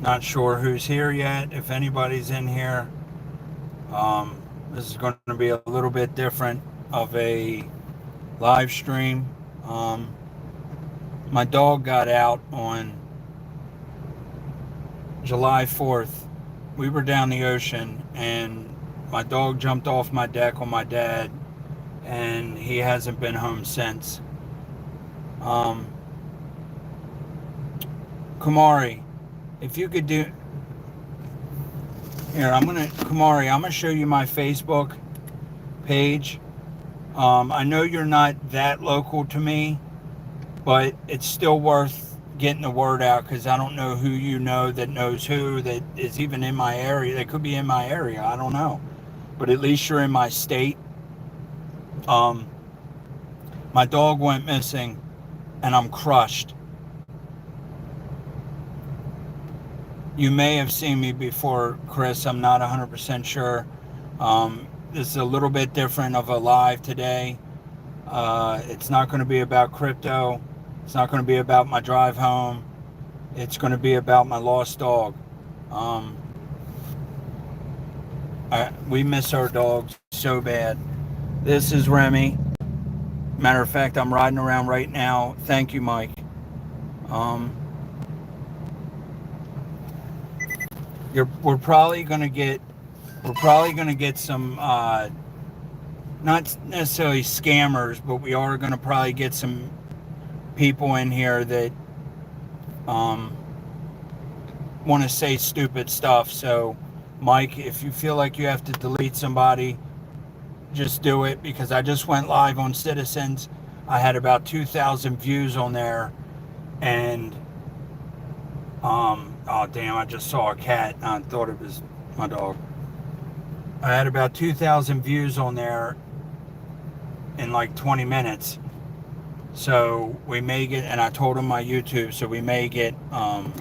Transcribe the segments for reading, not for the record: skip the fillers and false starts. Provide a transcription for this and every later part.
Not sure who's here yet, if anybody's in here. This is going to be a little bit different of a live stream. Um, my dog got out on July 4th. We were down the ocean, and my dog jumped off my deck on my dad, and he hasn't been home since. Um, Kumari, if you could do here, Kumari, I'm gonna show you my Facebook page. I know you're not that local to me, but it's still worth getting the word out because I don't know who you know that knows who that is even in my area. They could be in my area. I don't know, but at least you're in my state. Um, my dog went missing, and I'm crushed. You may have seen me before, Chris. I'm not 100% sure. This is a little bit different of a live today. It's not going to be about crypto. It's not going to be about my drive home. It's going to be about my lost dog. Um, we miss our dog so bad. This is Remy. Matter of fact, I'm riding around right now. Thank you, Mike. Um, we're probably going to get some not necessarily scammers, but we are going to probably get some people in here that um, want to say stupid stuff. So, Mike, if you feel like you have to delete somebody, just do it because I just went live on Citizens. I had about 2,000 views on there, and oh damn, I just saw a cat. And I thought it was my dog. I had about 2,000 views on there in like 20 minutes. So we may get, and I told him my YouTube, so we may get some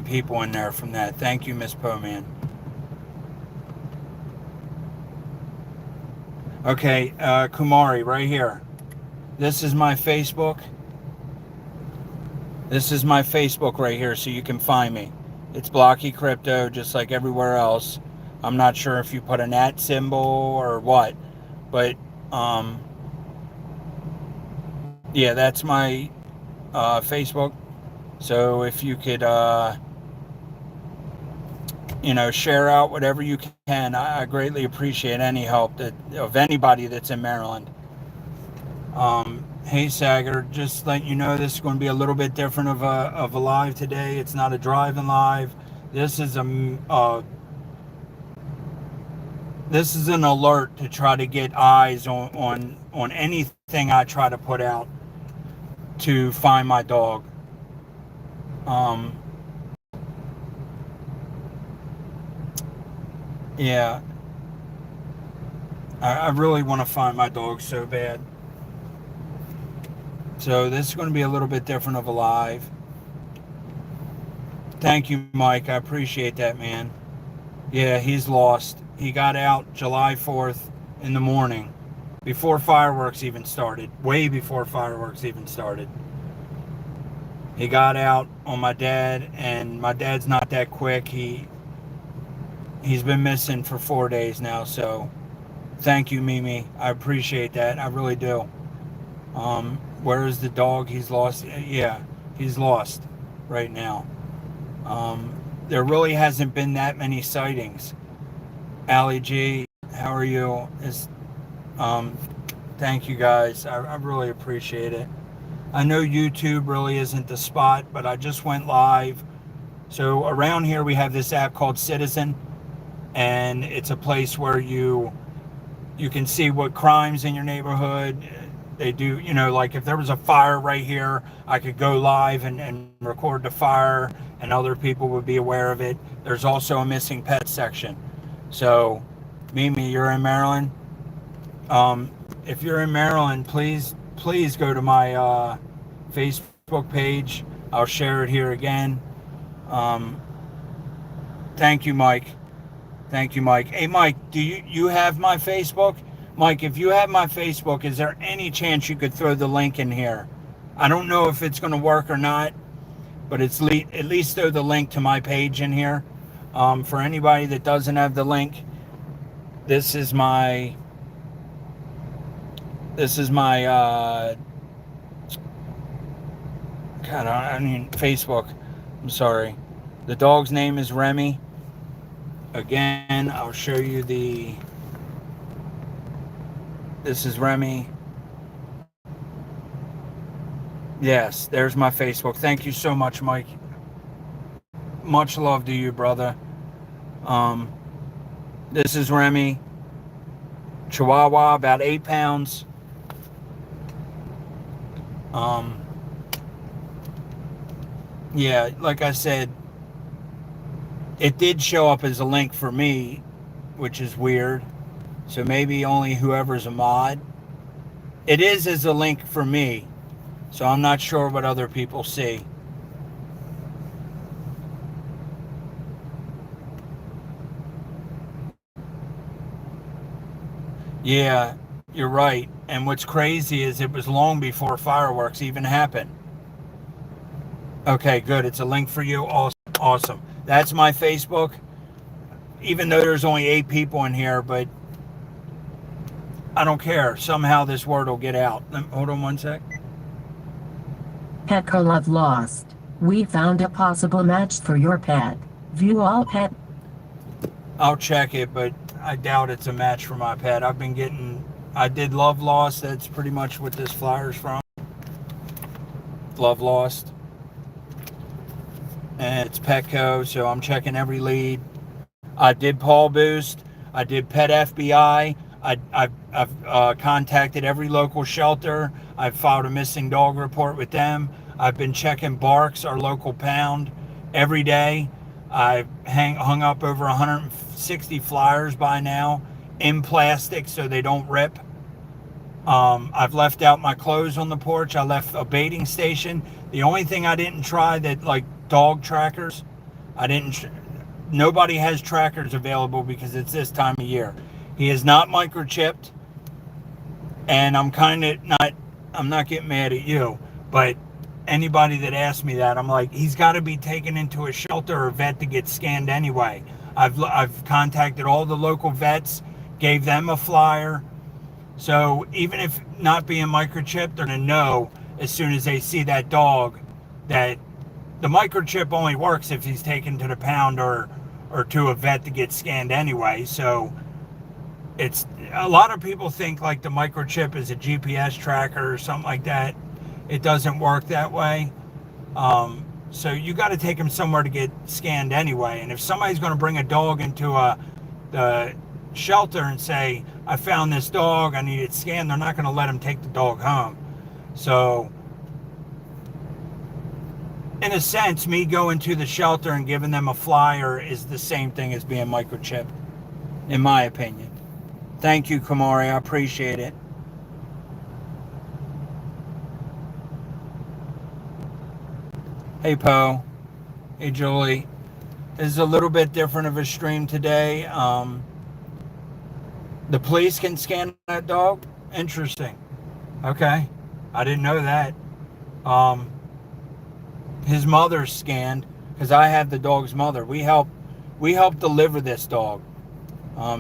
people in there from that. Thank you, Miss Poman. Okay, Kumari, right here. This is my Facebook. This is my Facebook right here, so you can find me. It's Blocky Crypto, just like everywhere else. I'm not sure if you put an @ symbol or what, but yeah, that's my Facebook. So if you could, share out whatever you can, I greatly appreciate any help of anybody that's in Maryland. Hey Sager, just letting you know this is going to be a little bit different of a live today. It's not a driving live. This is this is an alert to try to get eyes on anything I try to put out to find my dog. Um, yeah, I really want to find my dog so bad. So this is going to be a little bit different of a live. Thank you, Mike. I appreciate that, man. Yeah, he's lost. He got out July 4th in the morning, before fireworks even started, way before fireworks even started. He got out on my dad, and my dad's not that quick. He's been missing for 4 days now, so thank you, Mimi. I appreciate that. I really do. Where is the dog? He's lost. Yeah, he's lost right now. There really hasn't been that many sightings. Ali G, how are you? Thank you guys. I really appreciate it. I know YouTube really isn't the spot, but I just went live. So around here we have this app called Citizen, and it's a place where you can see what crimes in your neighborhood they do. Like if there was a fire right here, I could go live and record the fire, and other people would be aware of it. There's also a missing pet section. So, Mimi, you're in Maryland. If you're in Maryland, please go to my Facebook page. I'll share it here again. Thank you, Mike. Thank you, Mike. Hey, Mike, do you have my Facebook? Mike, if you have my Facebook, is there any chance you could throw the link in here? I don't know if it's going to work or not, but it's at least throw the link to my page in here. For anybody that doesn't have the link, this is my God, I mean Facebook. I'm sorry. The dog's name is Remy. Again, I'll show you this is Remy. Yes, there's my Facebook. Thank you so much, Mike. Much love to you, brother. Um, this is Remy. Chihuahua, about 8 pounds. Um, yeah, like I said, it did show up as a link for me, which is weird. So maybe only whoever's a mod. It is as a link for me, so I'm not sure what other people see. Yeah, you're right. And what's crazy is it was long before fireworks even happened. Okay, good. It's a link for you. Awesome. That's my Facebook. Even though there's only 8 people in here, but I don't care. Somehow this word will get out. Hold on one sec. Petco Love Lost. We found a possible match for your pet. View all pet. I'll check it, but I doubt it's a match for my pet. I did Love Lost. That's pretty much what this flyer's from. Love Lost. And it's Petco, so I'm checking every lead. I did Paul Boost. I did Pet FBI. I've contacted every local shelter. I've filed a missing dog report with them. I've been checking Barks, our local pound, every day. I've hung up over 160 flyers by now in plastic so they don't rip. I've left out my clothes on the porch. I left a baiting station. The only thing I didn't try that, like dog trackers, nobody has trackers available because it's this time of year. He is not microchipped, and I'm not getting mad at you, but anybody that asks me that, I'm like, he's got to be taken into a shelter or vet to get scanned anyway. I've contacted all the local vets, gave them a flyer. So even if not being microchipped, they're going to know as soon as they see that dog that the microchip only works if he's taken to the pound or to a vet to get scanned anyway. So it's a lot of people think like the microchip is a GPS tracker or something like that. It doesn't work that way. So you got to take him somewhere to get scanned anyway. And if somebody's going to bring a dog into the shelter and say, I found this dog, I need it scanned, they're not going to let him take the dog home. So in a sense, me going to the shelter and giving them a flyer is the same thing as being microchipped, in my opinion. Thank you, Kamari. I appreciate it. Hey, Poe. Hey, Julie. This is a little bit different of a stream today. The police can scan that dog? Interesting. Okay. I didn't know that. His mother's scanned because I have the dog's mother. We help deliver this dog.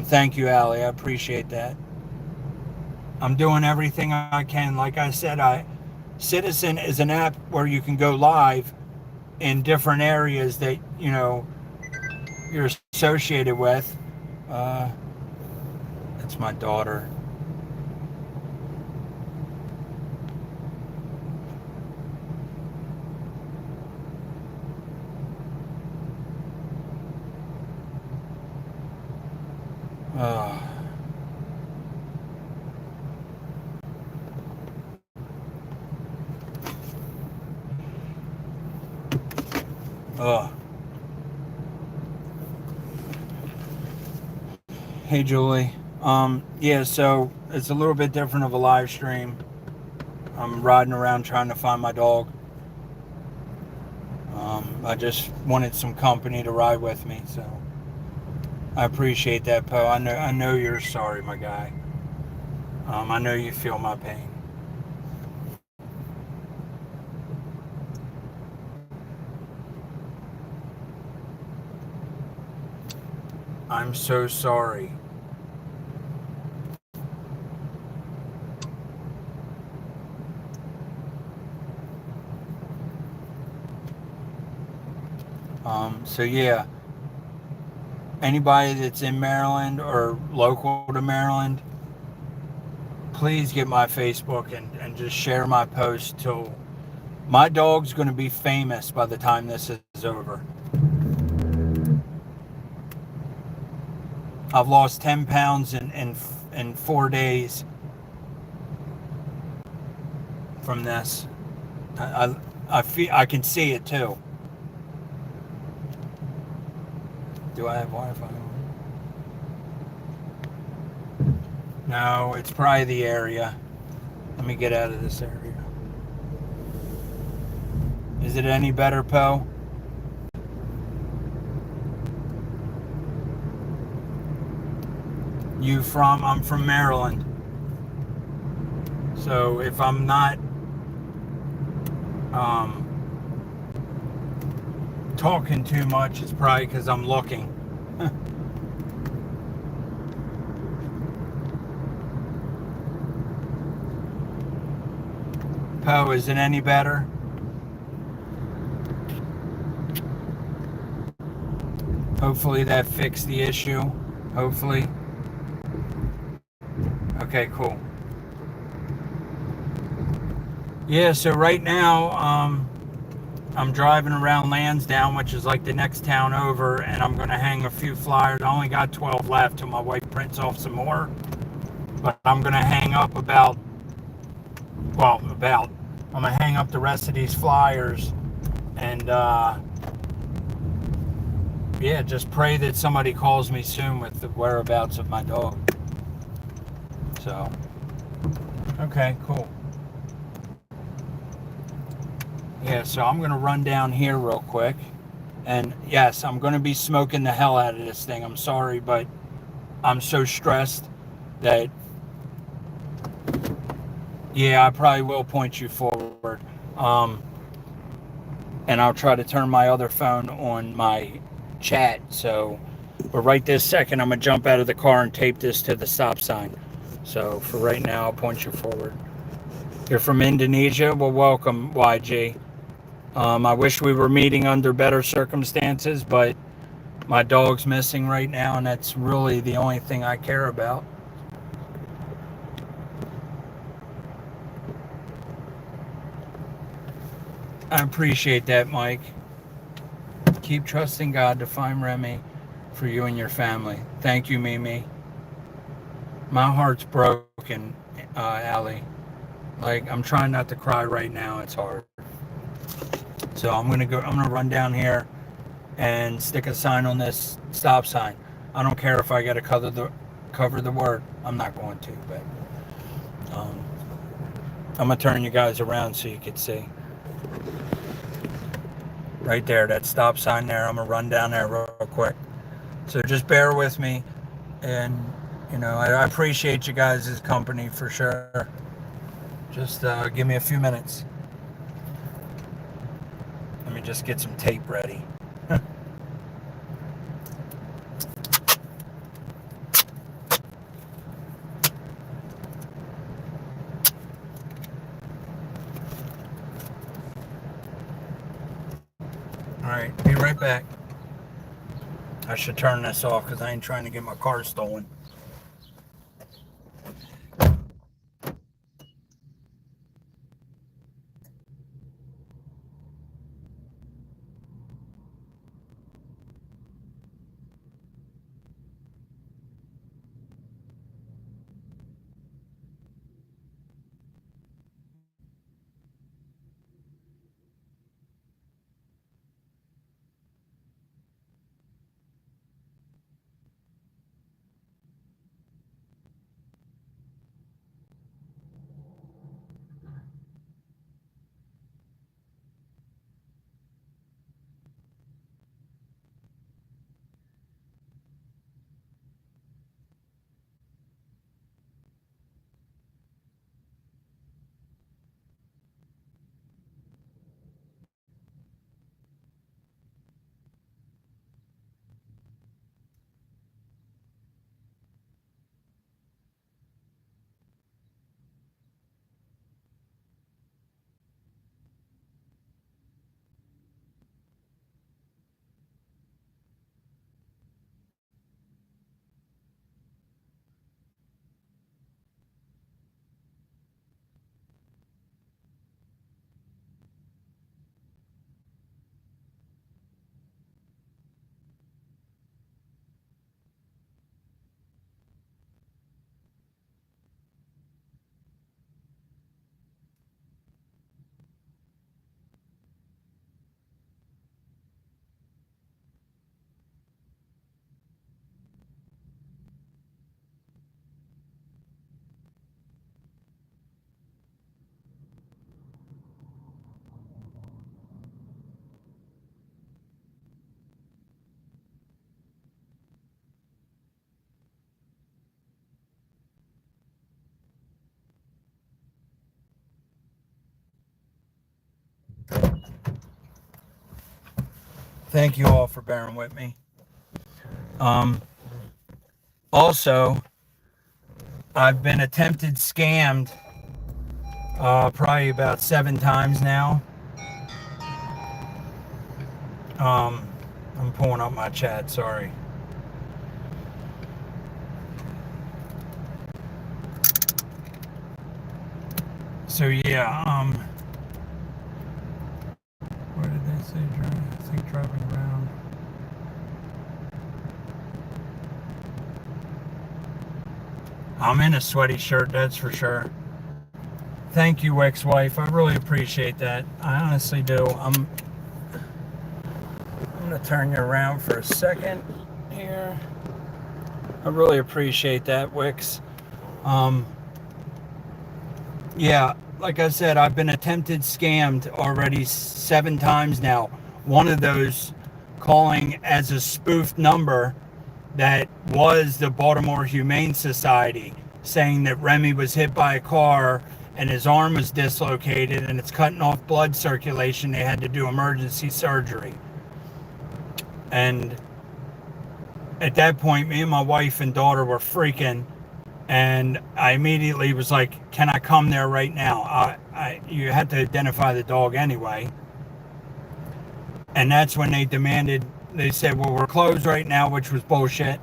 Thank you, Allie. I appreciate that. I'm doing everything I can. Like I said, Citizen is an app where you can go live in different areas that you're associated with. That's my daughter. Hey, Julie. Yeah, so it's a little bit different of a live stream. I'm riding around trying to find my dog. I just wanted some company to ride with me, so I appreciate that, Poe. I know you're sorry, my guy. I know you feel my pain. I'm so sorry. So yeah, anybody that's in Maryland or local to Maryland, please get my Facebook and just share my post till my dog's going to be famous by the time this is over. I've lost 10 pounds in 4 days from this. I feel I can see it too. Do I have Wi-Fi on? No, it's probably the area. Let me get out of this area. Is it any better, Poe? You from? I'm from Maryland. So if I'm not um, talking too much, it's probably because I'm looking. Poe, is it any better? Hopefully that fixed the issue. Hopefully. Okay, cool. Yeah, so right now, I'm driving around Lansdowne, which is like the next town over, and I'm going to hang a few flyers. I only got 12 left till my wife prints off some more. But I'm going to hang up I'm going to hang up the rest of these flyers and, yeah, just pray that somebody calls me soon with the whereabouts of my dog. So, okay, cool. Yeah, so I'm going to run down here real quick. And yes, I'm going to be smoking the hell out of this thing. I'm sorry, but I'm so stressed that, yeah, I probably will point you forward. And I'll try to turn my other phone on my chat. So, but right this second, I'm going to jump out of the car and tape this to the stop sign. So for right now, I'll point you forward. You're from Indonesia? Well, welcome, YG. I wish we were meeting under better circumstances, but my dog's missing right now, and that's really the only thing I care about. I appreciate that, Mike. Keep trusting God to find Remy for you and your family. Thank you, Mimi. My heart's broken, Allie. Like, I'm trying not to cry right now. It's hard. So I'm gonna run down here and stick a sign on this stop sign. I don't care if I gotta cover the word. I'm not going to, but I'm gonna turn you guys around so you can see. Right there, that stop sign there. I'm gonna run down there real quick. So just bear with me, and I appreciate you guys' company for sure. Just give me a few minutes. Let me just get some tape ready. All right, be right back. I should turn this off because I ain't trying to get my car stolen. Thank you all for bearing with me. Also, I've been attempted scammed probably about 7 times now. I'm pulling up my chat, sorry. So yeah, where did they say drive? I think driving around. I'm in a sweaty shirt, that's for sure. Thank you, ex-wife. I really appreciate that. I honestly do. I'm gonna turn you around for a second here. I really appreciate that, Wix. Yeah, like I said, I've been attempted scammed already 7 times now. One of those calling as a spoofed number that was the Baltimore Humane Society, saying that Remy was hit by a car and his arm was dislocated and it's cutting off blood circulation. They had to do emergency surgery. And at that point, me and my wife and daughter were freaking, and I immediately was like, can I come there right now? You had to identify the dog anyway. And that's when they said, well, we're closed right now, which was bullshit.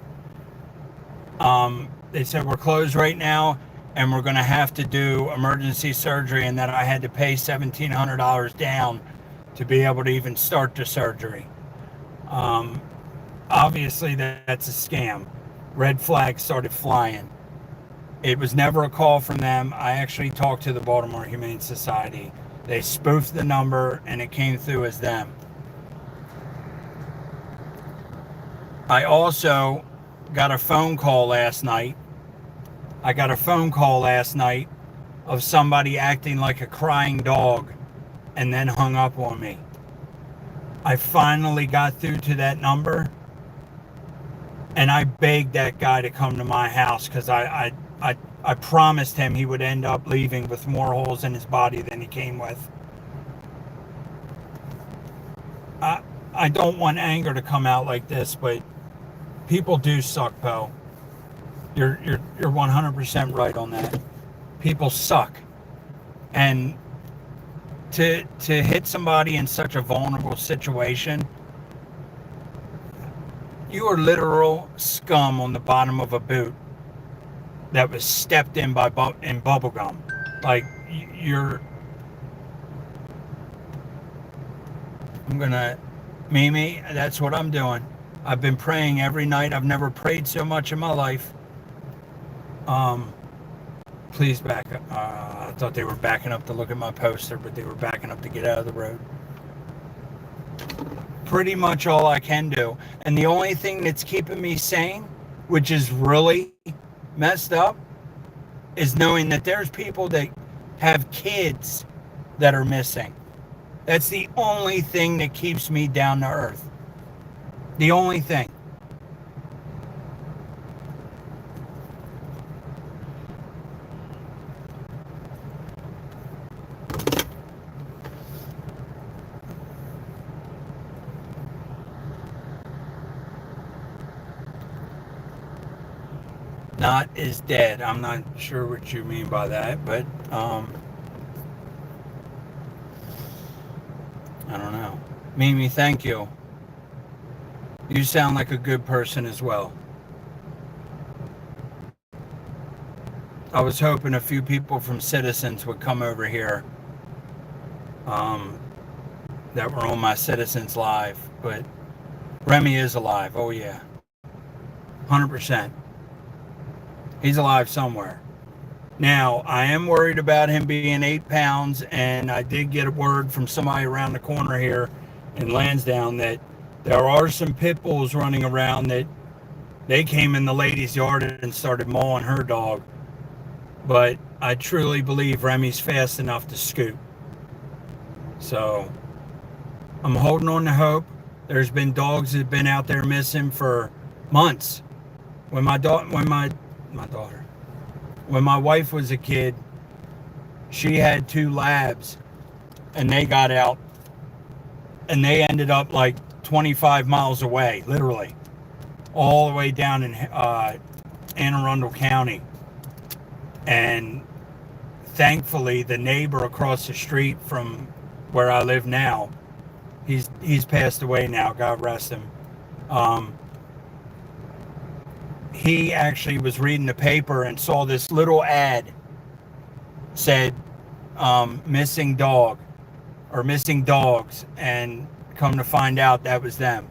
They said, we're closed right now and we're going to have to do emergency surgery, and that I had to pay $1,700 down to be able to even start the surgery. Obviously, that's a scam. Red flags started flying. It was never a call from them. I actually talked to the Baltimore Humane Society. They spoofed the number and it came through as them. I also got a phone call last night. Of somebody acting like a crying dog and then hung up on me. I finally got through to that number and I begged that guy to come to my house because I promised him he would end up leaving with more holes in his body than he came with. I don't want anger to come out like this, but people do suck, Poe. You're 100% right on that. People suck. And to hit somebody in such a vulnerable situation, you are literal scum on the bottom of a boot that was stepped in by in bubble gum. Like, Mimi, that's what I'm doing. I've been praying every night. I've never prayed so much in my life. Please back up. I thought they were backing up to look at my poster, but they were backing up to get out of the road. Pretty much all I can do. And the only thing that's keeping me sane, which is really messed up, is knowing that there's people that have kids that are missing. That's the only thing that keeps me down to earth. The only thing. Not is dead. I'm not sure what you mean by that, but I don't know. Mimi, thank you. You sound like a good person as well. I was hoping a few people from Citizens would come over here that were on my Citizens Live, but Remy is alive. Oh yeah, 100%. He's alive somewhere. Now, I am worried about him being 8 pounds, and I did get a word from somebody around the corner here in Lansdowne that there are some pit bulls running around that they came in the lady's yard and started mauling her dog. But I truly believe Remy's fast enough to scoot. So I'm holding on to hope. There's been dogs that have been out there missing for months. When my wife was a kid, she had 2 labs and they got out and they ended up like 25 miles away, literally, all the way down in Anne Arundel County. And thankfully, the neighbor across the street from where I live now, he's passed away now. God rest him. He actually was reading the paper and saw this little ad, said missing dog or missing dogs, and come to find out that was them.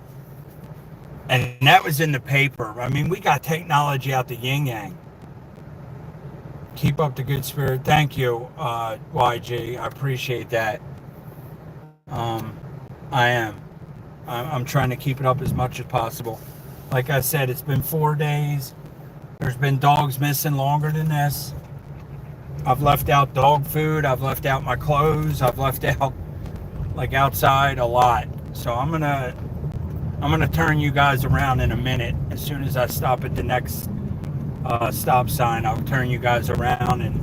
And that was in the paper. I mean, we got technology out the yin yang. Keep up the good spirit. Thank you, YG. I appreciate that. I am. I'm trying to keep it up as much as possible. Like I said, it's been 4 days. There's been dogs missing longer than this. I've left out dog food. I've left out my clothes. I've left out like outside a lot. So I'm gonna turn you guys around in a minute. As soon as I stop at the next stop sign, I'll turn you guys around, and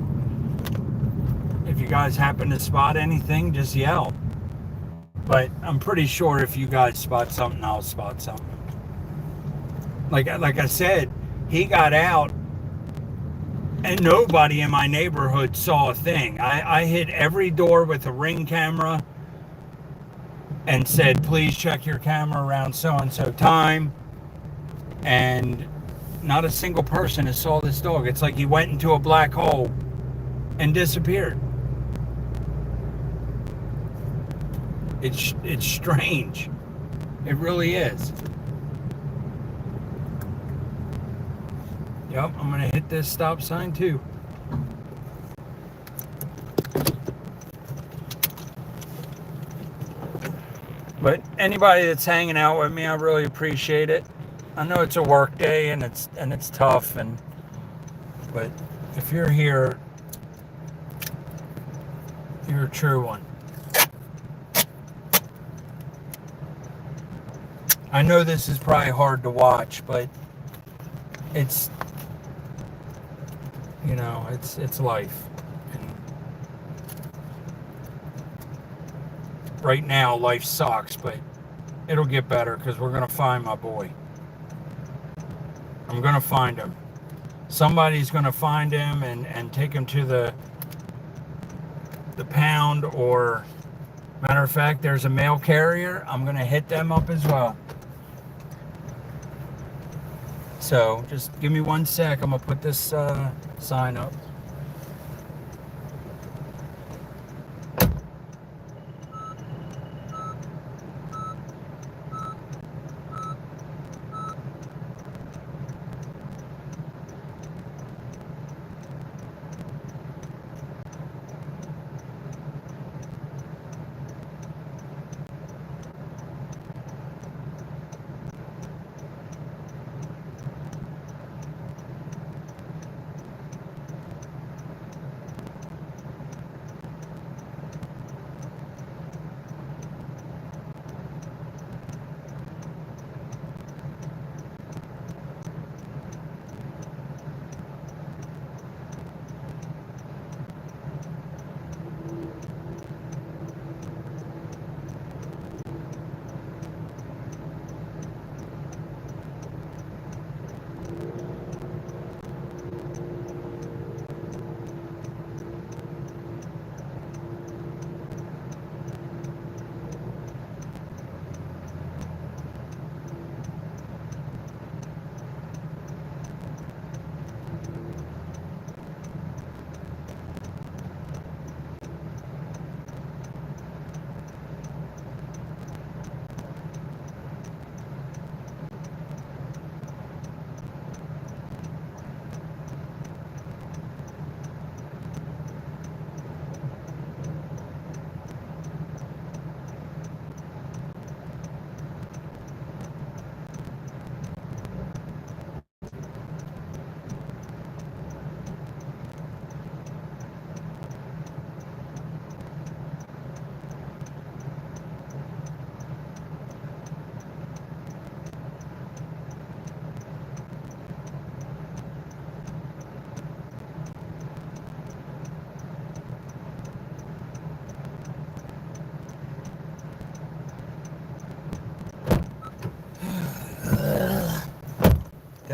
if you guys happen to spot anything, just yell. But I'm pretty sure if you guys spot something, I'll spot something. Like I said, he got out and nobody in my neighborhood saw a thing. I hit every door with a Ring camera and said, please check your camera around so-and-so time. And not a single person has saw this dog. It's like he went into a black hole and disappeared. It's strange. It really is. Yep, I'm gonna hit this stop sign too. But anybody that's hanging out with me, I really appreciate it. I know it's a work day and it's tough, but if you're here, you're a true one. I know this is probably hard to watch, but it's, you know, it's life. And right now, life sucks, but it'll get better because we're going to find my boy. I'm going to find him. Somebody's going to find him and take him to the pound, or matter of fact, there's a mail carrier. I'm going to hit them up as well. So just give me 1 sec. I'm going to put this sign up.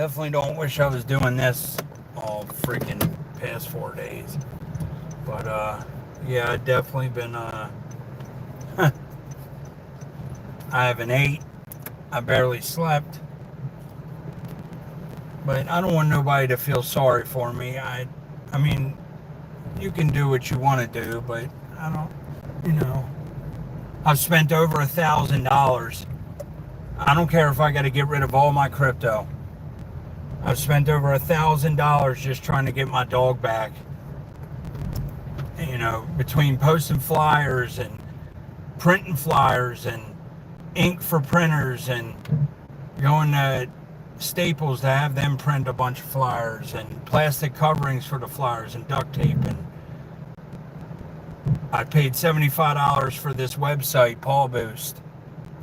Definitely don't wish I was doing this all freaking past 4 days. But yeah, I've definitely been I haven't ate. I barely slept. But I don't want nobody to feel sorry for me. I mean, you can do what you want to do, but I don't, you know, I've spent over $1,000. I don't care if I got to get rid of all my crypto. I've spent over $1,000 just trying to get my dog back. You know, between posting flyers and printing flyers and ink for printers and going to Staples to have them print a bunch of flyers and plastic coverings for the flyers and duct tape. And I paid $75 for this website, Paul Boost,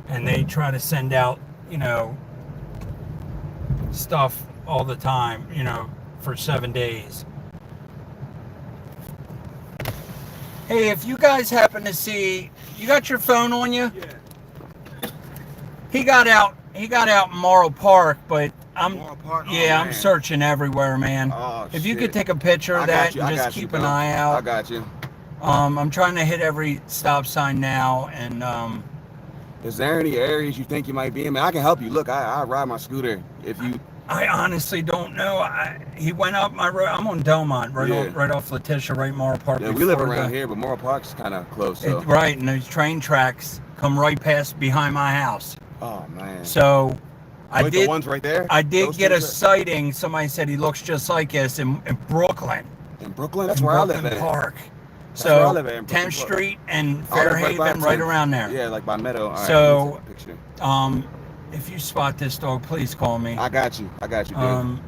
and they try to send out, you know, stuff all the time, you know, for 7 days. Hey, if you guys happen to see, you got your phone on you? Yeah. He got out in Morrill Park, but Morrill Park? Oh, yeah, I'm man. searching everywhere, man. Oh, if you shit. could take a picture of I that got you, and I just got you, keep an Bill. eye out. I got you. I'm trying to hit every stop sign now, and Is there any areas you think you might be in? Man, I can help you. Look, I ride my scooter. If you, I honestly don't know. He went up my road. I'm on Delmont, right off Letitia, right Morrill Park. yeah, we live around here, but Morrill Park's kind of close. So. Right, and those train tracks come right past behind my house. Oh man. So Wait, the ones right there? I did Those get a things are- sighting. Somebody said he looks just like us in Brooklyn. In Brooklyn? That's in where Brooklyn I live at. Park. That's where I So live at, in Brooklyn 10th Park. Street and I live Fairhaven, by right 10th. around there. Yeah, like by Meadow. All right, So, let me take a picture. If you spot this dog, please call me. I got you, dude. I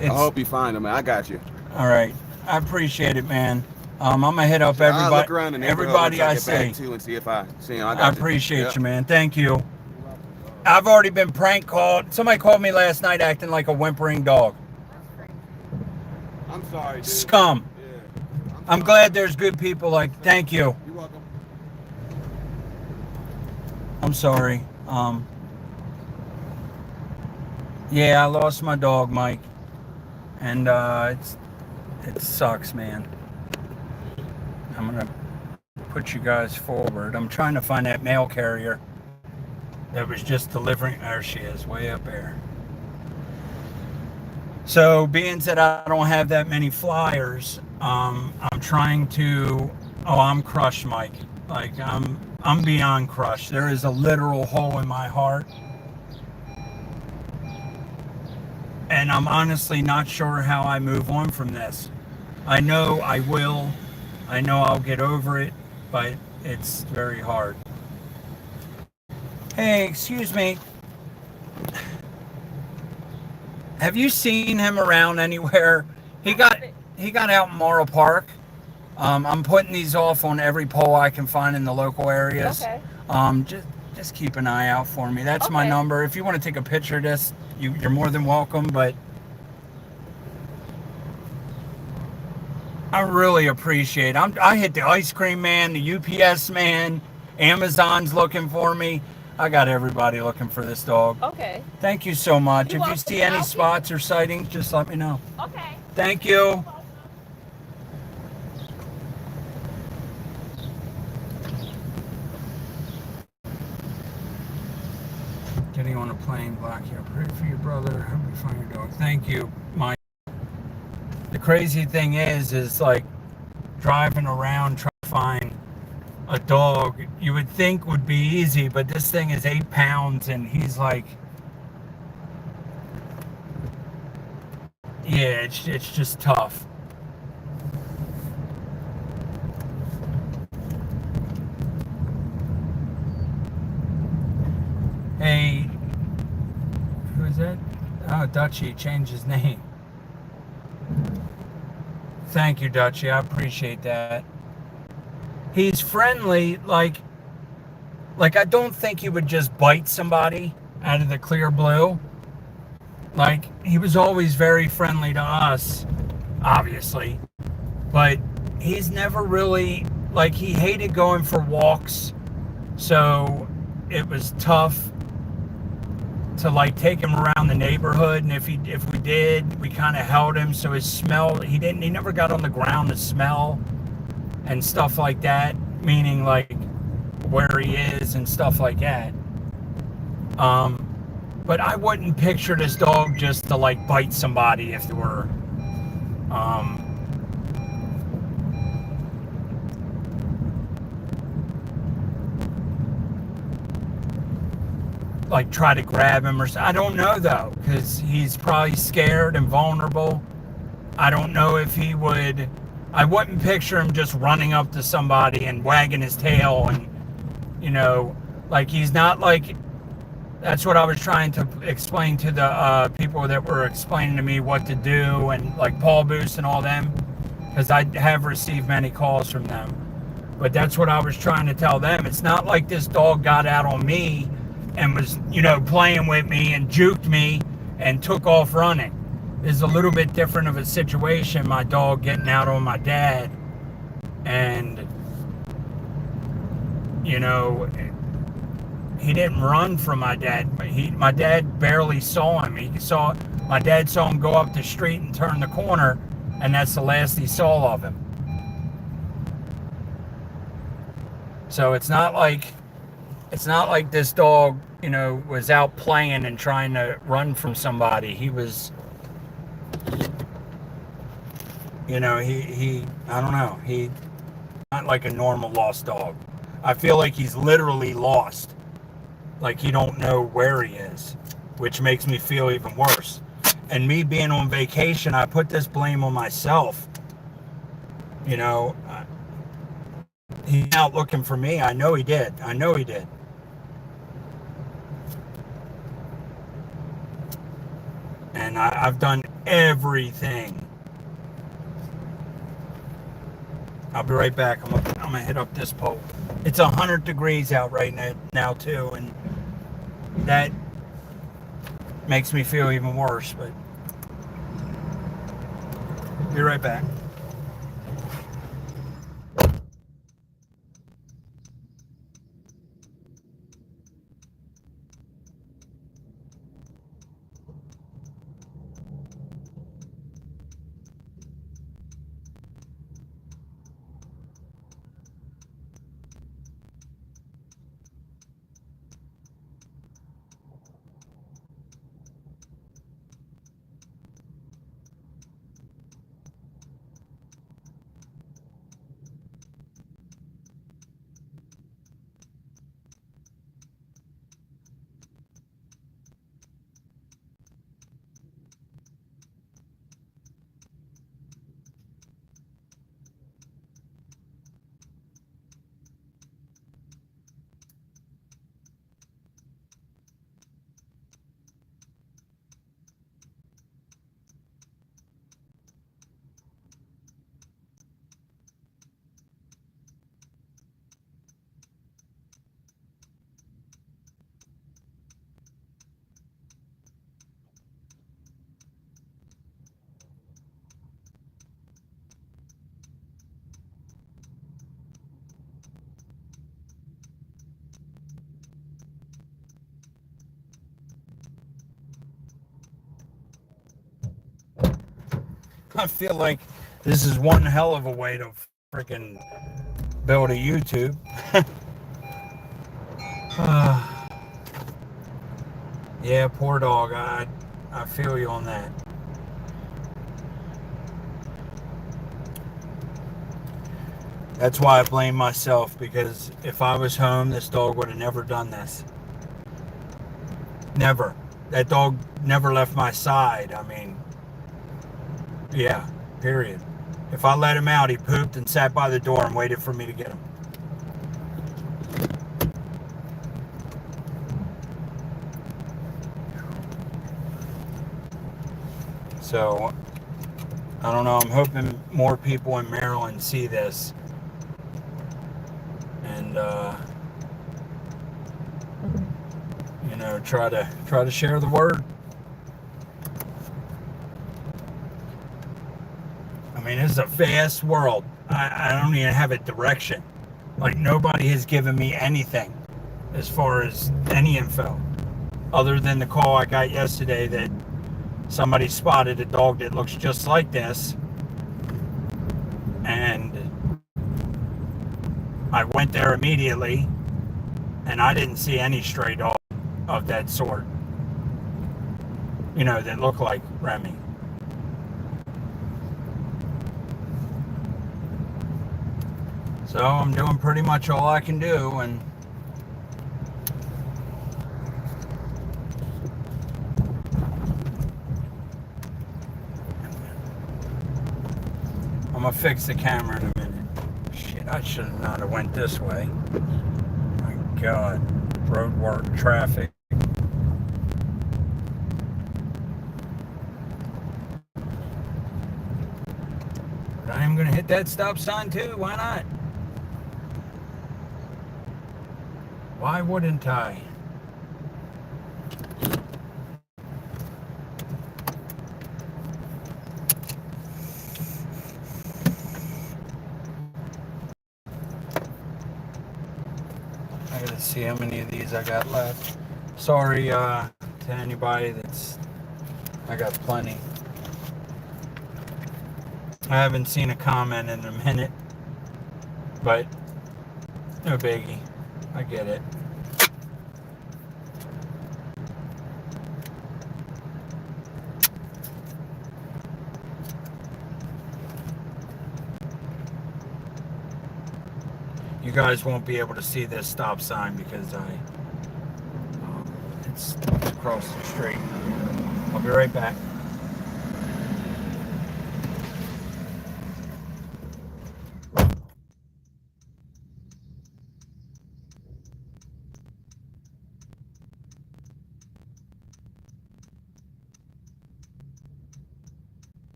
It's hope you find him, man. I got you. all right. I appreciate it, man. I'm gonna hit up I'll look around the everybody, neighborhood everybody I once get back see. too and see if I see him. I I got appreciate you. you, man. Thank you. I've already been prank called. Somebody called me last night acting like a whimpering dog. I'm sorry, dude. Scum. Yeah. I'm glad there's good people like. Thank you. You're welcome. I'm sorry. Yeah, I lost my dog, Mike, and it sucks, man. I'm gonna put you guys forward. I'm trying to find that mail carrier that was just delivering. There she is, way up there. So, being that I don't have that many flyers, I'm trying to. Oh, I'm crushed, Mike. Like I'm beyond crushed. There is a literal hole in my heart. And I'm honestly not sure how I move on from this. I know I will. I know I'll get over it, but it's very hard. Hey, excuse me. Have you seen him around anywhere? He got out in Morrill Park. I'm putting these off on every pole I can find in the local areas. Okay. Just keep an eye out for me. That's my number. If you want to take a picture of this, you're more than welcome, but I really appreciate it. I hit the ice cream man, the UPS man, Amazon's looking for me. I got everybody looking for this dog. Okay. Thank you so much. You're If you welcome. see any spots or sightings, just let me know. Okay. Thank you. Getting on a plane, Black here. Pray for your brother. Help me find your dog. Thank you, Mike. The crazy thing is like driving around trying to find a dog you would think would be easy, but this thing is 8 pounds and he's like, yeah, it's just tough. Hey, who is that? Oh, Dutchie changed his name. Thank you, Dutchie. I appreciate that. He's friendly, like I don't think he would just bite somebody out of the clear blue. Like, he was always very friendly to us, obviously. But he's never really, like, he hated going for walks. So it was tough. to like take him around the neighborhood, and if we did, we kind of held him so his smell, he never got on the ground to smell and stuff like that, meaning like where he is and stuff like that. But I wouldn't picture this dog just to like bite somebody if there were like try to grab him or I don't know though, because he's probably scared and vulnerable. I don't know if he would. I wouldn't picture him just running up to somebody and wagging his tail and, you know, like he's not like. That's what I was trying to explain to the people that were explaining to me what to do, and like Paul Boost and all them, because I have received many calls from them. But that's what I was trying to tell them. It's not like this dog got out on me and was, you know, playing with me and juked me and took off running. It's a little bit different of a situation, my dog getting out on my dad. And, you know, he didn't run from my dad. My dad barely saw him. My dad saw him go up the street and turn the corner, and that's the last he saw of him. So it's not like this dog, you know, was out playing and trying to run from somebody. He was, you know, he I don't know. He not like a normal lost dog. I feel like he's literally lost. Like he don't know where he is, which makes me feel even worse. And me being on vacation, I put this blame on myself. You know, he's out looking for me. I know he did. And I've done everything. I'll be right back. I'm gonna hit up this pole. It's 100 degrees out right now too, and that makes me feel even worse. But be right back. I feel like this is one hell of a way to freaking build a YouTube. Yeah, poor dog. I feel you on that. That's why I blame myself, because if I was home, this dog would have never done this. Never. That dog never left my side. I mean, yeah, period. If I let him out, he pooped and sat by the door and waited for me to get him. So, I don't know. I'm hoping more people in Maryland see this. And, you know, try to share the word. I mean, this is a vast world. I don't even have a direction. Like, nobody has given me anything as far as any info. other than the call I got yesterday that somebody spotted a dog that looks just like this. And I went there immediately, and I didn't see any stray dog of that sort, that look like Remy. So I'm doing pretty much all I can do, and I'm gonna fix the camera in a minute. Shit, I should have not have went this way. My God, road work, traffic. But I am gonna hit that stop sign too. Why not? Why wouldn't I? I gotta see how many of these I got left. Sorry to anybody I got plenty. I haven't seen a comment in a minute, but no biggie. I get it. You guys won't be able to see this stop sign because it's across the street. I'll be right back.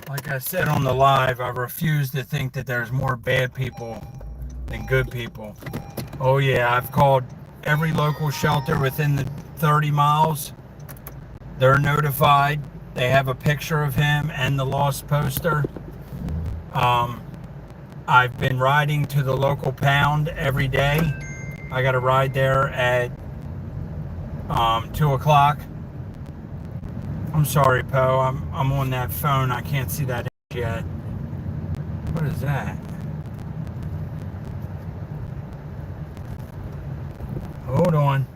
Like I said on the live, I refuse to think that there's more bad people than good people. Oh yeah, I've called every local shelter within the 30 miles. They're notified. They have a picture of him and the lost poster. I've been riding to the local pound every day. I got to ride there at 2 o'clock. I'm sorry, Poe. I'm on that phone. I can't see that yet. What is that? Hold on.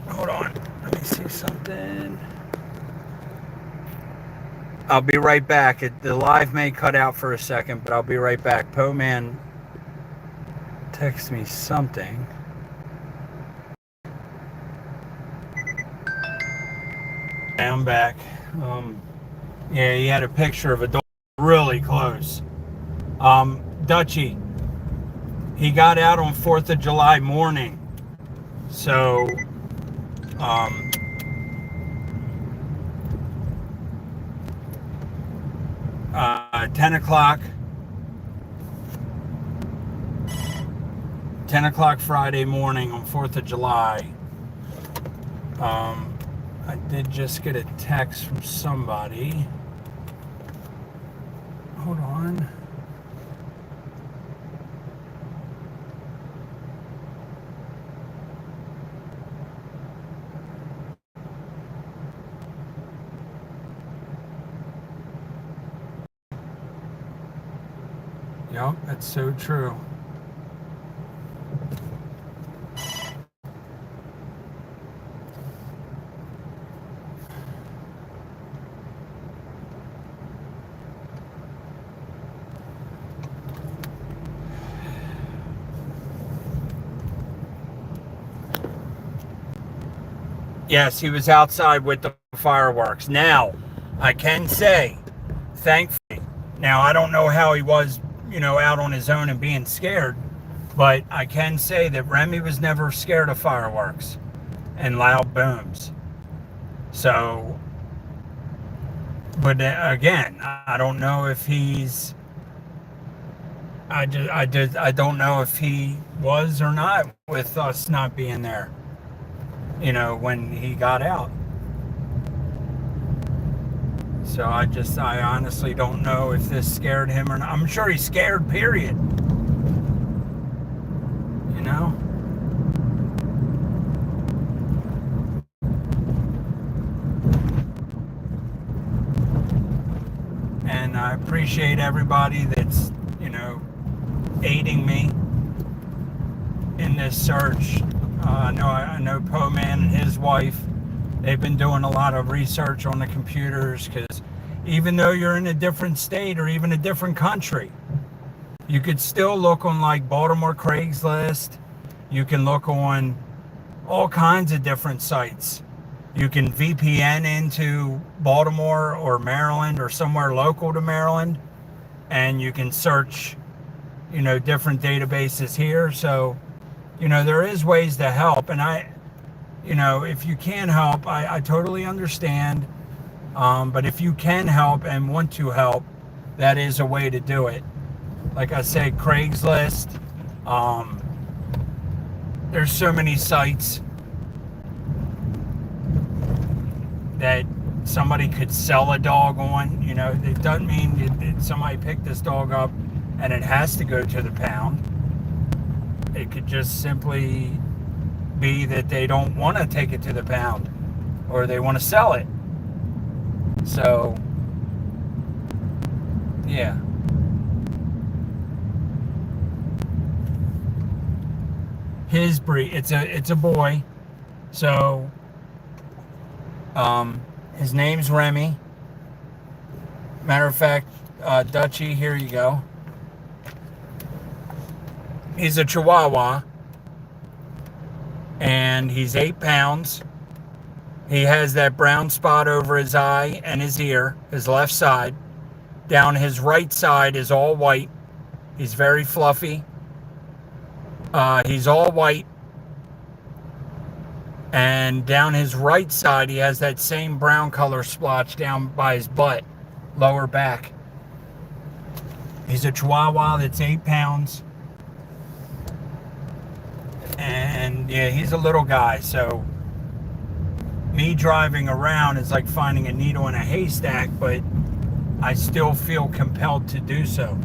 Hold on. Let me see something. I'll be right back. The live may cut out for a second, but I'll be right back. Poe Man text me something. I'm back. Yeah, he had a picture of a dog really close. Dutchie, he got out on 4th of July morning. So, 10 o'clock. 10 o'clock Friday morning on 4th of July. I did just get a text from somebody. Hold on. Yep, that's so true. Yes, he was outside with the fireworks. Now, I can say, thankfully, now I don't know how he was, out on his own and being scared, but I can say that Remy was never scared of fireworks and loud booms. So, but again, I don't know if he's, I don't know if he was or not with us not being there, when he got out. So I honestly don't know if this scared him or not. I'm sure he's scared, period. And I appreciate everybody that's, aiding me in this search. I know Poe Man and his wife, they've been doing a lot of research on the computers, because even though you're in a different state or even a different country, you could still look on like Baltimore Craigslist. You can look on all kinds of different sites. You can VPN into Baltimore or Maryland or somewhere local to Maryland, and you can search, different databases here. So, there is ways to help. And if you can help, I totally understand. But if you can help and want to help, that is a way to do it. Like I said, Craigslist. There's so many sites that somebody could sell a dog on. It doesn't mean that somebody picked this dog up and it has to go to the pound. It could just simply be that they don't want to take it to the pound, or they want to sell it. So, yeah. His breed, it's a boy. So, his name's Remy. Matter of fact, Dutchie, here you go. He's a Chihuahua, and he's 8 pounds. He has that brown spot over his eye and his ear, his left side. Down his right side is all white. He's very fluffy. He's all white. And down his right side, he has that same brown color splotch down by his butt, lower back. He's a Chihuahua that's 8 pounds. And yeah, he's a little guy, so me driving around is like finding a needle in a haystack, but I still feel compelled to do so.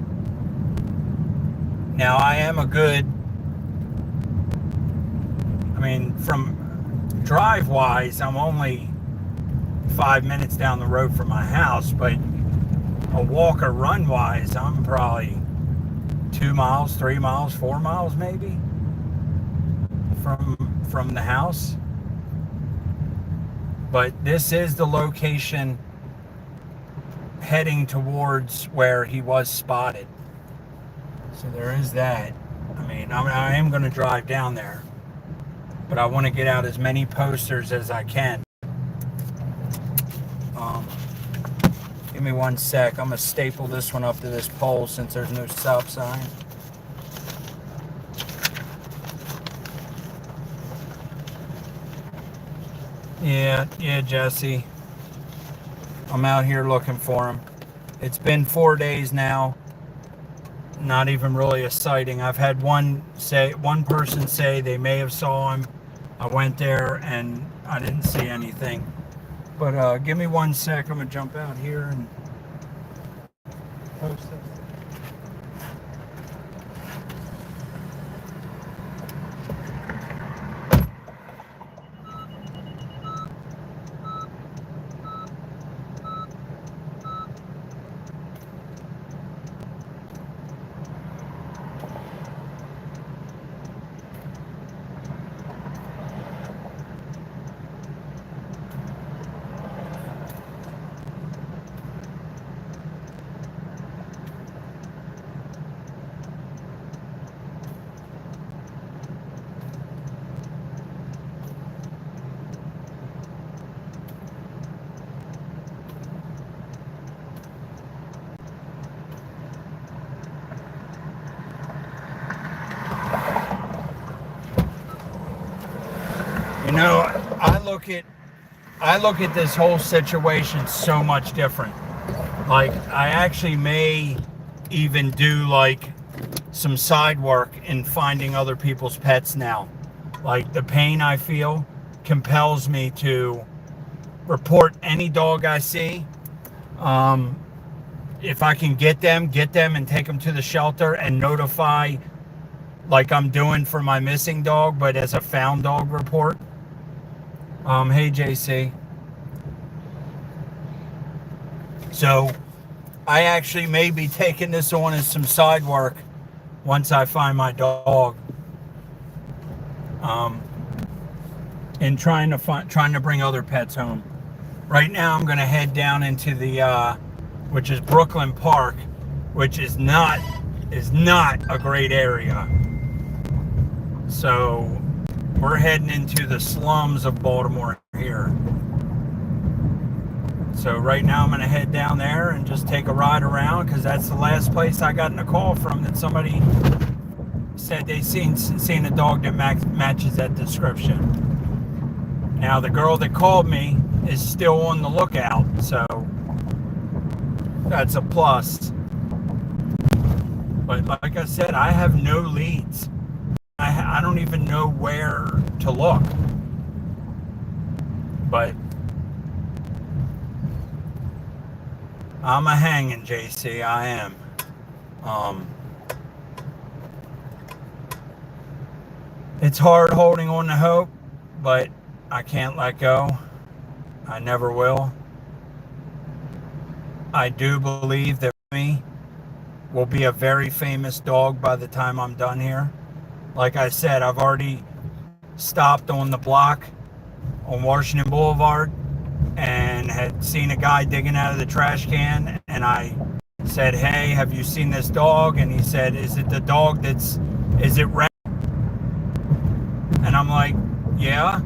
Now, I am from drive-wise, I'm only 5 minutes down the road from my house, but a walk or run-wise, I'm probably 2 miles, 3 miles, 4 miles maybe from the house. But this is the location heading towards where he was spotted. So there is that. I am going to drive down there, but I want to get out as many posters as I can. Give me 1 sec. I'm going to staple this one up to this pole since there's no stop sign. Yeah, Jesse. I'm out here looking for him. It's been 4 days now. Not even really a sighting. I've had one person say they may have saw him. I went there and I didn't see anything. But give me 1 sec. I'm gonna jump out here and post this. You know, I look at this whole situation so much different. Like, I actually may even do like some side work in finding other people's pets now. Like, the pain I feel compels me to report any dog I see. If I can get them and take them to the shelter and notify, like I'm doing for my missing dog, but as a found dog report. Hey JC. So I actually may be taking this on as some side work once I find my dog. And trying to bring other pets home. Right now I'm gonna head down into the which is Brooklyn Park, which is not a great area. So we're heading into the slums of Baltimore here. So right now I'm going to head down there and just take a ride around, because that's the last place I got in a call from that somebody said they seen a dog that matches that description. Now the girl that called me is still on the lookout, so that's a plus. But like I said, I have no leads. I don't even know where to look. But I'm a hanging, JC. I am. It's hard holding on to hope, but I can't let go. I never will. I do believe that Remy will be a very famous dog by the time I'm done here. Like I said, I've already stopped on the block on Washington Boulevard and had seen a guy digging out of the trash can, and I said, hey, have you seen this dog? And he said, is it the dog is it Remy? And I'm like, yeah.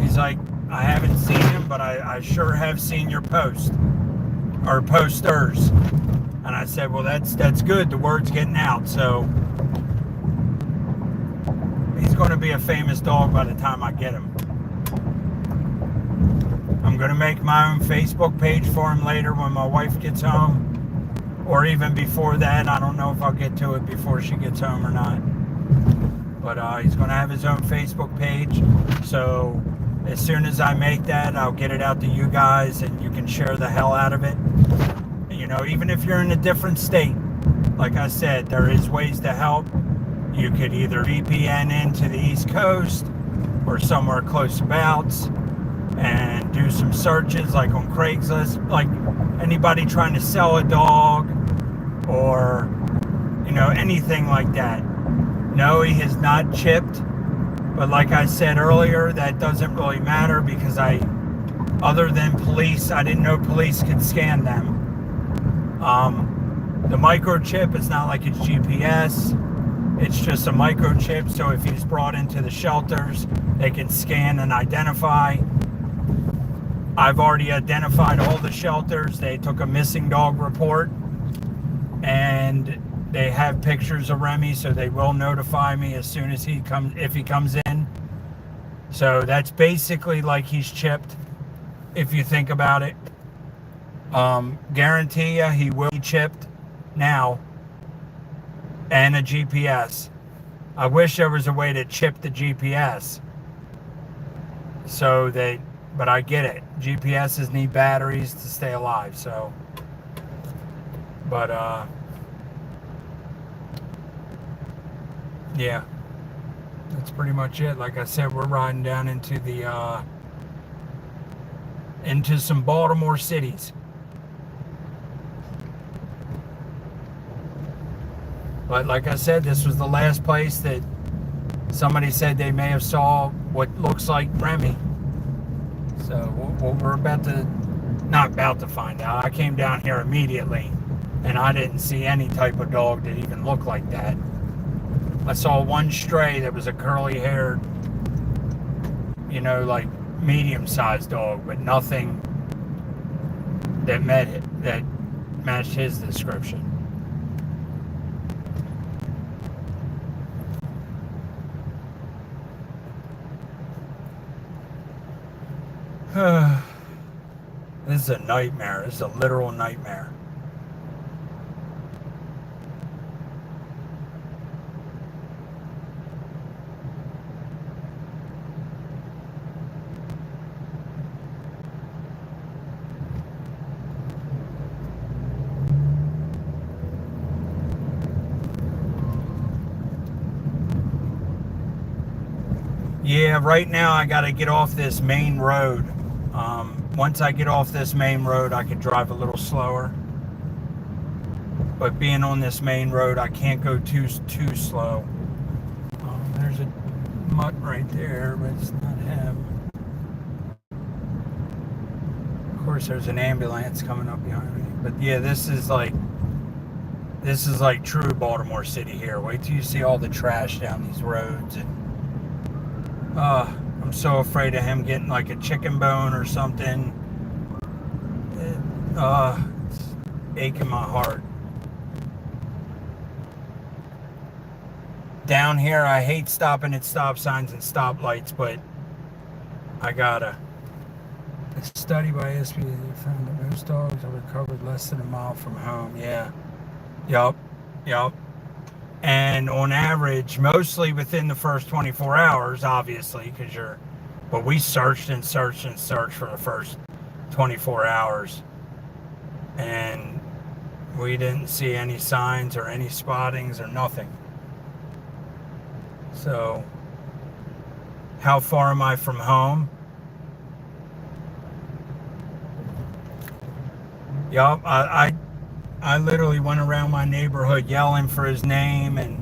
He's like, I haven't seen him, but I sure have seen your post or posters. And I said, well, that's good. The word's getting out. So he's going to be a famous dog by the time I get him. I'm going to make my own Facebook page for him later when my wife gets home, or even before that. I don't know if I'll get to it before she gets home or not. But he's going to have his own Facebook page. So as soon as I make that, I'll get it out to you guys, and you can share the hell out of it. You know, even if you're in a different state, like I said, there is ways to help. You could either VPN into the East Coast or somewhere close abouts and do some searches like on Craigslist, like anybody trying to sell a dog or, you know, anything like that. No, he has not chipped, but like I said earlier, that doesn't really matter, because other than police, I didn't know police could scan them. The microchip is not like it's GPS. It's just a microchip, so if he's brought into the shelters, they can scan and identify. I've already identified all the shelters. They took a missing dog report, and they have pictures of Remy, so they will notify me as soon as he comes, if he comes in. So that's basically like he's chipped, if you think about it. Guarantee you he will be chipped now, and a GPS. I wish there was a way to chip the GPS, so they, but I get it. GPSs need batteries to stay alive, so, but yeah, that's pretty much it. Like I said, we're riding down into the into some Baltimore cities. But like I said, this was the last place that somebody said they may have saw what looks like Remy. So we're about to, not about to find out. I came down here immediately, and I didn't see any type of dog that even looked like that. I saw one stray that was a curly-haired, you know, like medium-sized dog, but nothing that matched his description. This is a nightmare. This is a literal nightmare. Yeah, right now I got to get off this main road. Once I get off this main road, I can drive a little slower. But being on this main road, I can't go too slow. There's a mutt right there, but it's not him. Of course, there's an ambulance coming up behind me. But yeah, this is like true Baltimore City here. Wait till you see all the trash down these roads, and I'm so afraid of him getting like a chicken bone or something. It's aching my heart. Down here, I hate stopping at stop signs and stoplights, but I gotta. A study by SBA found that most dogs are recovered less than a mile from home. Yeah. Yup. And on average, mostly within the first 24 hours, obviously, but we searched and searched and searched for the first 24 hours, and we didn't see any signs or any spottings or nothing. So, how far am I from home? Yup, I literally went around my neighborhood yelling for his name, and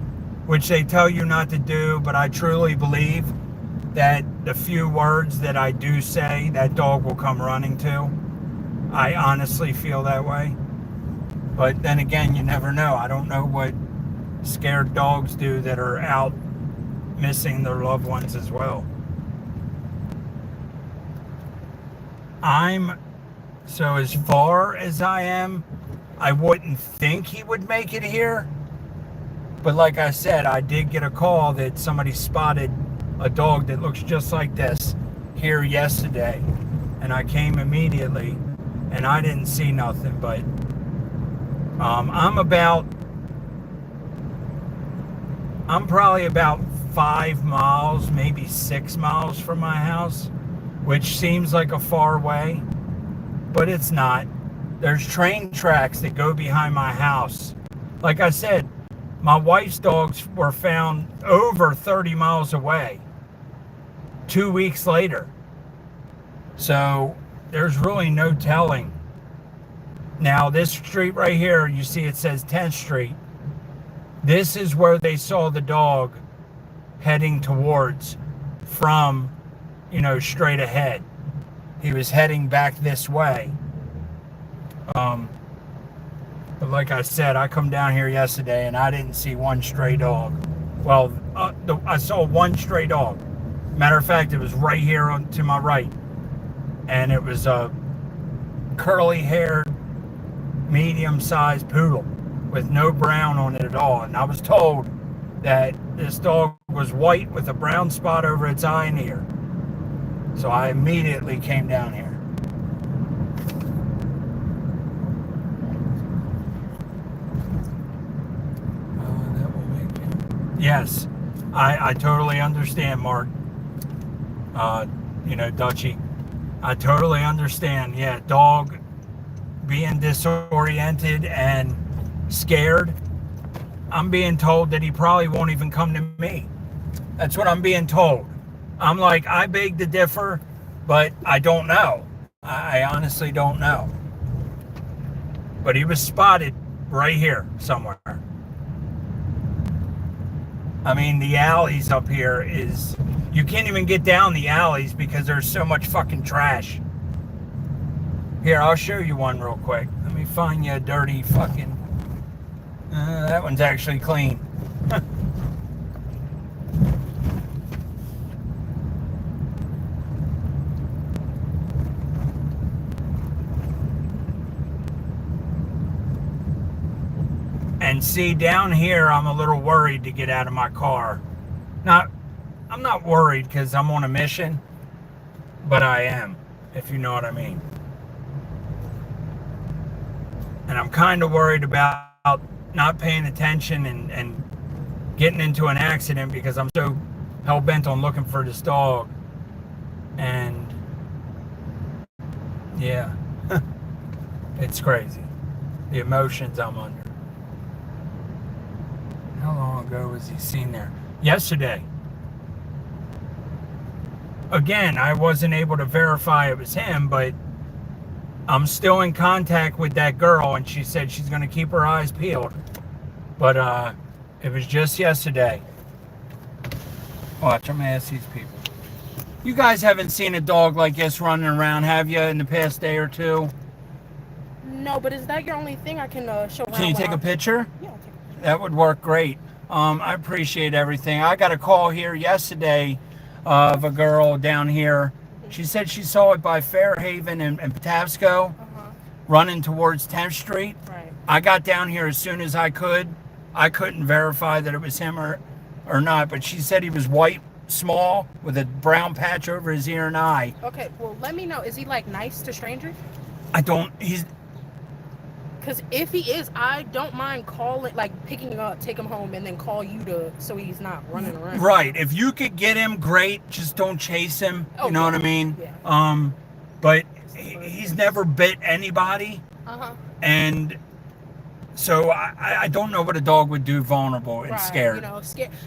which they tell you not to do, but I truly believe that the few words that I do say, that dog will come running to. I honestly feel that way. But then again, you never know. I don't know what scared dogs do that are out missing their loved ones as well. So as far as I am, I wouldn't think he would make it here. But like I said, I did get a call that somebody spotted a dog that looks just like this here yesterday. And I came immediately, and I didn't see nothing. But I'm probably about 5 miles, maybe 6 miles from my house, which seems like a far way, but it's not. There's train tracks that go behind my house. Like I said, my wife's dogs were found over 30 miles away 2 weeks later. So there's really no telling. Now this street right here, you see it says 10th Street. This is where they saw the dog heading towards from, straight ahead. He was heading back this way. But like I said, I come down here yesterday and I didn't see one stray dog. Well, I saw one stray dog. Matter of fact, it was right here to my right. And it was a curly-haired, medium-sized poodle with no brown on it at all. And I was told that this dog was white with a brown spot over its eye and ear. So I immediately came down here. That will make it. Yes, I totally understand, Mark. Dutchie. I totally understand. Yeah, dog being disoriented and scared. I'm being told that he probably won't even come to me. That's what I'm being told. I'm like, I beg to differ, but I don't know. I honestly don't know. But he was spotted right here somewhere. I mean, the alleys up here is... You can't even get down the alleys because there's so much fucking trash. Here, I'll show you one real quick. Let me find you a dirty fucking... that one's actually clean. And see, down here, I'm a little worried to get out of my car. I'm not worried because I'm on a mission, but I am, if you know what I mean. And I'm kind of worried about not paying attention and getting into an accident because I'm so hell-bent on looking for this dog. And yeah, it's crazy. The emotions I'm under. How long ago was he seen there? Yesterday. Again, I wasn't able to verify it was him, but I'm still in contact with that girl, and she said she's going to keep her eyes peeled. But it was just yesterday. Watch, I'm going to ask these people. You guys haven't seen a dog like this running around, have you, in the past day or two? No, but is that your only thing I can show around? Can you take a picture? Yeah, I'll take a picture. That would work great. I appreciate everything. I got a call here yesterday of a girl down here. She said she saw it by Fairhaven and Patapsco, running towards 10th Street. Right. I got down here as soon as I could. I couldn't verify that it was him or not, but she said he was white, small, with a brown patch over his ear and eye. Okay, well, let me know. Is he, like, nice to strangers? Because if he is, I don't mind calling, like, picking him up, take him home, and then call you so he's not running around. Right. If you could get him, great. Just don't chase him. Oh, you know what I mean? Yeah. But he's never bit anybody. And so I don't know what a dog would do vulnerable and scared.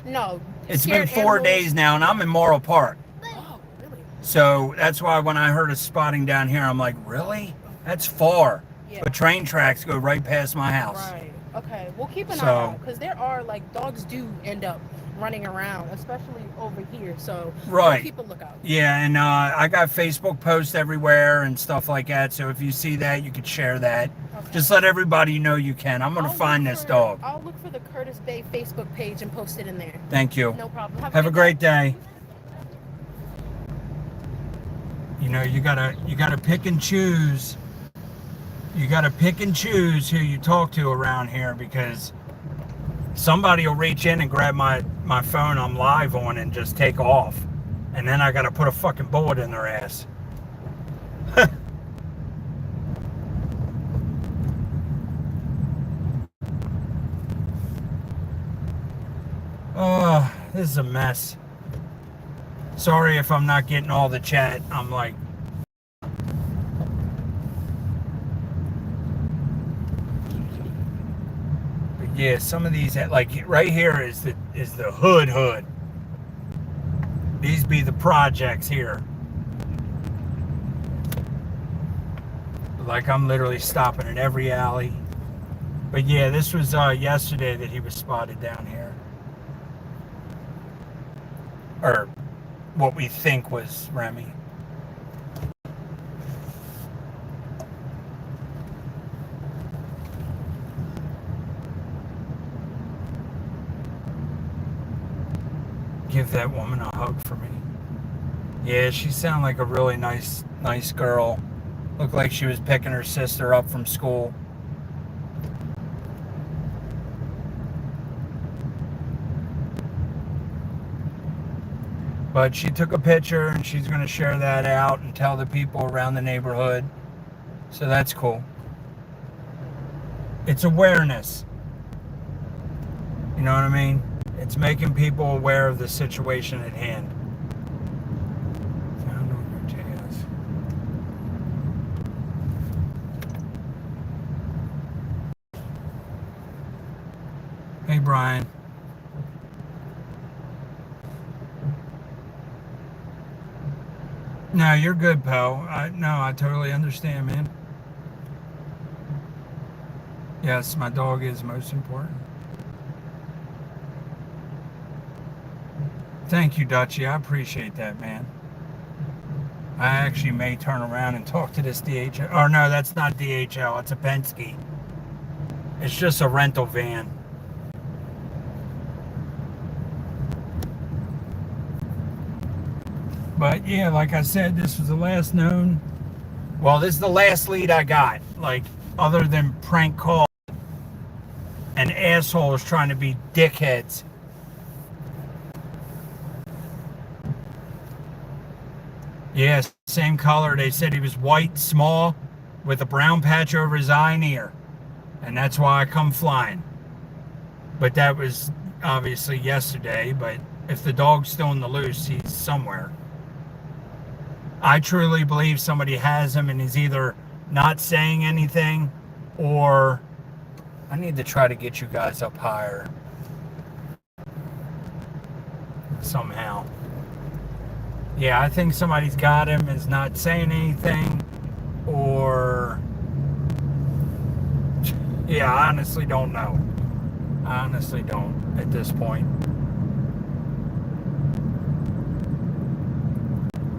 No. It's been 4 days now, and I'm in Morrill Park. Oh, really? So that's why when I heard a spotting down here, I'm like, really? That's far. Yeah. But train tracks go right past my house. Right. Okay. We'll keep an eye out because there are, like, dogs do end up running around, especially over here. So we'll keep a lookout. Yeah, and I got Facebook posts everywhere and stuff like that. So if you see that, you could share that. Okay. Just let everybody know you can. I'm gonna find this dog. I'll look for the Curtis Bay Facebook page and post it in there. Thank you. No problem. Have a great day. You know, you gotta pick and choose. You gotta pick and choose who you talk to around here because somebody will reach in and grab my phone I'm live on and just take off. And then I gotta put a fucking bullet in their ass. Oh, this is a mess. Sorry if I'm not getting all the chat. I'm like... Yeah, some of these, like right here is the hood. These be the projects here. Like I'm literally stopping in every alley. But yeah, this was yesterday that he was spotted down here. Or what we think was Remy. Give that woman a hug for me. Yeah, she sounded like a really nice girl. Looked like she was picking her sister up from school. But she took a picture and she's going to share that out and tell the people around the neighborhood. So that's cool. It's awareness. You know what I mean? It's making people aware of the situation at hand. Found on your jazz. Hey, Brian. No, you're good, Poe. I totally understand, man. Yes, my dog is most important. Thank you, Dutchie. I appreciate that, man. I actually may turn around and talk to this DHL. Or no, that's not DHL. It's a Penske. It's just a rental van. But yeah, like I said, this was the last known. Well, this is the last lead I got. Like, other than prank call and assholes trying to be dickheads. Yeah, same color. They said he was white, small, with a brown patch over his eye and ear. And that's why I come flying. But that was obviously yesterday. But if the dog's still in the loose, he's somewhere. I truly believe somebody has him and is either not saying anything or I need to try to get you guys up higher somehow. Yeah, I think somebody's got him, is not saying anything, or yeah, I honestly don't know. I honestly don't at this point.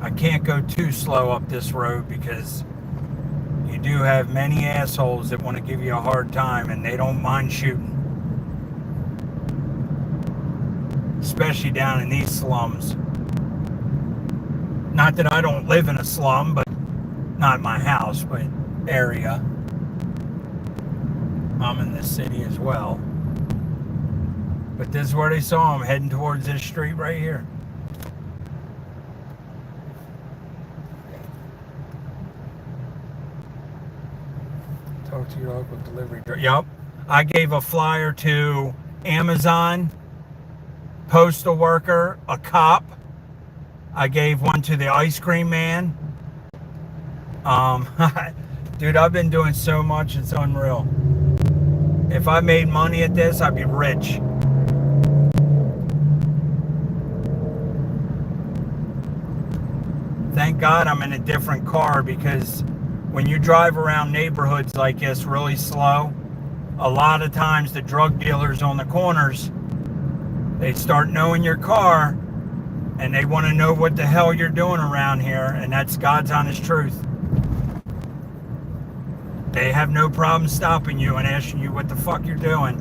I can't go too slow up this road because you do have many assholes that want to give you a hard time and they don't mind shooting. Especially down in these slums. Not that I don't live in a slum, but not my house, but area. I'm in this city as well. But this is where they saw him, heading towards this street right here. Talk to your local delivery driver. Yep. I gave a flyer to Amazon, postal worker, a cop. I gave one to the ice cream man. Dude, I've been doing so much, it's unreal. If I made money at this, I'd be rich. Thank God I'm in a different car, because when you drive around neighborhoods like this really slow, a lot of times the drug dealers on the corners, they start knowing your car and they want to know what the hell you're doing around here, and that's God's honest truth. They have no problem stopping you and asking you what the fuck you're doing.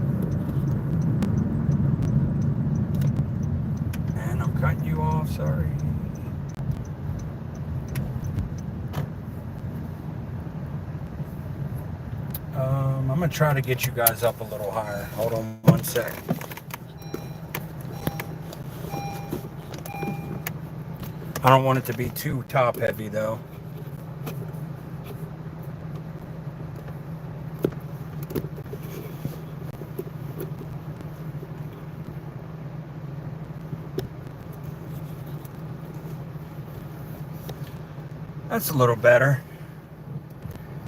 And I'm cutting you off, sorry. I'm going to try to get you guys up a little higher. Hold on one sec. I don't want it to be too top heavy though. That's a little better.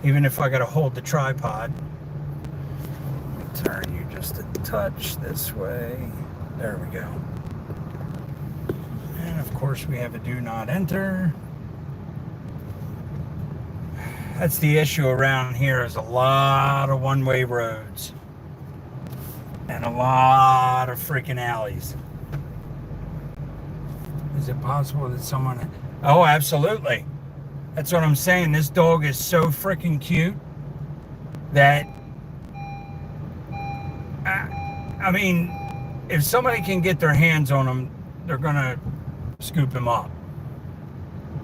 Even if I gotta hold the tripod. Turn you just a touch this way. There we go. And of course we have a do not enter. That's the issue around here, is a lot of one-way roads. And a lot of freaking alleys. Is it possible that someone... Oh, absolutely. That's what I'm saying. This dog is so freaking cute that... I mean, if somebody can get their hands on him, they're gonna scoop him up.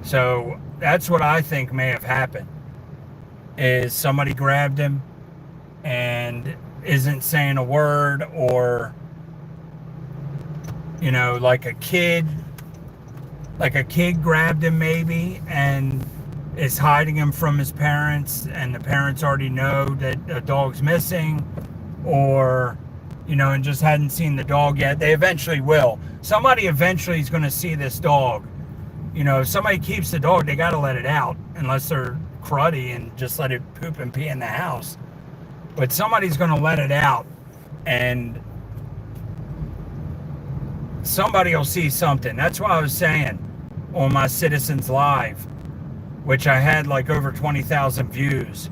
So that's what I think may have happened. Is somebody grabbed him and isn't saying a word, or like a kid grabbed him maybe and is hiding him from his parents, and the parents already know that a dog's missing, or and just hadn't seen the dog yet. They eventually will. Somebody eventually is going to see this dog. If somebody keeps the dog, they got to let it out, unless they're cruddy and just let it poop and pee in the house. But somebody's going to let it out, and somebody will see something. That's why I was saying on my Citizens Live, which I had like over 20,000 views.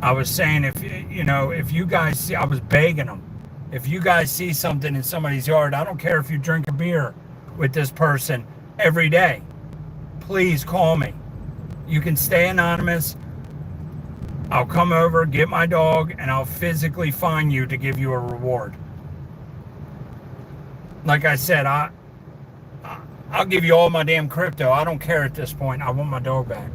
I was saying, if you guys see, I was begging them, if you guys see something in somebody's yard, I don't care if you drink a beer with this person every day, please call me. You can stay anonymous. I'll come over, get my dog, and I'll physically find you to give you a reward. Like I said, I'll give you all my damn crypto. I don't care at this point. I want my dog back.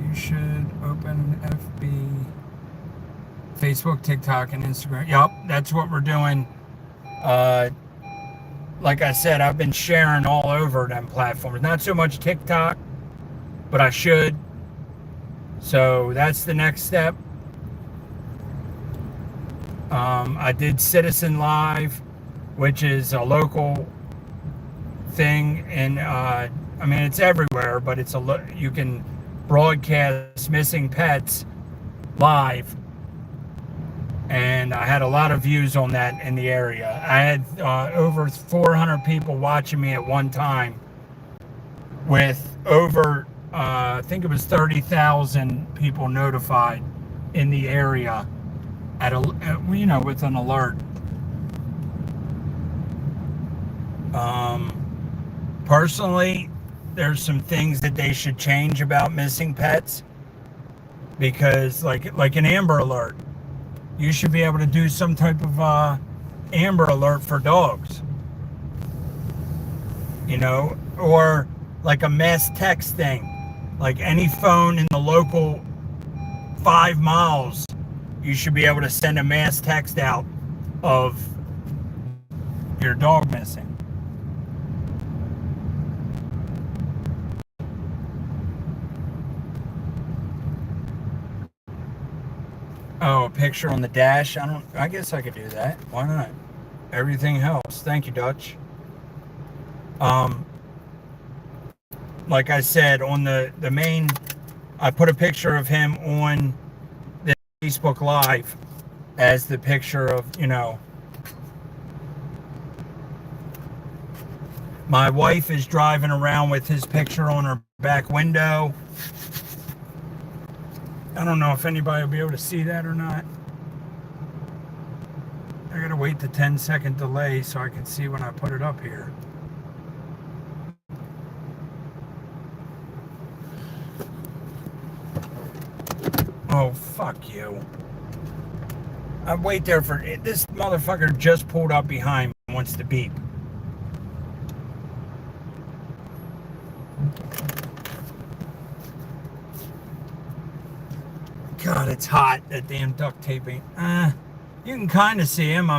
You should open FB, Facebook, TikTok, and Instagram. Yup, that's what we're doing. Like I said, I've been sharing all over them platforms. Not so much TikTok, but I should. So that's the next step. I did Citizen Live, which is a local thing, and it's everywhere, but you can broadcast missing pets live, and I had a lot of views on that in the area. I had over 400 people watching me at one time, with over I think it was 30,000 people notified in the area with an alert. Personally, there's some things that they should change about missing pets, because like an Amber Alert, you should be able to do some type of Amber Alert for dogs, or like a mass text thing, like any phone in the local 5 miles, you should be able to send a mass text out of your dog missing. Oh, a picture on the dash? I guess I could do that. Why not? Everything helps. Thank you, Dutch. Like I said, on the main, I put a picture of him on the Facebook Live as the picture of, my wife is driving around with his picture on her back window. I don't know if anybody will be able to see that or not. I gotta wait the 10-second delay so I can see when I put it up here. Oh, fuck you. I wait there for this motherfucker just pulled up behind me and wants to beep. God, it's hot, that damn duct taping. You can kind of see him.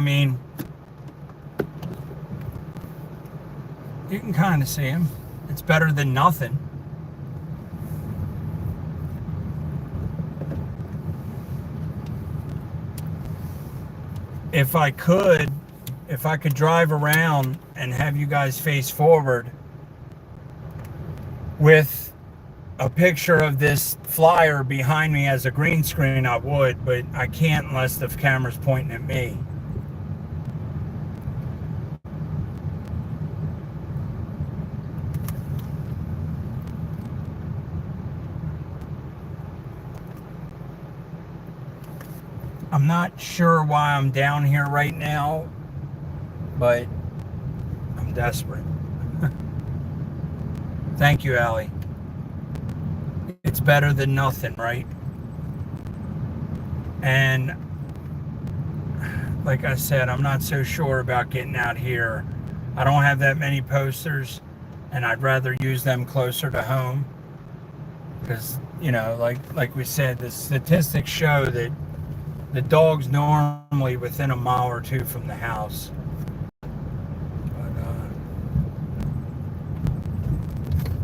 You can kind of see him. It's better than nothing. If I could drive around and have you guys face forward with a picture of this flyer behind me as a green screen, I would, but I can't unless the camera's pointing at me. I'm not sure why I'm down here right now, but I'm desperate. Thank you, Allie. It's better than nothing, right? And like I said, I'm not so sure about getting out here. I don't have that many posters, and I'd rather use them closer to home because, you know, like we said, the statistics show that the dog's normally within a mile or two from the house. But,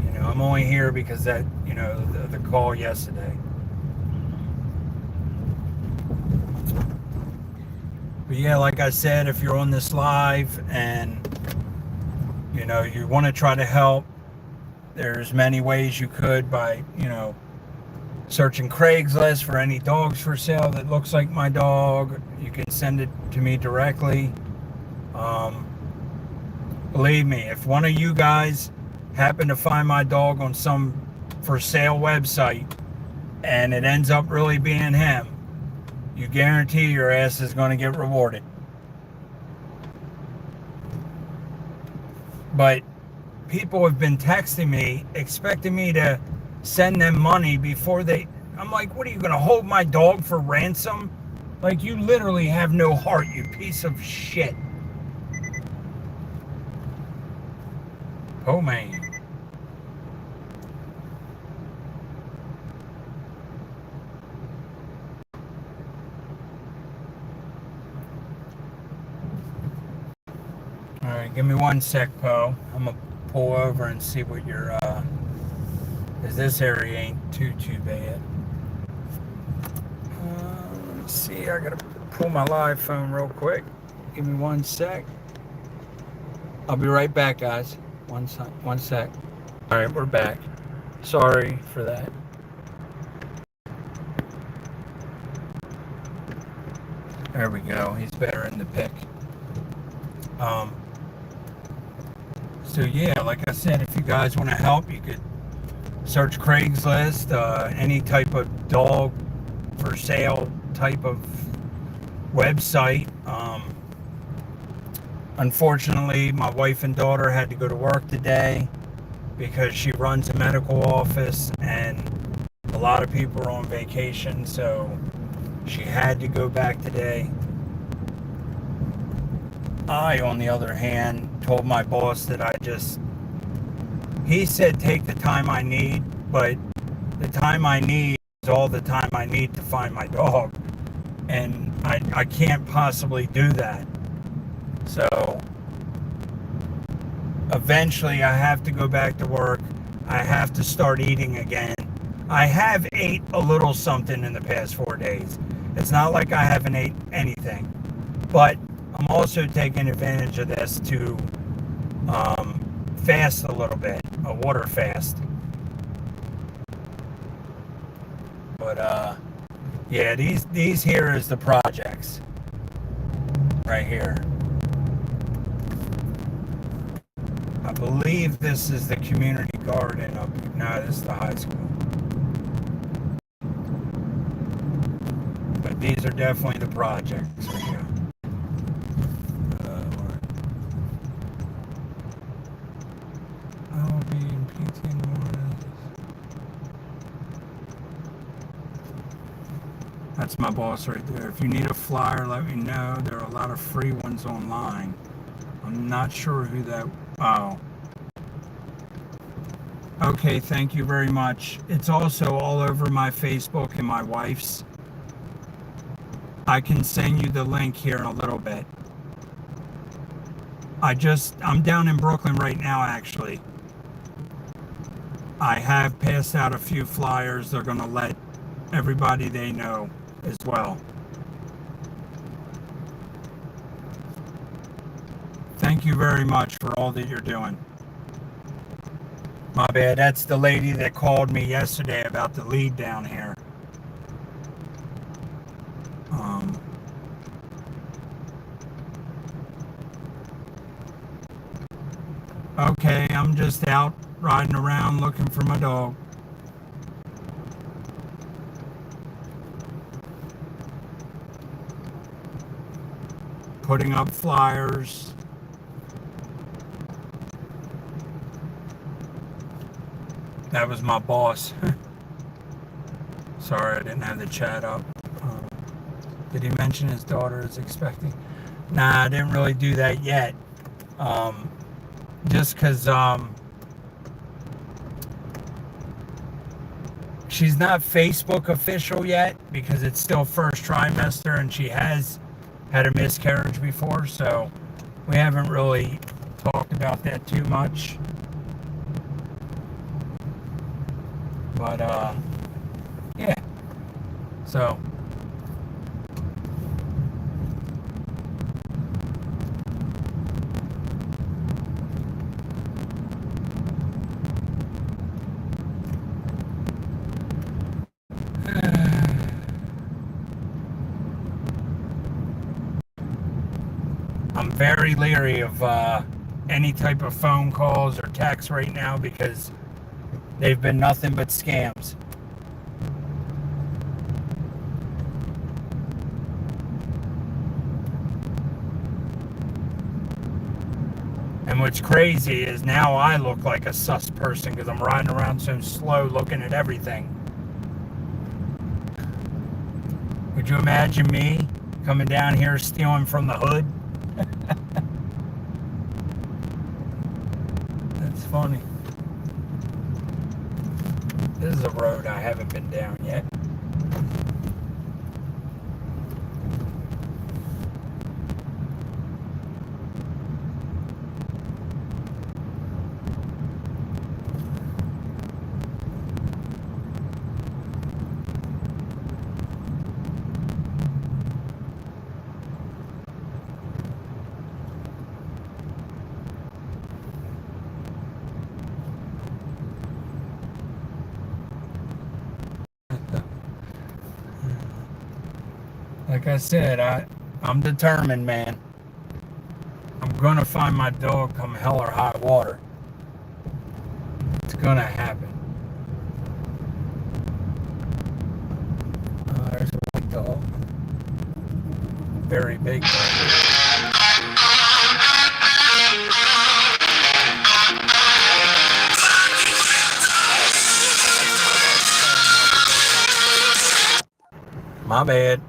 you know, I'm only here because that, you know, the call yesterday. But yeah, like I said, if you're on this live and, you know, you want to try to help, there's many ways you could by, you know, searching Craigslist for any dogs for sale that looks like my dog. You can send it to me directly. Believe me, if one of you guys happen to find my dog on some for sale website and it ends up really being him, you guarantee your ass is going to get rewarded. But people have been texting me, expecting me to send them money before they... I'm like, what are you going to hold my dog for ransom? Like, you literally have no heart, you piece of shit. Oh, man. Alright, give me one sec, Poe. I'm going to pull over and see what your... Because this area ain't too bad. Let me see. I gotta pull my live phone real quick. Give me one sec. I'll be right back, guys. One sec. All right, we're back. Sorry for that. There we go. He's better in the pic. So yeah, like I said, if you guys want to help, you could search Craigslist, any type of dog for sale type of website. Unfortunately, my wife and daughter had to go to work today because she runs a medical office and a lot of people are on vacation, so she had to go back today. I, on the other hand, told my boss that he said take the time I need, but the time I need is all the time I need to find my dog. And I can't possibly do that. So eventually I have to go back to work. I have to start eating again. I have ate a little something in the past 4 days. It's not like I haven't ate anything. But I'm also taking advantage of this to fast a little bit, a water fast. But yeah, these here is the projects right here. I believe this is the community garden up here. No, this is the high school. But these are definitely the projects right here. I'll be in PT in the morning. That's my boss right there. If you need a flyer, let me know. There are a lot of free ones online. I'm not sure who that... Oh. Okay, thank you very much. It's also all over my Facebook and my wife's. I can send you the link here in a little bit. I'm down in Brooklyn right now, actually. I have passed out a few flyers. They're going to let everybody they know as well. Thank you very much for all that you're doing. My bad. That's the lady that called me yesterday about the lead down here. Okay, I'm just out riding around looking for my dog. Putting up flyers. That was my boss. Sorry, I didn't have the chat up. Did he mention his daughter is expecting? Nah, I didn't really do that yet. Just because she's not Facebook official yet because it's still first trimester and she has had a miscarriage before, so we haven't really talked about that too much. But yeah. So I'm very leery of any type of phone calls or texts right now because they've been nothing but scams. And what's crazy is now I look like a sus person because I'm riding around so slow looking at everything. Would you imagine me coming down here stealing from the hood? That's funny. This is a road I haven't been down yet. Like I said, I'm determined, man. I'm gonna find my dog come hell or high water. It's gonna happen. There's a big dog. Very big dog. My bad.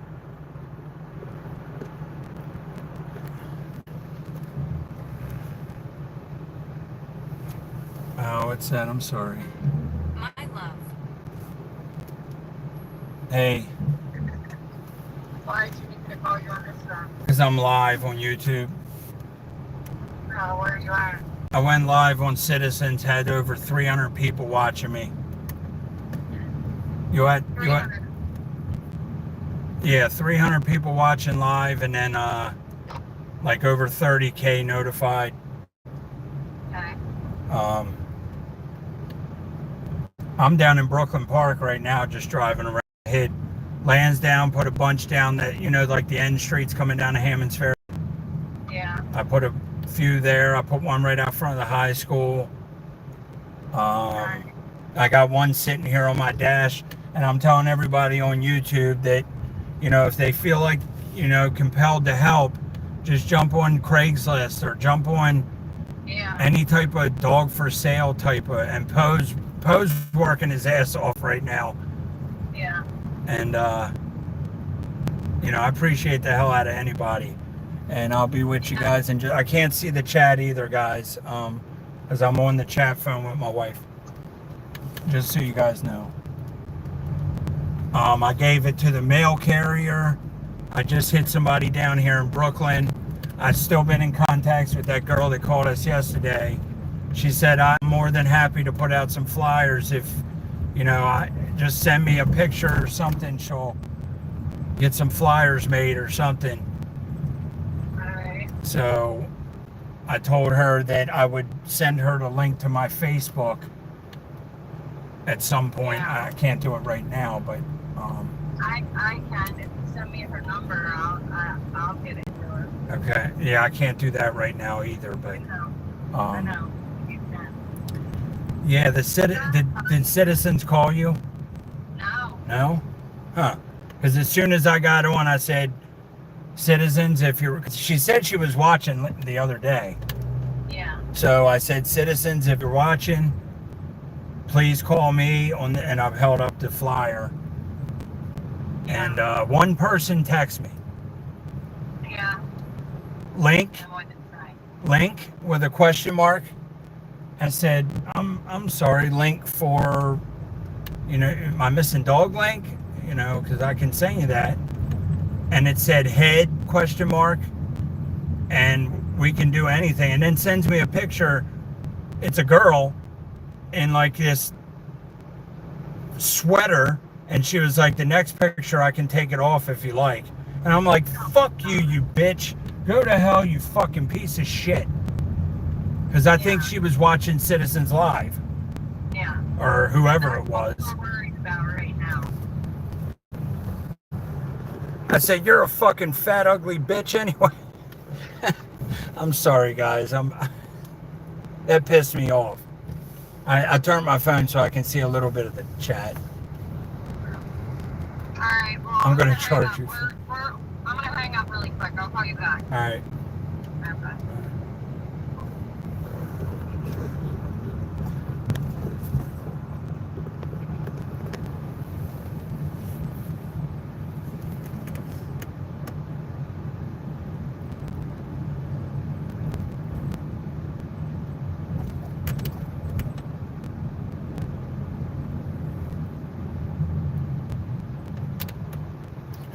Oh, what's that? I'm sorry. My love. Hey. Why did you need me to call you on this phone? Because I'm live on YouTube. Where are you at? I went live on Citizens, had over 300 people watching me. You had? Yeah, 300 people watching live, and then like over 30K notified. Okay. I'm down in Brooklyn Park right now, just driving around. Hit Lansdowne, put a bunch down that, like the end streets coming down to Hammond's Ferry. Yeah. I put a few there. I put one right out front of the high school. I got one sitting here on my dash, and I'm telling everybody on YouTube that, if they feel like, compelled to help, just jump on Craigslist or jump on any type of dog for sale type of, and Poe's working his ass off right now. Yeah. And, I appreciate the hell out of anybody. And I'll be with you guys. And I can't see the chat either, guys, because I'm on the chat phone with my wife. Just so you guys know. I gave it to the mail carrier. I just hit somebody down here in Brooklyn. I've still been in contact with that girl that called us yesterday. She said, I'm more than happy to put out some flyers if, just send me a picture or something. She'll get some flyers made or something. All right. So I told her that I would send her the link to my Facebook at some point. Yeah. I can't do it right now, but I can. If you send me her number, I'll get it to her. okay. Yeah, I can't do that right now either, but I know. You can. yeah, did Citizens call you? No. No? Huh. Because as soon as I got on, I said, Citizens, she said she was watching the other day. Yeah. So I said, Citizens, if you're watching, please call me and I've held up the flyer. And one person texted me. Yeah. Link, And what did it say? link with a question mark. I said, I'm sorry, link for, am I missing dog link? Because I can send you that. And it said head question mark, and we can do anything. And then sends me a picture. It's a girl in like this sweater, and she was like, the next picture I can take it off if you like. And I'm like, fuck you, you bitch. Go to hell, you fucking piece of shit. Because I think she was watching Citizens Live. Yeah. Or whoever it was. That's what we're worried about right now. I said, you're a fucking fat, ugly bitch anyway. I'm sorry, guys. That pissed me off. I turned my phone so I can see a little bit of the chat. Alright, well, I'm gonna hang charge up. you. I'm gonna hang up really quick. I'll call you back. All right. Okay.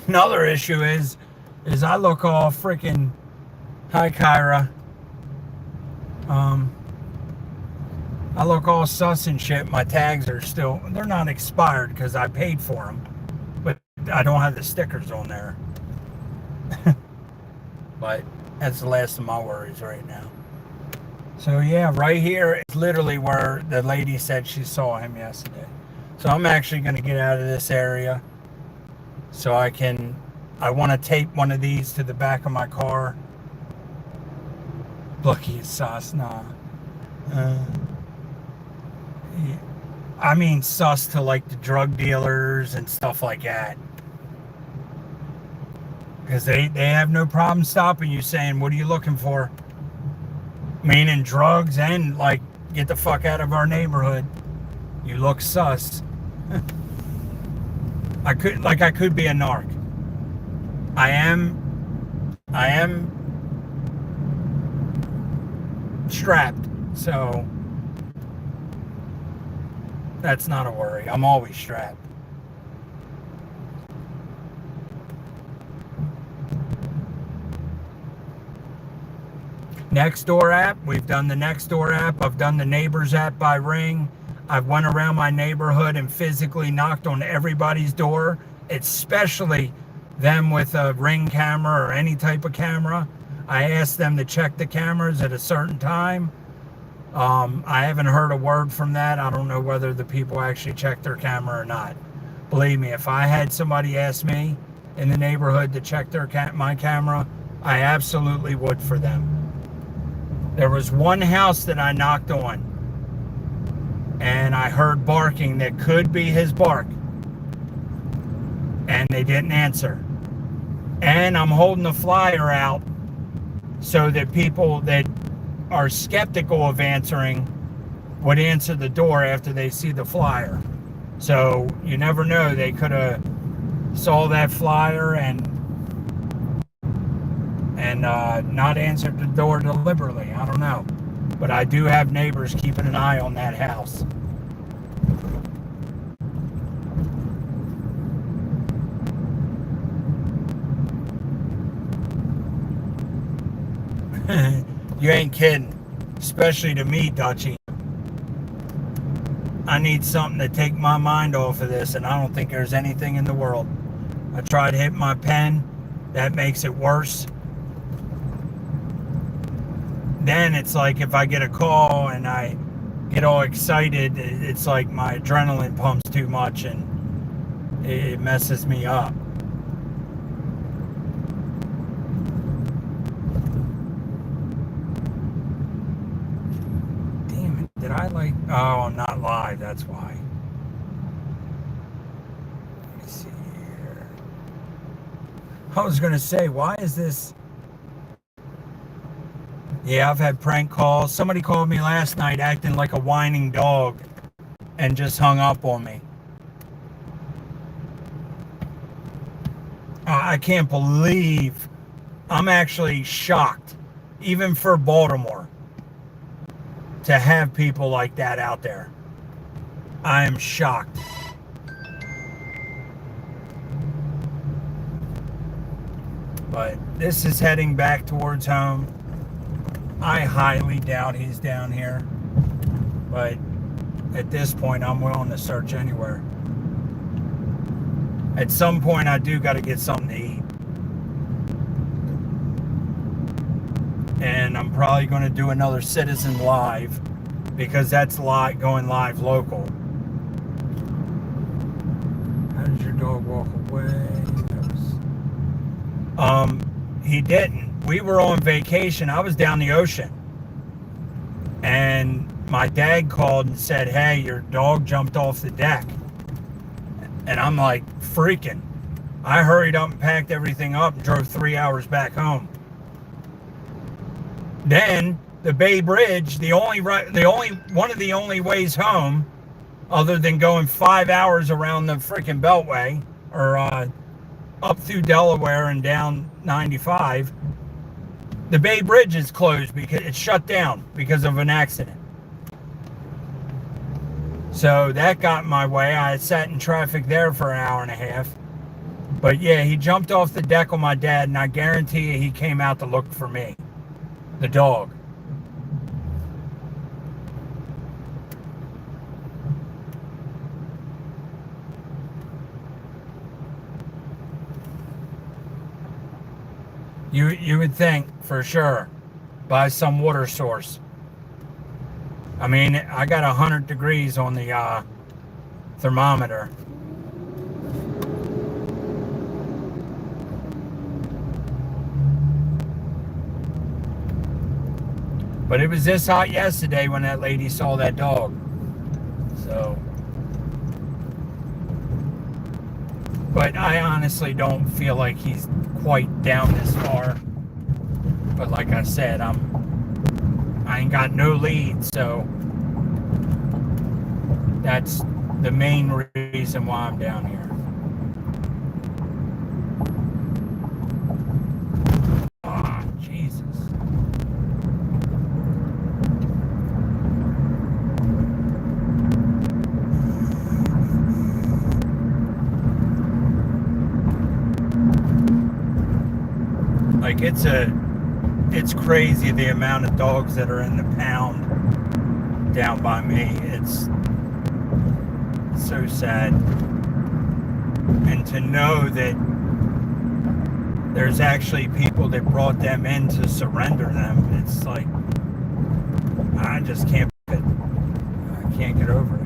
Another issue is I look all freaking, hi Kyra. I look all sus and shit. My tags are still, they're not expired because I paid for them, but I don't have the stickers on there. But that's the last of my worries right now. So yeah, right here is literally where the lady said she saw him yesterday. So I'm actually going to get out of this area so I want to tape one of these to the back of my car. Lucky sus, nah. I mean sus to like the drug dealers and stuff like that. Because they have no problem stopping you saying, what are you looking for? Meaning drugs and like, get the fuck out of our neighborhood. You look sus. I could be a narc. I am strapped, so that's not a worry. I'm always strapped. Nextdoor app, we've done the Nextdoor app. I've done the Neighbors app by Ring. I've went around my neighborhood and physically knocked on everybody's door, especially them with a Ring camera or any type of camera. I asked them to check the cameras at a certain time. I haven't heard a word from that. I don't know whether the people actually checked their camera or not. Believe me, if I had somebody ask me in the neighborhood to check my camera, I absolutely would for them. There was one house that I knocked on, and I heard barking that could be his bark, and they didn't answer. And I'm holding a flyer out so that people that are skeptical of answering would answer the door after they see the flyer. So you never know, they could have saw that flyer and not answered the door deliberately. I don't know. But I do have neighbors keeping an eye on that house. You ain't kidding. Especially to me, Dutchie. I need something to take my mind off of this, and I don't think there's anything in the world. I tried hitting my pen. That makes it worse. Then it's like if I get a call and I get all excited, it's like my adrenaline pumps too much and it messes me up. Damn it, did I like... Oh, I'm not live, that's why. Let me see here. I was going to say, why is this... Yeah, I've had prank calls. Somebody called me last night acting like a whining dog and just hung up on me. I can't believe, I'm actually shocked, even for Baltimore, to have people like that out there. I am shocked. But this is heading back towards home. I highly doubt he's down here. But at this point, I'm willing to search anywhere. At some point, I do got to get something to eat. And I'm probably going to do another Citizen Live, because that's going live local. How did your dog walk away? He didn't. We were on vacation. I was down the ocean. And my dad called and said, hey, your dog jumped off the deck. And I'm like, freaking. I hurried up and packed everything up and drove 3 hours back home. Then the Bay Bridge, one of the only ways home, other than going 5 hours around the freaking Beltway, or up through Delaware and down 95, the Bay Bridge is closed because it's shut down because of an accident. So that got in my way. I sat in traffic there for an hour and a half. But yeah, he jumped off the deck on my dad, and I guarantee you he came out to look for me, the dog. You would think, for sure, by some water source. I mean, I got 100 degrees on the thermometer. But it was this hot yesterday when that lady saw that dog. So. But I honestly don't feel like he's quite down this far. But like I said, I ain't got no lead, so that's the main reason why I'm down here. Ah, Jesus. Like, it's crazy the amount of dogs that are in the pound down by me. It's so sad. And to know that there's actually people that brought them in to surrender them, it's like, I just can't get over it.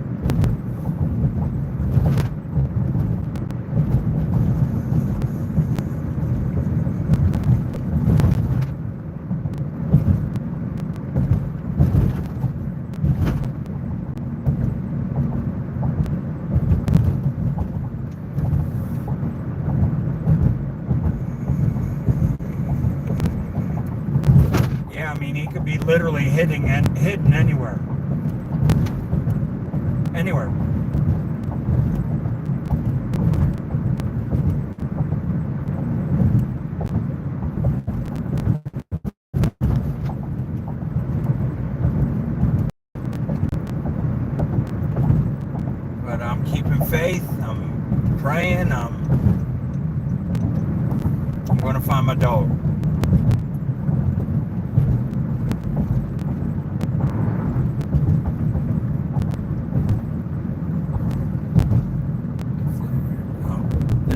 Be literally hidden anywhere. Anywhere. But I'm keeping faith. I'm praying. I'm going to find my dog.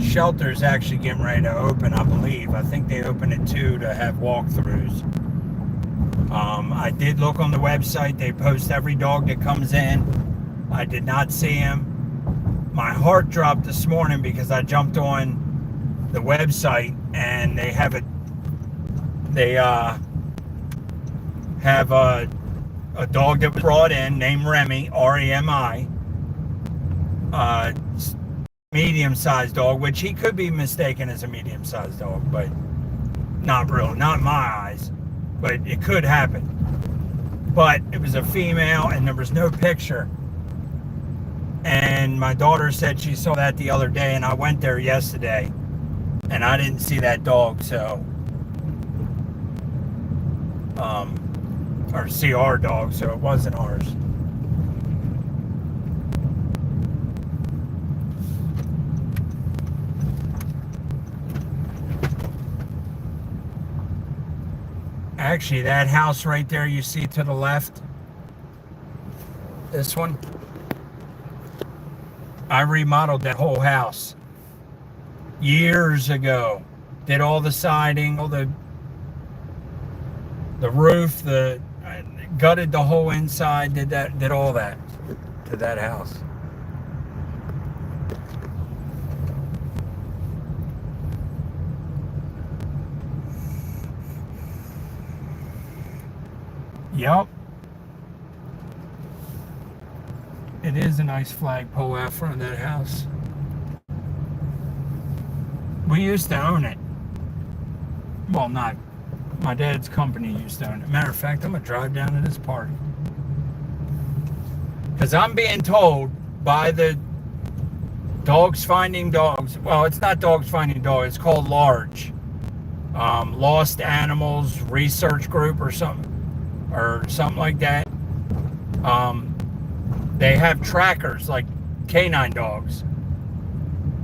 Shelter's actually getting ready to open, I believe. I think they open at 2 to have walkthroughs. I did look on the website. They post every dog that comes in. I did not see him. My heart dropped this morning because I jumped on the website and they have a dog that was brought in named Remy, R-E-M-I. Medium-sized dog, which he could be mistaken as a medium-sized dog, but not in my eyes. But it could happen. But it was a female, and there was no picture. And my daughter said she saw that the other day, and I went there yesterday. And I didn't see that dog, so or see our dog, so it wasn't ours. Actually, that house right there you see to the left, this one, I remodeled that whole house years ago. Did all the siding, all the roof, gutted the whole inside, did all that to that house. Yep. It is a nice flagpole out front of that house. We used to own it. Well, not my dad's company used to own it. Matter of fact, I'm gonna drive down to this park because I'm being told by the Dogs Finding Dogs. Well, it's not Dogs Finding Dogs. It's called Large Lost Animals Research Group or something like that. They have trackers like canine dogs,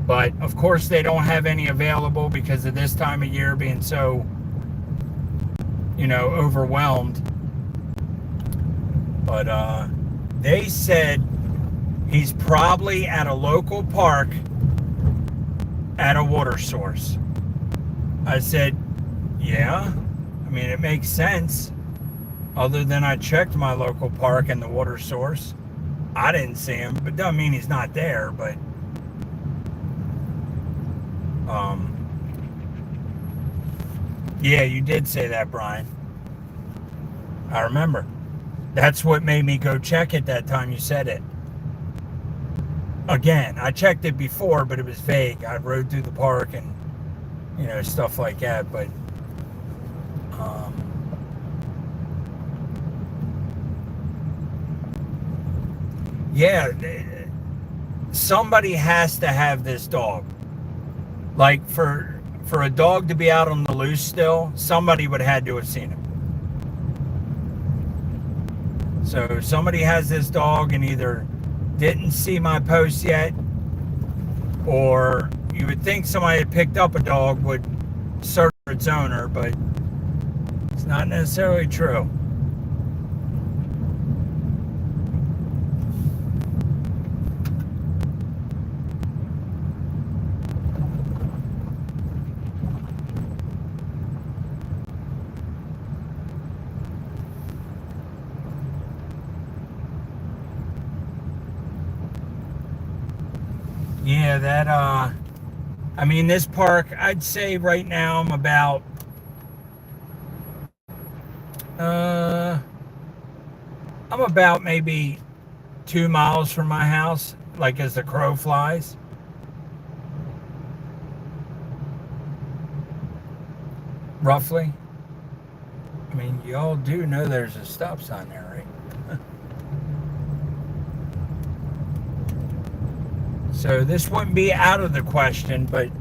but of course they don't have any available because of this time of year being so, overwhelmed. But they said he's probably at a local park at a water source. I said, yeah, I mean, it makes sense. Other than I checked my local park and the water source, I didn't see him, but doesn't mean he's not there. But yeah, you did say that, Brian. I remember. That's what made me go check it that time you said it. Again, I checked it before, but it was vague. I rode through the park and stuff like that, but yeah, somebody has to have this dog. Like for a dog to be out on the loose still, somebody would have had to have seen him. So somebody has this dog and either didn't see my post yet, or you would think somebody had picked up a dog would search for its owner, but it's not necessarily true. Yeah, I mean, this park, I'd say right now I'm about, maybe 2 miles from my house, like as the crow flies. Roughly. I mean, you all do know there's a stop sign there, right? So this wouldn't be out of the question, but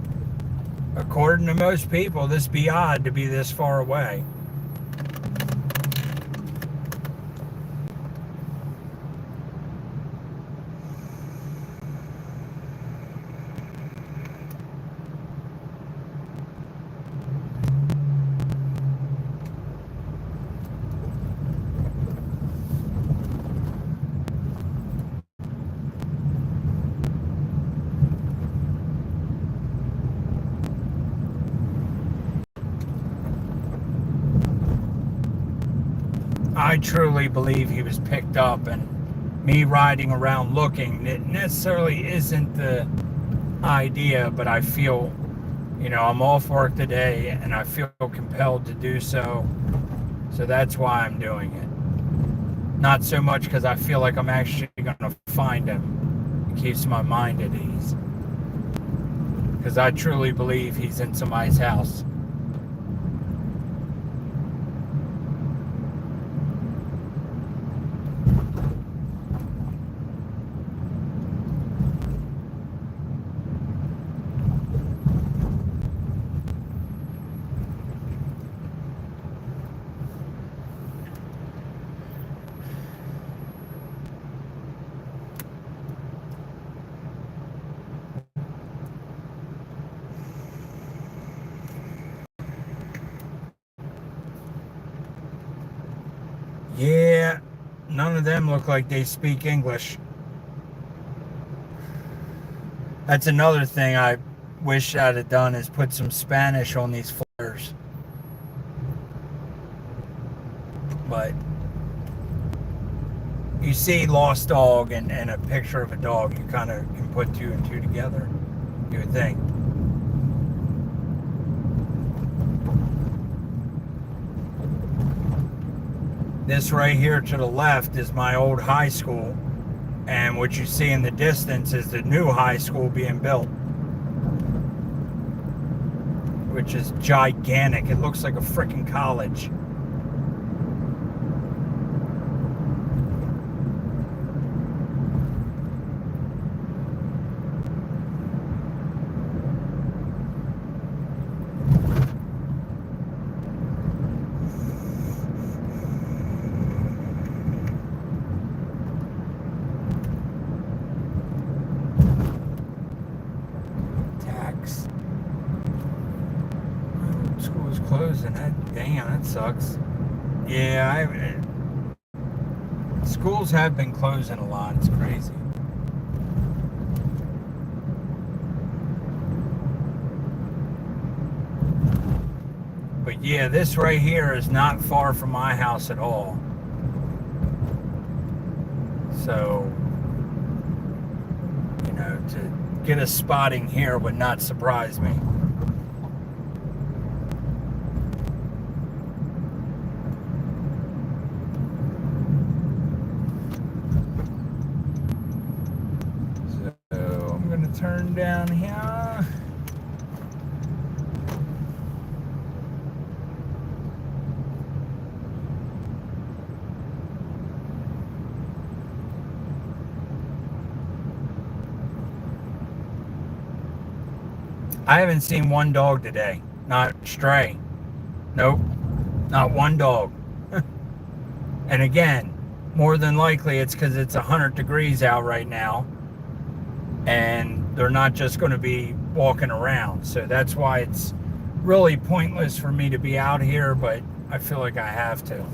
according to most people, this be odd to be this far away. I truly believe he was picked up, and me riding around looking, it necessarily isn't the idea, but I feel, I'm off work today and I feel compelled to do so. So that's why I'm doing it. Not so much because I feel like I'm actually going to find him. It keeps my mind at ease. Because I truly believe he's in somebody's house. Yeah, none of them look like they speak English. That's another thing I wish I'd have done, is put some Spanish on these flyers. But you see lost dog and a picture of a dog, you kind of can put two and two together, you would think. This right here to the left is my old high school, and what you see in the distance is the new high school being built, which is gigantic. It looks like a freaking college. Tax. School's closing. Damn, that sucks. Yeah, schools have been closing a lot. It's crazy. But yeah, this right here is not far from my house at all. So, you know, to get a spotting here would not surprise me. So I'm going to turn down here. I haven't seen one dog today. Not stray. Nope. Not one dog. And again, more than likely it's because it's 100 degrees out right now. And they're not just going to be walking around. So that's why it's really pointless for me to be out here, but I feel like I have to.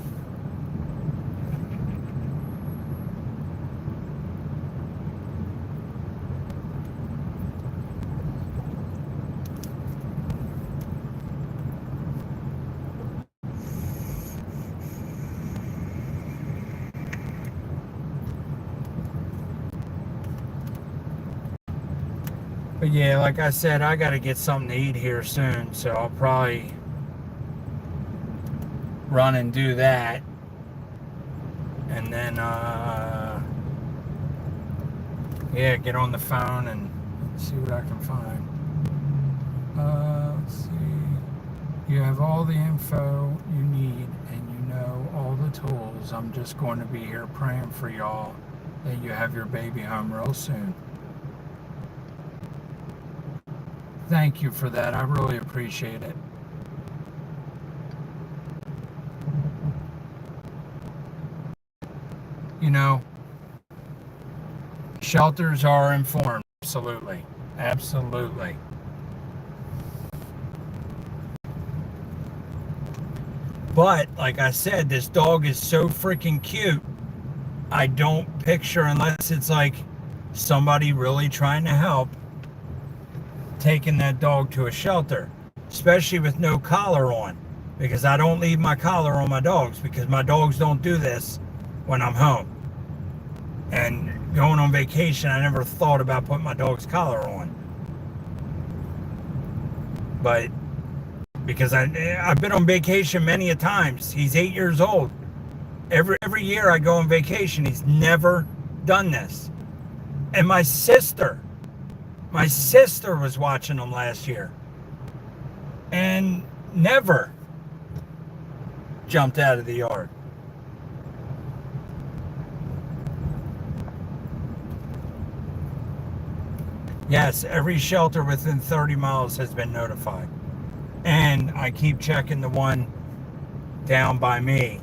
But yeah, like I said, I got to get something to eat here soon, so I'll probably run and do that. And then, yeah, get on the phone and see what I can find. Let's see. You have all the info you need, and you know all the tools. I'm just going to be here praying for y'all that you have your baby home real soon. Thank you for that. I really appreciate it. You know, shelters are informed. Absolutely. Absolutely. But, like I said, this dog is so freaking cute. I don't picture, unless it's like somebody really trying to help, taking that dog to a shelter, especially with no collar on, because I don't leave my collar on my dogs, because my dogs don't do this when I'm home. And going on vacation, I never thought about putting my dog's collar on, but because I've been on vacation many a times. He's 8 years old. Every year I go on vacation, he's never done this. And my sister was watching him last year and never jumped out of the yard. Yes, every shelter within 30 miles has been notified. And I keep checking the one down by me.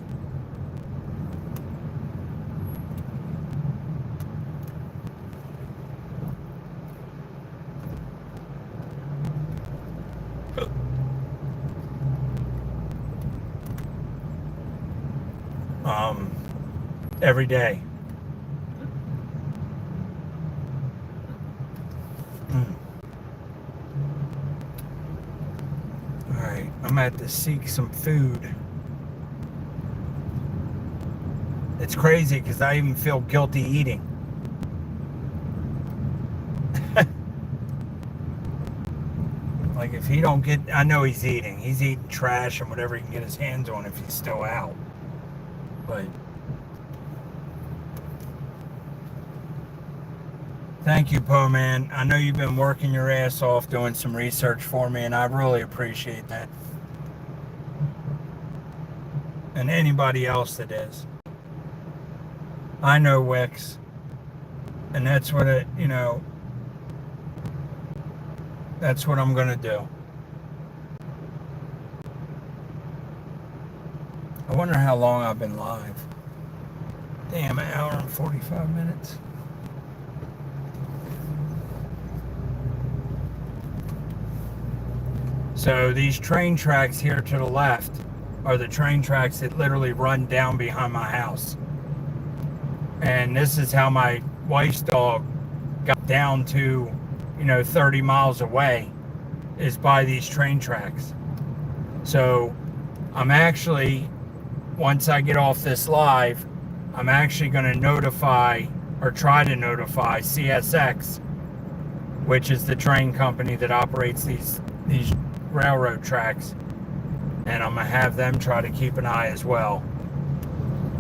every day. Alright, I'm gonna have to seek some food. It's crazy because I even feel guilty eating. Like if he don't get, I know he's eating. He's eating trash and whatever he can get his hands on if he's still out. But thank you, Poe Man. I know you've been working your ass off doing some research for me, and I really appreciate that. And anybody else that is. I know Wix. And that's what it, you know, that's what I'm going to do. I wonder how long I've been live. Damn, an hour and 45 minutes. So these train tracks here to the left are the train tracks that literally run down behind my house. And this is how my wife's dog got down to, 30 miles away, is by these train tracks. So I'm actually, once I get off this live, I'm actually going to notify or try to notify CSX, which is the train company that operates these railroad tracks, and I'm going to have them try to keep an eye as well.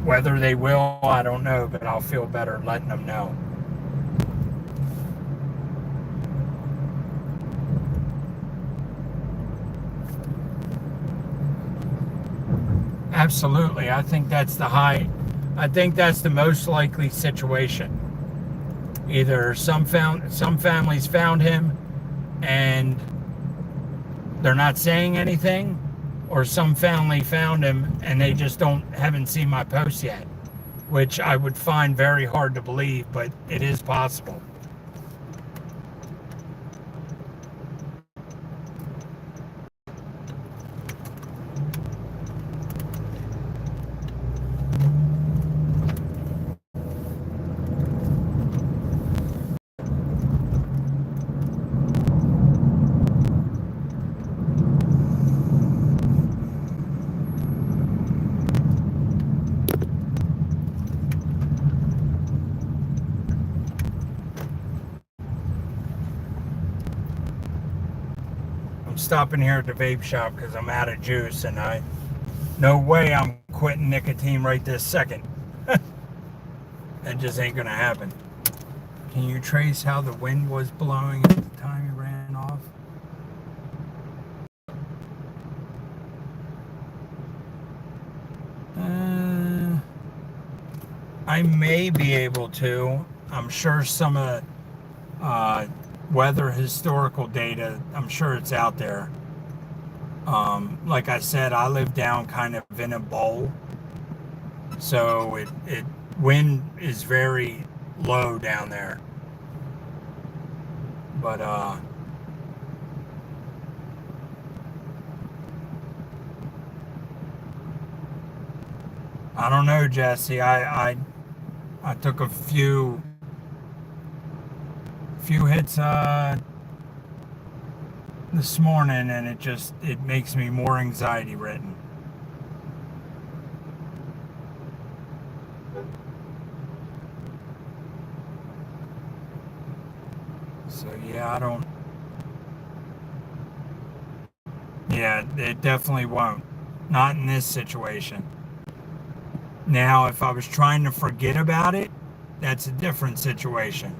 Whether they will, I don't know, but I'll feel better letting them know. Absolutely. I think that's the most likely situation. Either some families found him and they're not saying anything, or some family found him and they just haven't seen my post yet, which I would find very hard to believe, but it is possible. Stopping here at the vape shop because I'm out of juice, and no way I'm quitting nicotine right this second. That just ain't gonna happen. Can you trace how the wind was blowing at the time you ran off? I may be able to. I'm sure some of weather historical data, I'm sure it's out there. Like I said, I live down kind of in a bowl, so it wind is very low down there. But I don't know, Jesse. I took a few hits this morning, and it makes me more anxiety ridden. So it definitely won't. Not in this situation. Now, if I was trying to forget about it, that's a different situation.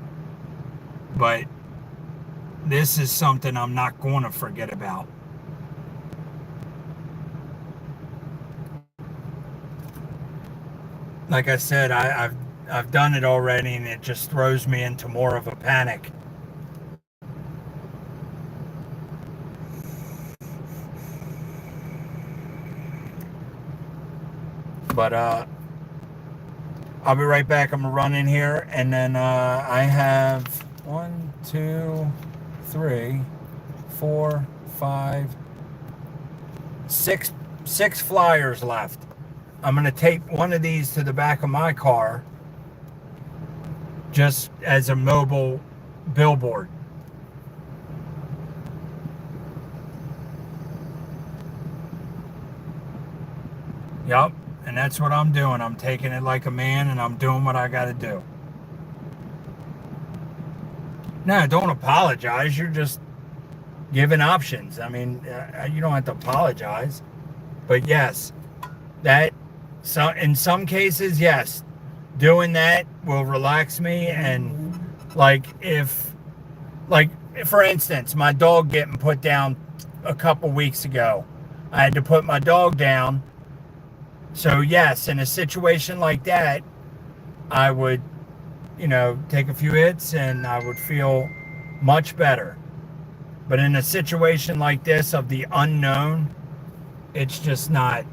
But this is something I'm not going to forget about. Like I said, I've done it already, and it just throws me into more of a panic. But I'll be right back. I'm gonna run in here, and then I have 1, 2, 3, 4, 5, 6 flyers left. I'm going to tape one of these to the back of my car just as a mobile billboard. Yep, and that's what I'm doing. I'm taking it like a man and I'm doing what I got to do. No, don't apologize. You're just giving options. I mean, you don't have to apologize. But yes, in some cases, yes, doing that will relax me. And like like for instance, my dog getting put down a couple weeks ago, I had to put my dog down. So yes, in a situation like that, I would, take a few hits and I would feel much better. But in a situation like this of the unknown, it's just not,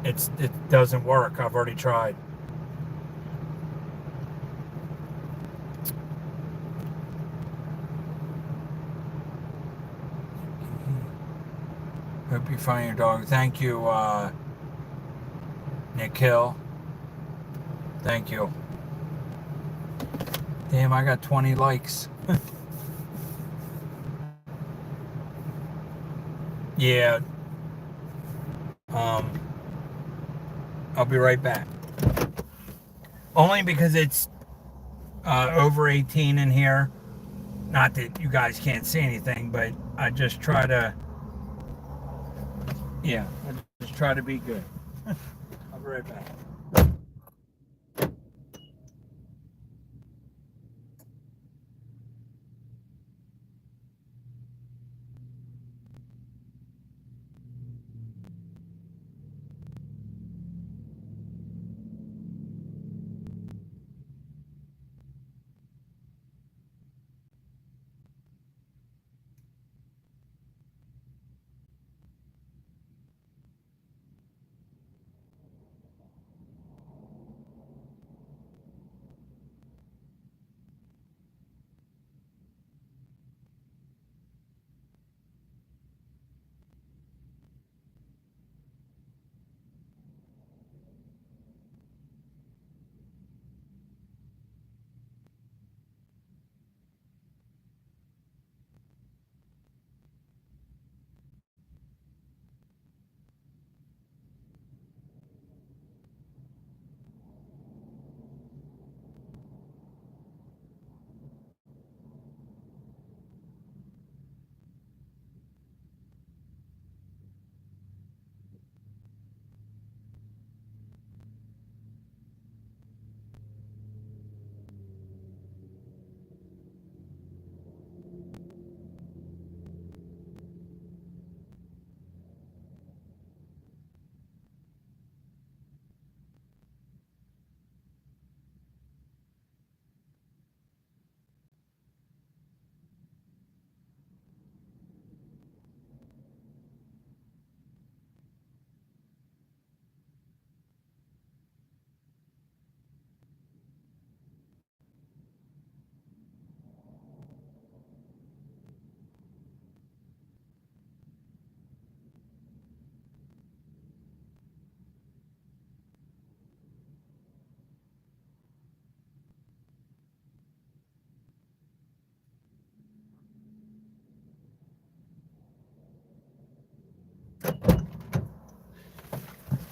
it doesn't work. I've already tried. Hope you find your dog. Thank you, Nikhil. Thank you. Damn, I got 20 likes. Yeah. I'll be right back. Only because it's over 18 in here. Not that you guys can't see anything, but I just try to, I just try to be good. I'll be right back.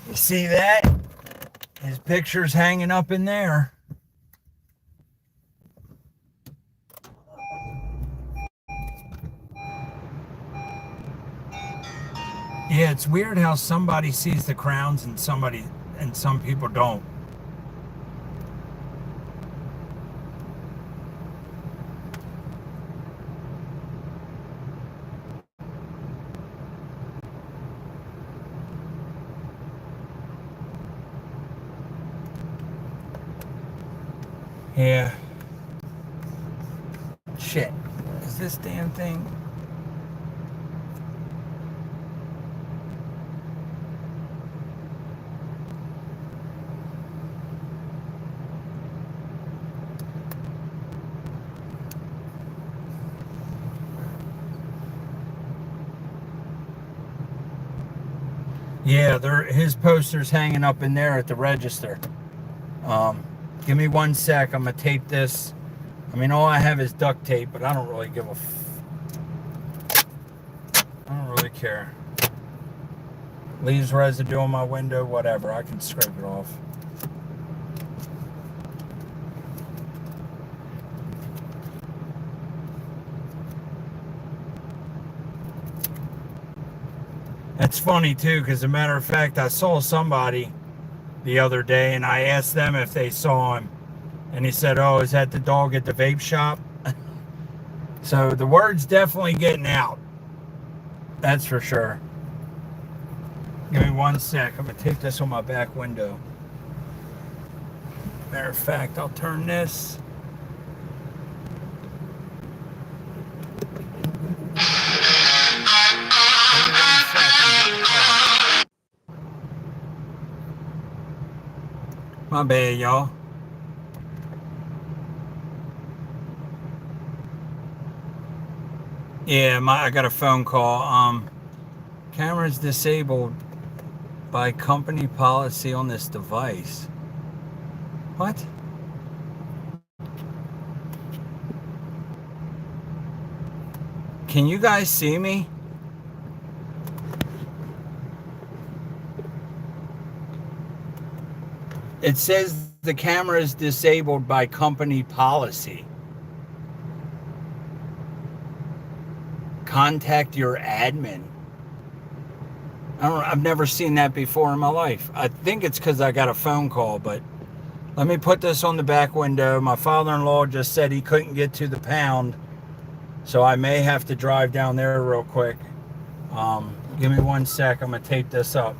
You see that? His picture's hanging up in there. Yeah, it's weird how somebody sees the crowns and some people don't. Yeah. Shit. Is this damn thing? Yeah, his poster's hanging up in there at the register. Give me 1 sec. I'm gonna tape this. I mean, all I have is duct tape, but I don't really give a. I don't really care. Leaves residue on my window, whatever. I can scrape it off. That's funny too, because as a matter of fact, I saw somebody the other day and I asked them if they saw him. And he said, "Oh, is that the dog at the vape shop?" So the word's definitely getting out. That's for sure. Give me 1 sec. I'm going to tape this on my back window. Matter of fact, I'll turn this. My bad, y'all. Yeah, I got a phone call. Camera's disabled by company policy on this device. What? Can you guys see me? It says the camera is disabled by company policy. Contact your admin. I've never seen that before in my life. I think it's because I got a phone call, but let me put this on the back window. My father-in-law just said he couldn't get to the pound, so I may have to drive down there real quick. Give me 1 sec. I'm going to tape this up.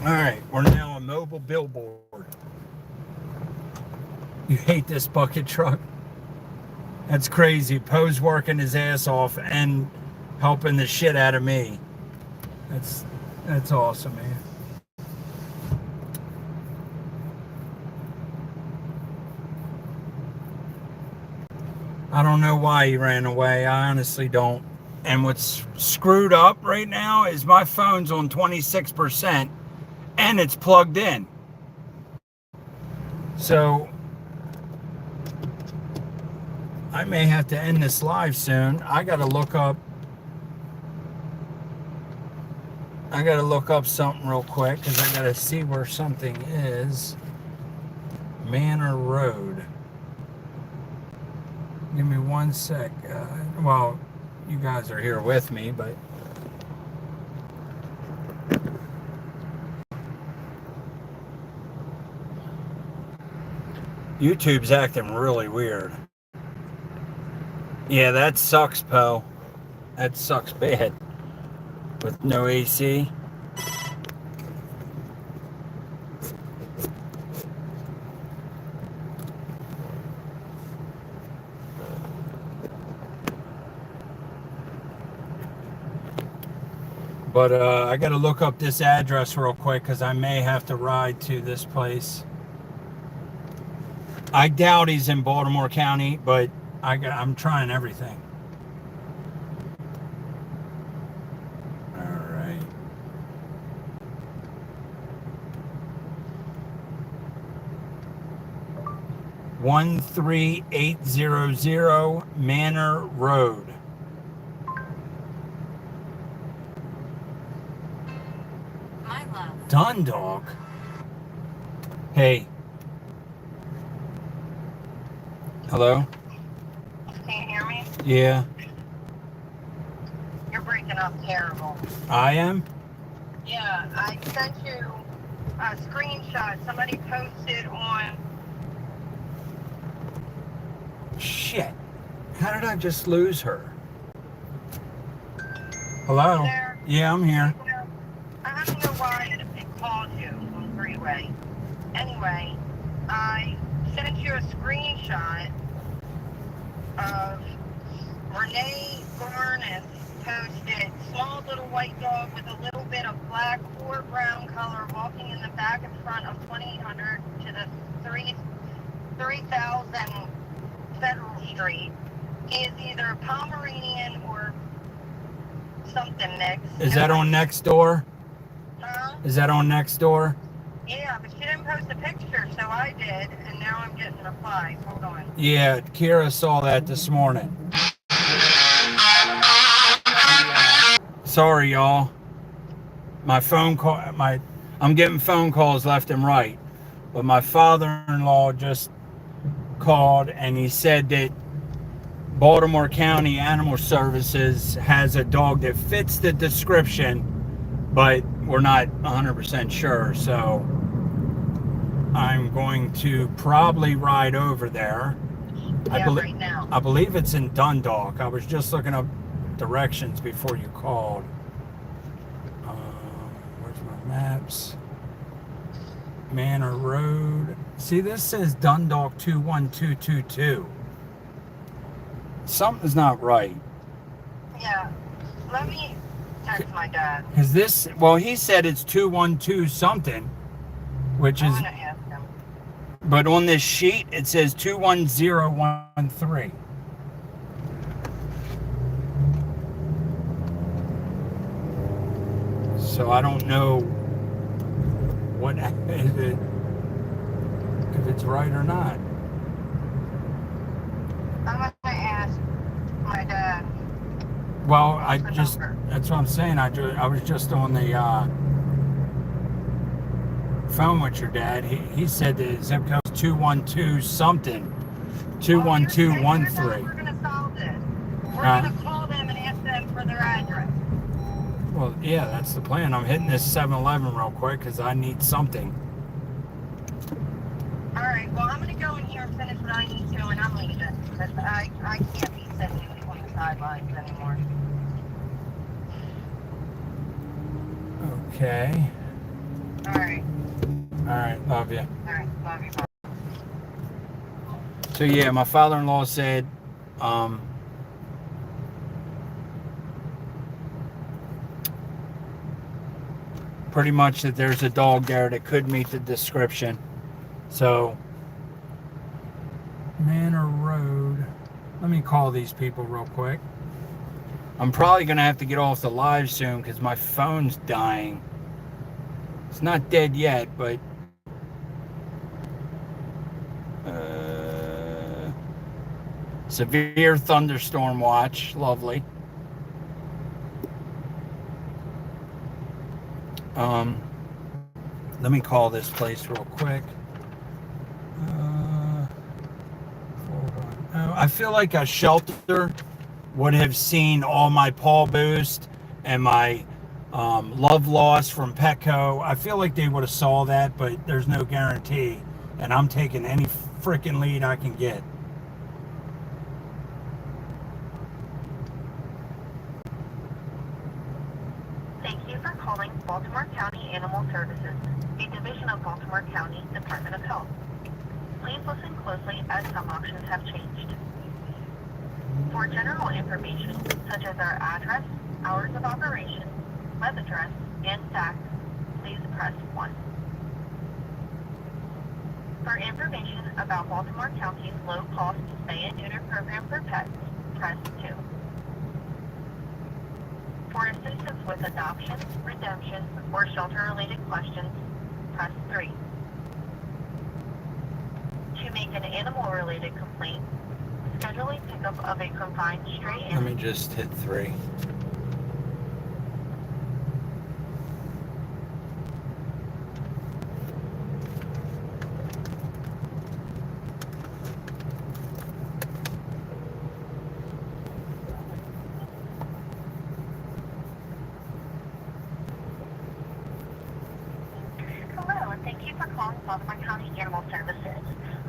All right, we're now a mobile billboard. You hate this bucket truck? That's crazy. Poe's working his ass off and helping the shit out of me. That's awesome, man. I don't know why he ran away. I honestly don't. And what's screwed up right now is my phone's on 26% and it's plugged in. So I may have to end this live soon. I gotta look up something real quick because I gotta see where something is. Manor Road. Give me 1 sec. Well, you guys are here with me, but YouTube's acting really weird. Yeah, that sucks, Poe. That sucks bad. With no AC. But I gotta look up this address real quick because I may have to ride to this place. I doubt he's in Baltimore County, but I'm trying everything. 13800 Manor Road. My love. Dundalk? Hey. Hello? Can you hear me? Yeah, You're breaking up terrible. I am? Yeah, I sent you a screenshot. Somebody posted on. Shit. How did I just lose her? Hello? There. Yeah, I'm here. I don't know why it called you on three-way. Anyway, I sent you a screenshot of Renee Garnis posted small little white dog with a little bit of black or brown color walking in the back and front of 2800 to the 3000 Federal Street. He is either Pomeranian or something mixed. Is that on next door? Huh? Is that on next door? Yeah, but she didn't post a picture, so I did, and now I'm getting replies. Hold on. Yeah, Kira saw that this morning. Sorry, y'all. I'm getting phone calls left and right. But my father-in-law just called and he said that Baltimore County Animal Services has a dog that fits the description, but we're not 100% sure. So I'm going to probably ride over there. Yeah, right now. I believe it's in Dundalk. I was just looking up directions before you called. Where's my maps? Manor Road. See, this says Dundalk 21222. Something's not right. Yeah, let me text my dad. Because this, well, he said it's 212 something, which I'm is, gonna ask him. but on this sheet it says 21013. So I don't know what if it's right or not. I'm gonna ask my dad. Well, What's the number? that's what I'm saying. I was just on the phone with your dad. He said the zip code is 212 something. 21213. We're gonna solve this. We're gonna call them and ask them for their address. Well, yeah, that's the plan. I'm hitting this 7-Eleven real quick because I need something. All right. Well, I'm gonna go in here and finish what I need to, and I'm leaving because I can't be sitting on the sidelines anymore. Okay. All right. All right. Love you. All right. Love you. Bye. So yeah, my father-in-law said, pretty much that there's a dog there that could meet the description. So, Manor Road. Let me call these people real quick. I'm probably going to have to get off the live soon because my phone's dying. It's not dead yet, but... severe thunderstorm watch. Lovely. Let me call this place real quick. I feel like a shelter would have seen all my Paul Boost and my Love Loss from Petco. I feel like they would have saw that, but there's no guarantee. And I'm taking any freaking lead I can get. Thank you for calling Baltimore County Animal Services, a division of Baltimore County Department of Health. Please listen closely as some options have changed. For general information, such as our address, hours of operation, web address, and fax, please press 1. For information about Baltimore County's low-cost spay and neuter program for pets, press 2. For assistance with adoption, redemption, or shelter-related questions, press 3. To to make an animal-related complaint, scheduling pickup of a confined stray Let animal. me just hit 3. Hello, and thank you for calling Baltimore County Animal Services.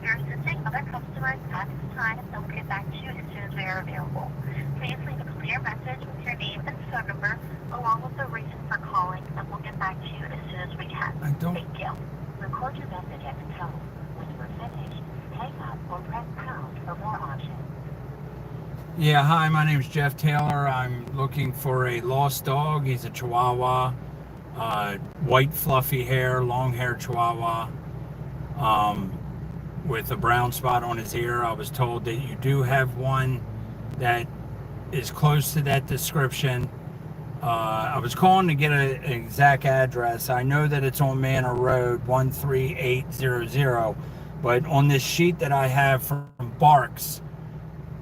We are assisting other customers at this time, and we'll get back to you as soon as we are available. Please leave a clear message with your name and phone number, along with the reason for calling, and we'll get back to you as soon as we can. I don't. Thank you. Record your message at the tone. When you are finished, hang up or press pound for more options. Yeah, hi, my name's Jeff Taylor. I'm looking for a lost dog. He's a Chihuahua, white fluffy hair, long hair Chihuahua, with a brown spot on his ear. I was told that you do have one that is close to that description. I was calling to get an exact address. I know that it's on Manor Road, 13800, but on this sheet that I have from Barks,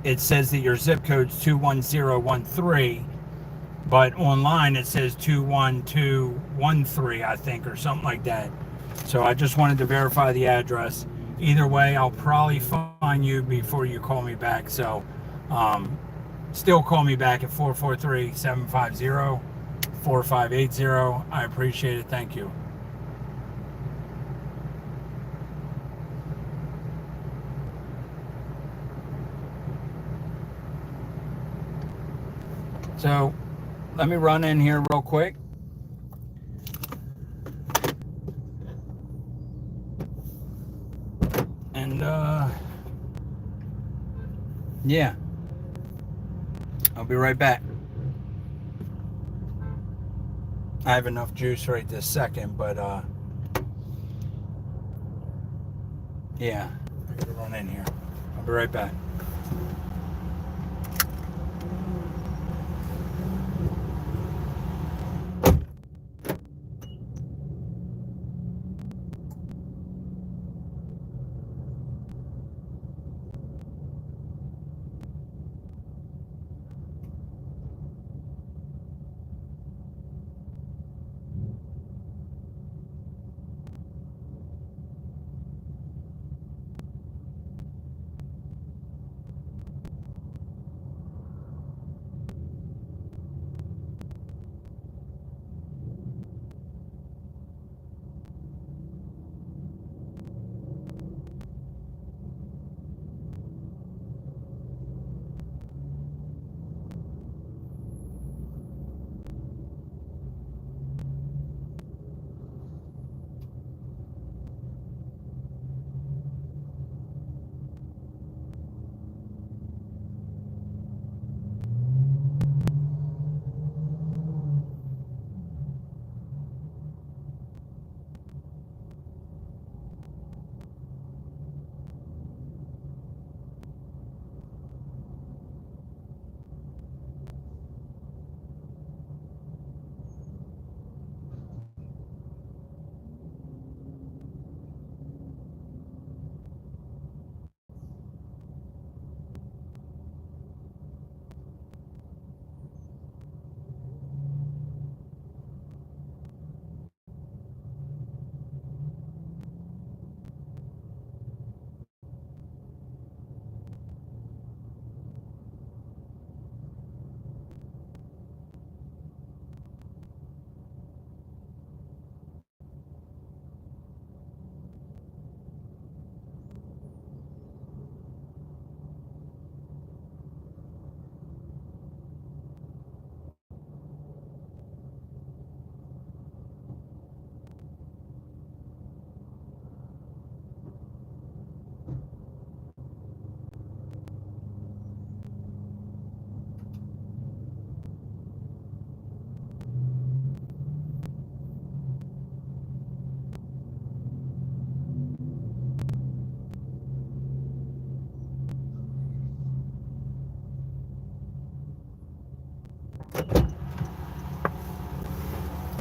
it says that your zip code's 21013, but online it says 21213, I think, or something like that. So I just wanted to verify the address. Either way, I'll probably find you before you call me back. So still call me back at 443-750-4580. I appreciate it. Thank you. So let me run in here real quick. And yeah, I'll be right back. I have enough juice right this second, but yeah, I gotta run in here. I'll be right back.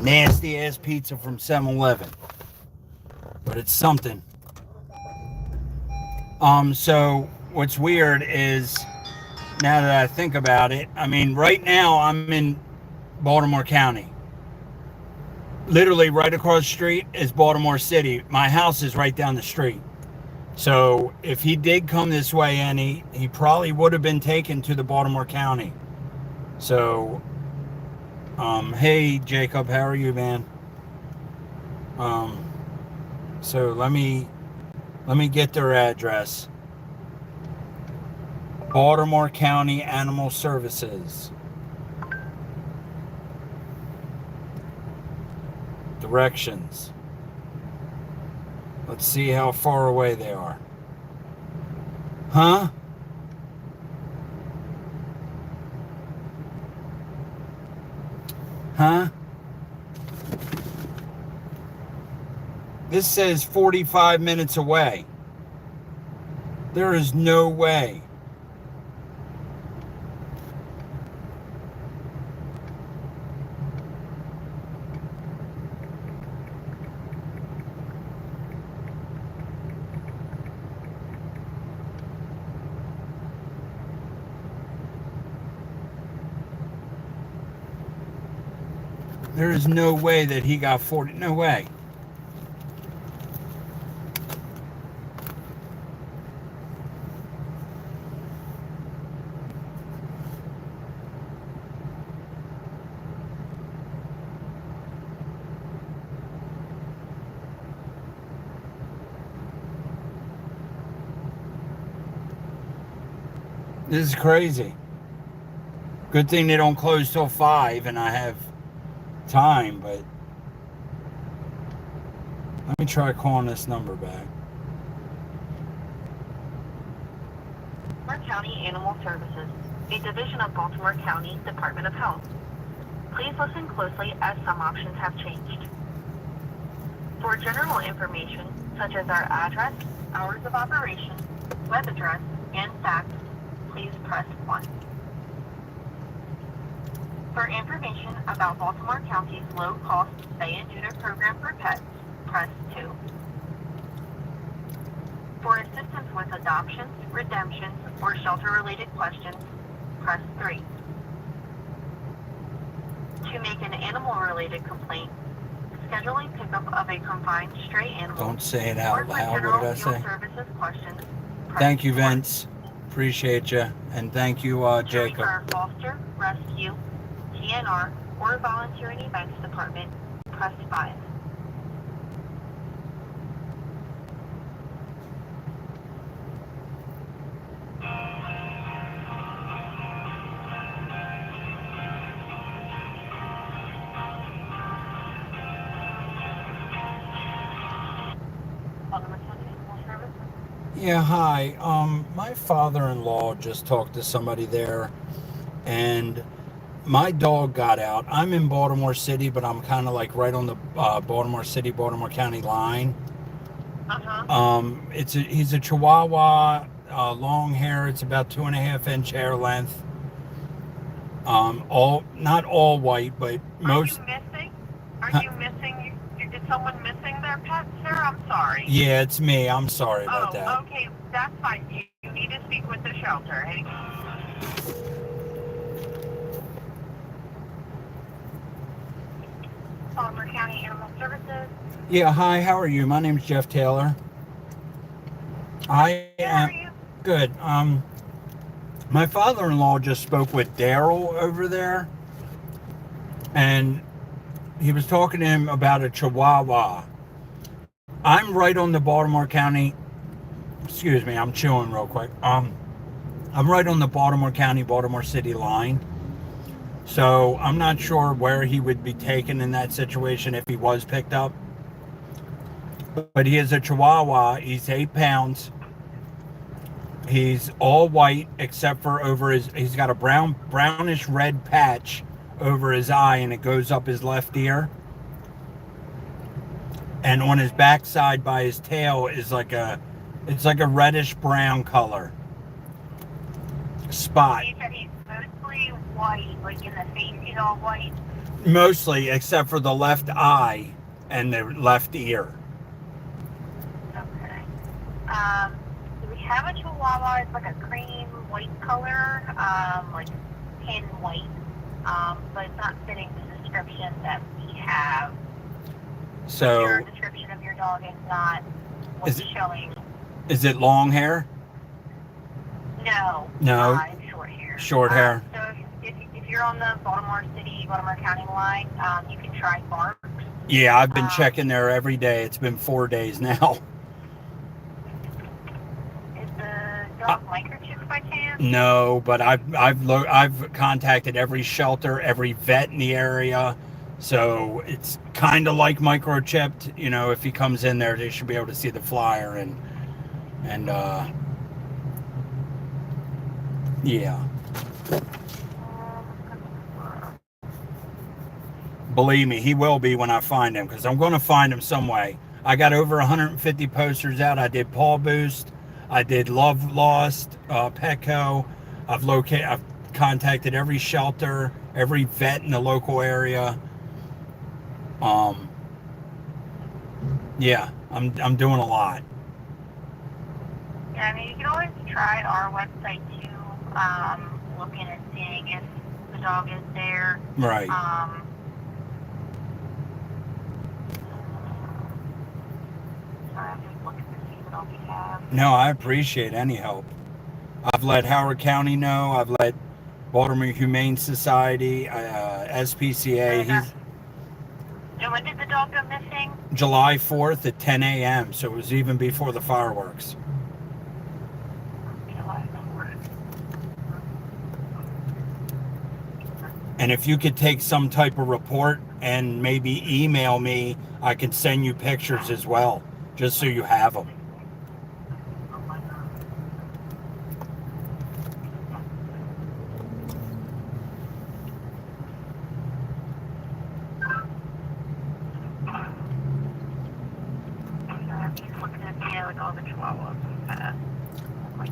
Nasty ass pizza from 7-Eleven. But it's something. So what's weird is, now that I think about it, I mean, right now I'm in Baltimore County. Literally right across the street is Baltimore City. My house is right down the street. So if he did come this way, and he probably would have been taken to the Baltimore County. So, hey Jacob, how are you, man? So let me get their address. Baltimore County Animal Services. Directions. Let's see how far away they are. Huh? Huh? This says 45 minutes away. There is no way. There is no way that he got 40. No way. This is crazy. Good thing they don't close till 5 and I have time, but let me try calling this number back. Baltimore County Animal Services, a division of Baltimore County Department of Health. Please listen closely as some options have changed. For general information, such as our address, hours of operation, web address, and fax, please press 1. For information about Baltimore County's low-cost spay and neuter program for pets, press 2. For assistance with adoptions, redemptions, or shelter-related questions, press 3. To make an animal-related complaint, scheduling pickup of a confined stray animal, Don't say it or out for loud. What general did I field say? services questions, press Thank you, 4. Vince. Appreciate you. And thank you, To Jacob. reach our foster, rescue, TNR, or volunteering events department, press 5. Baltimore County Animal Services. Yeah, hi. My father-in-law just talked to somebody there, and my dog got out. I'm in Baltimore City, but I'm kind of like right on the Baltimore City, Baltimore County line. He's a Chihuahua, long hair. It's about 2.5-inch hair length. Not all white, but most. Are you missing? Are you missing? Is someone missing their pet, sir? I'm sorry. Yeah, it's me. I'm sorry about that. Oh, okay. That's fine. You need to speak with the shelter. Hey? Baltimore County Animal Services. Yeah, hi. How are you? My name's Jeff Taylor. I How are am you? good. My father-in-law just spoke with Daryl over there, and he was talking to him about a Chihuahua. I'm right on the Baltimore County. Excuse me, I'm chewing real quick. I'm right on the Baltimore County, Baltimore City line. So I'm not sure where he would be taken in that situation if he was picked up. But he is a Chihuahua. He's 8 pounds. He's all white except for over he's got a brownish red patch over his eye, and it goes up his left ear. And on his backside by his tail is it's like a reddish brown color spot. He said he's mostly white, like in the face he's all white. Mostly, except for the left eye and the left ear. Okay. Do we have a Chihuahua. It's like a cream white color, like tan white, but it's not fitting the description that we have. So, Your description of your dog is not what's showing. is it long hair? No. No. It's short hair. Short hair. So if you're on the Baltimore County line, you can try Barks. Yeah, I've been checking there every day. It's been 4 days now. Is the dog microchipped by chance? No, but I've contacted every shelter, every vet in the area. So it's kind of like microchipped. You know, if he comes in there, they should be able to see the flyer and yeah. Believe me, he will be when I find him, because I'm going to find him some way. I got over 150 posters out. I did Paw Boost. I did Love Lost, Petco. I've contacted every shelter, every vet in the local area. Yeah, I'm doing a lot. Yeah, I mean, you can always try our website too, looking and seeing if the dog is there. Right. I'm just looking to see what else we have. No, I appreciate any help. I've let Howard County know. I've let Baltimore Humane Society, SPCA. He's And when did the dog go missing? July 4th at 10 a.m. So it was even before the fireworks. July 4th. And if you could take some type of report and maybe email me, I can send you pictures as well, just so you have them.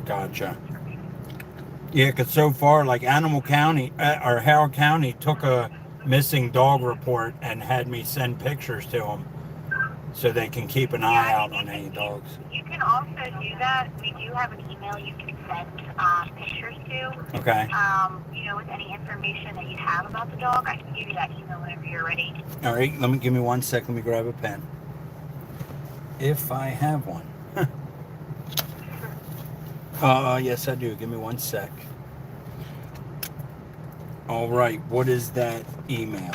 Gotcha. Yeah, because so far, like Animal County or Howard County took a missing dog report and had me send pictures to them so they can keep an eye out on any dogs. You can also do that. We do have an email you can send pictures to. Okay. You know, with any information that you have about the dog, I can give you that email whenever you're ready. All right, give me 1 second. Let me grab a pen. If I have one. Yes, I do. Give me 1 sec. All right, what is that email?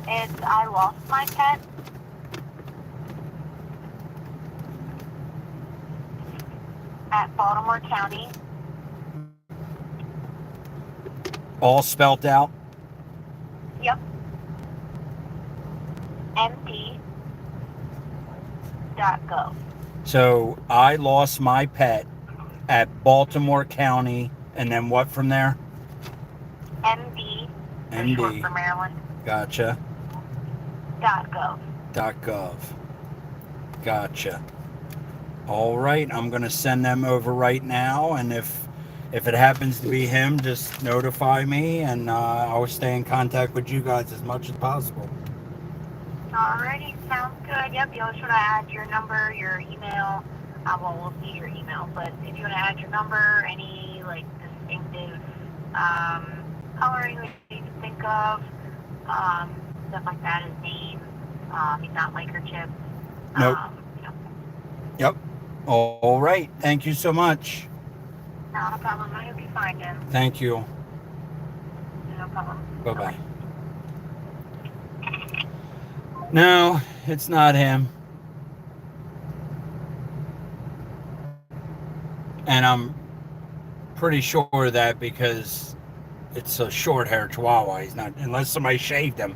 It's I lost my pet at Baltimore County. All spelt out? Yep. MD.gov. So I lost my pet at Baltimore County, and then what from there? MD. MD. Short for Maryland. Gotcha. .gov. .gov. Gotcha. All right, I'm going to send them over right now, and if it happens to be him, just notify me, and I'll stay in contact with you guys as much as possible. Alrighty, sounds good. Yep, you'll just want to add your number, your email. Well, we'll see your email, but if you want to add your number, any like distinctive coloring that you can think of, stuff like that, his name, he's not microchipped. Nope. You know. Yep. All right. Thank you so much. Not a problem. I hope you find him. Thank you. No problem. Bye-bye. No, it's not him. And I'm pretty sure of that because it's a short-haired Chihuahua. He's not, unless somebody shaved him.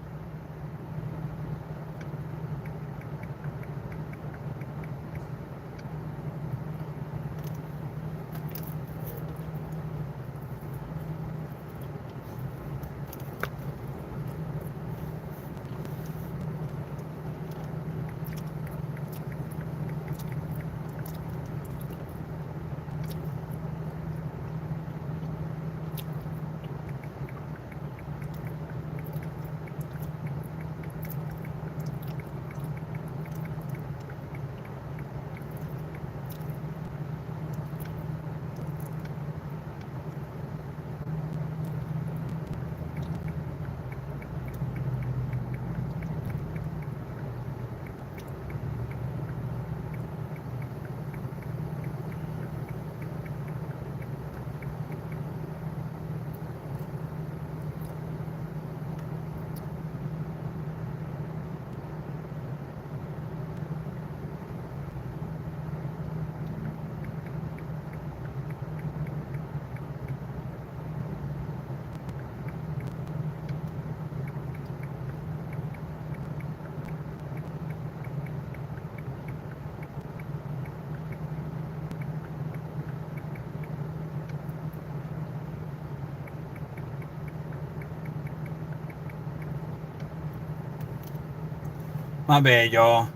My bad, y'all.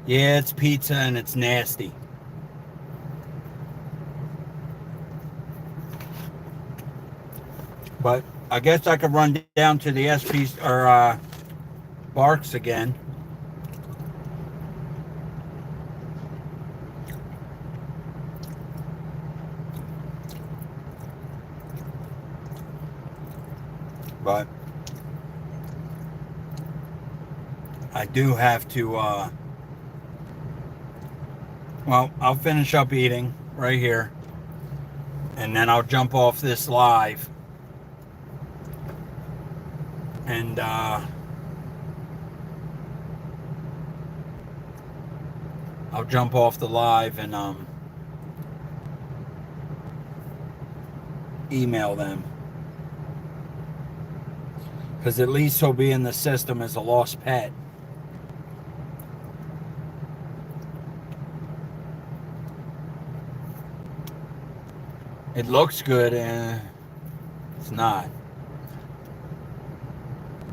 Yeah, it's pizza and it's nasty. But I guess I could run down to the SP or Barks again. But I do have to, well, I'll finish up eating right here. And then I'll jump off this live. And, I'll jump off the live and, email them. Because at least he'll be in the system as a lost pet. It looks good and it's not.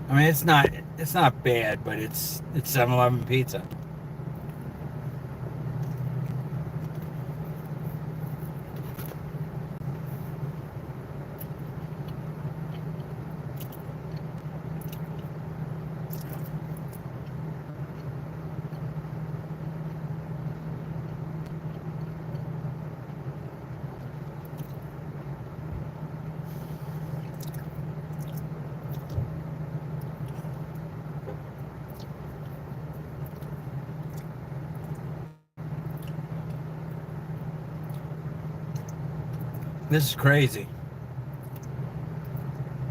I mean, it's not bad, but it's 7-Eleven pizza. This is crazy.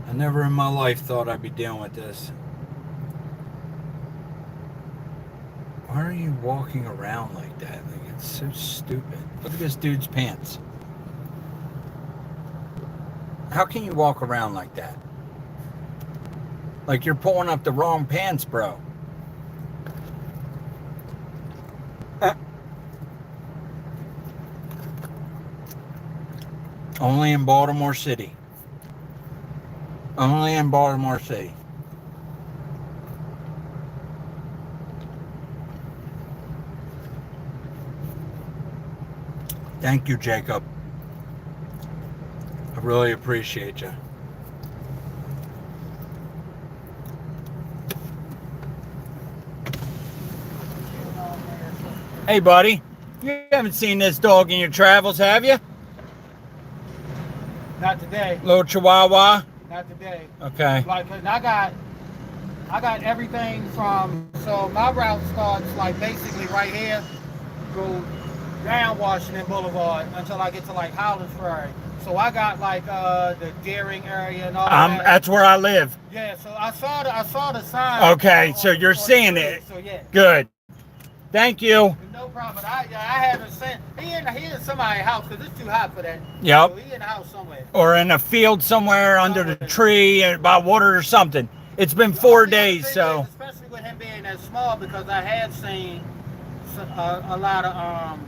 I never in my life thought I'd be dealing with this. Why are you walking around like that? Like, it's so stupid. Look at this dude's pants. How can you walk around like that? Like you're pulling up the wrong pants, bro. Only in Baltimore City. Only in Baltimore City. Thank you, Jacob. I really appreciate you. Hey, buddy. You haven't seen this dog in your travels, have you? Not today. Little Chihuahua? Not today. Okay. Like, 'cause I got everything from, so my route starts like basically right here, go down Washington Boulevard until I get to like Howlands Ferry. So I got like the Deering area and all that. That's where I live. Yeah, so I saw the sign. Okay, so you're seeing it. So yeah. Good. Thank you. No problem. I haven't seen. He in somebody's house because it's too hot for that. Yep. So he in the house somewhere. Or in a field somewhere under the tree by water or something. It's been 4 days, so. Especially with him being that small, because I have seen a lot of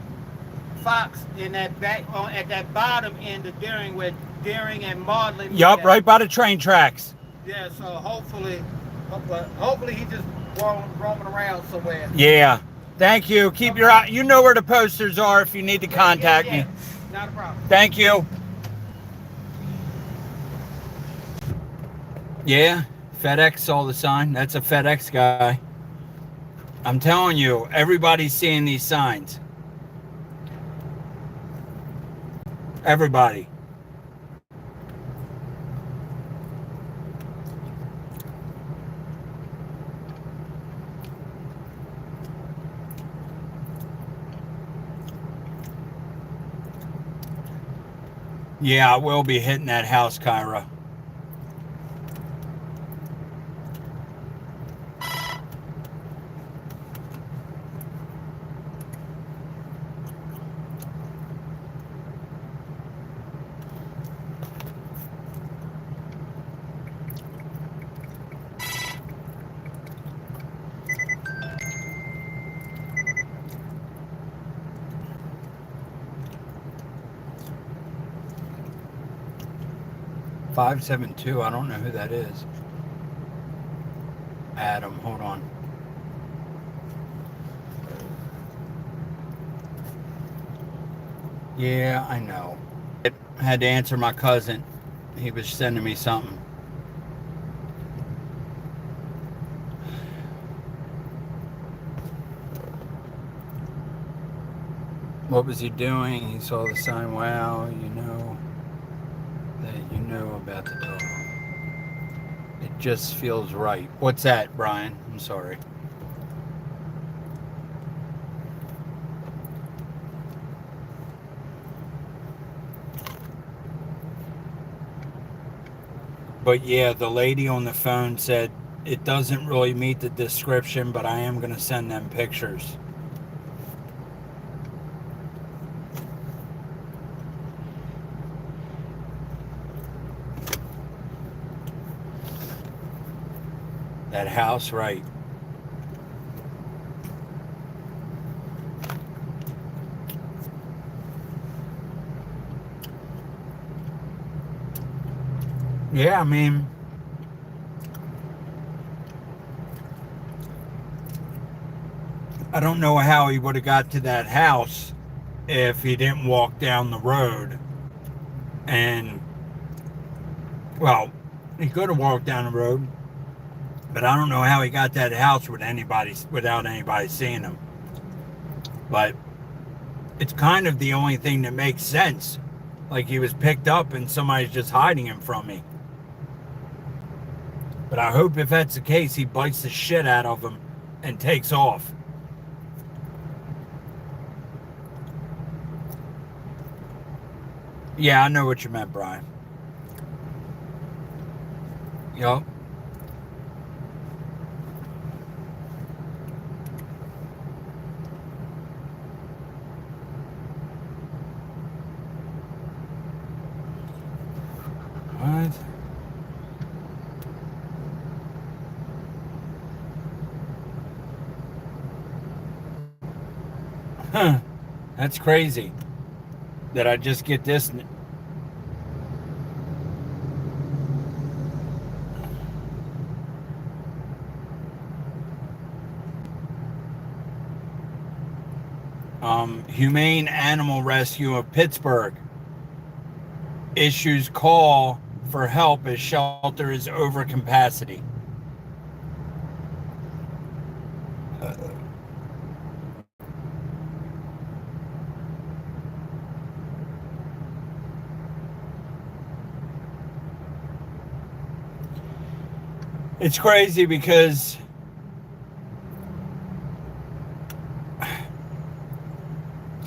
fox in that back at that bottom end of Deering where Deering and Maudlin. Yup, right by the train tracks. Yeah, so hopefully he just roaming around somewhere. Yeah. Thank you. Keep your eye. You know where the posters are if you need to contact me. Not a problem. Thank you. Yeah, FedEx saw the sign. That's a FedEx guy. I'm telling you, everybody's seeing these signs. Everybody. Yeah, I will be hitting that house, Kyra. $572, I don't know who that is. Adam, hold on. Yeah, I know. I had to answer my cousin. He was sending me something. What was he doing? He saw the sign. Wow, you know that you know about the dog. It just feels right. What's that, Brian? I'm sorry. But yeah, the lady on the phone said it doesn't really meet the description, but I am going to send them pictures. That house, right. Yeah, I mean, I don't know how he would have got to that house if he didn't walk down the road. And, well, he could have walked down the road, but I don't know how he got that house without anybody seeing him. But it's kind of the only thing that makes sense. Like he was picked up and somebody's just hiding him from me. But I hope if that's the case, he bites the shit out of him and takes off. Yeah, I know what you meant, Brian. Yup. What? Huh. That's crazy that I just get this. Humane Animal Rescue of Pittsburgh issues call for help as shelter is over capacity. It's crazy because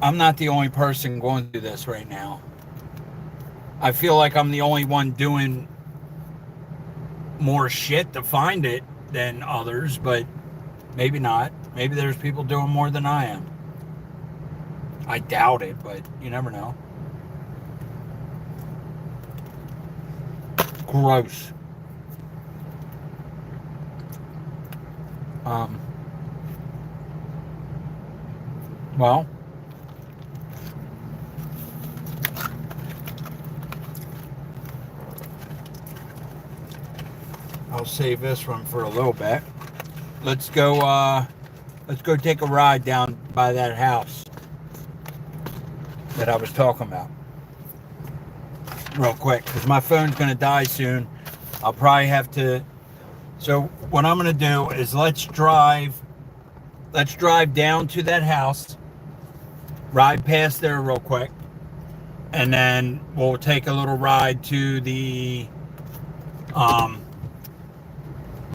I'm not the only person going through this right now. I feel like I'm the only one doing more shit to find it than others, but maybe not. Maybe there's people doing more than I am. I doubt it, but you never know. Gross. Well, I'll save this one for a little bit. Let's go take a ride down by that house that I was talking about. Real quick, because my phone's gonna die soon. I'll probably have to. So what I'm gonna do is let's drive down to that house, ride past there real quick, and then we'll take a little ride to the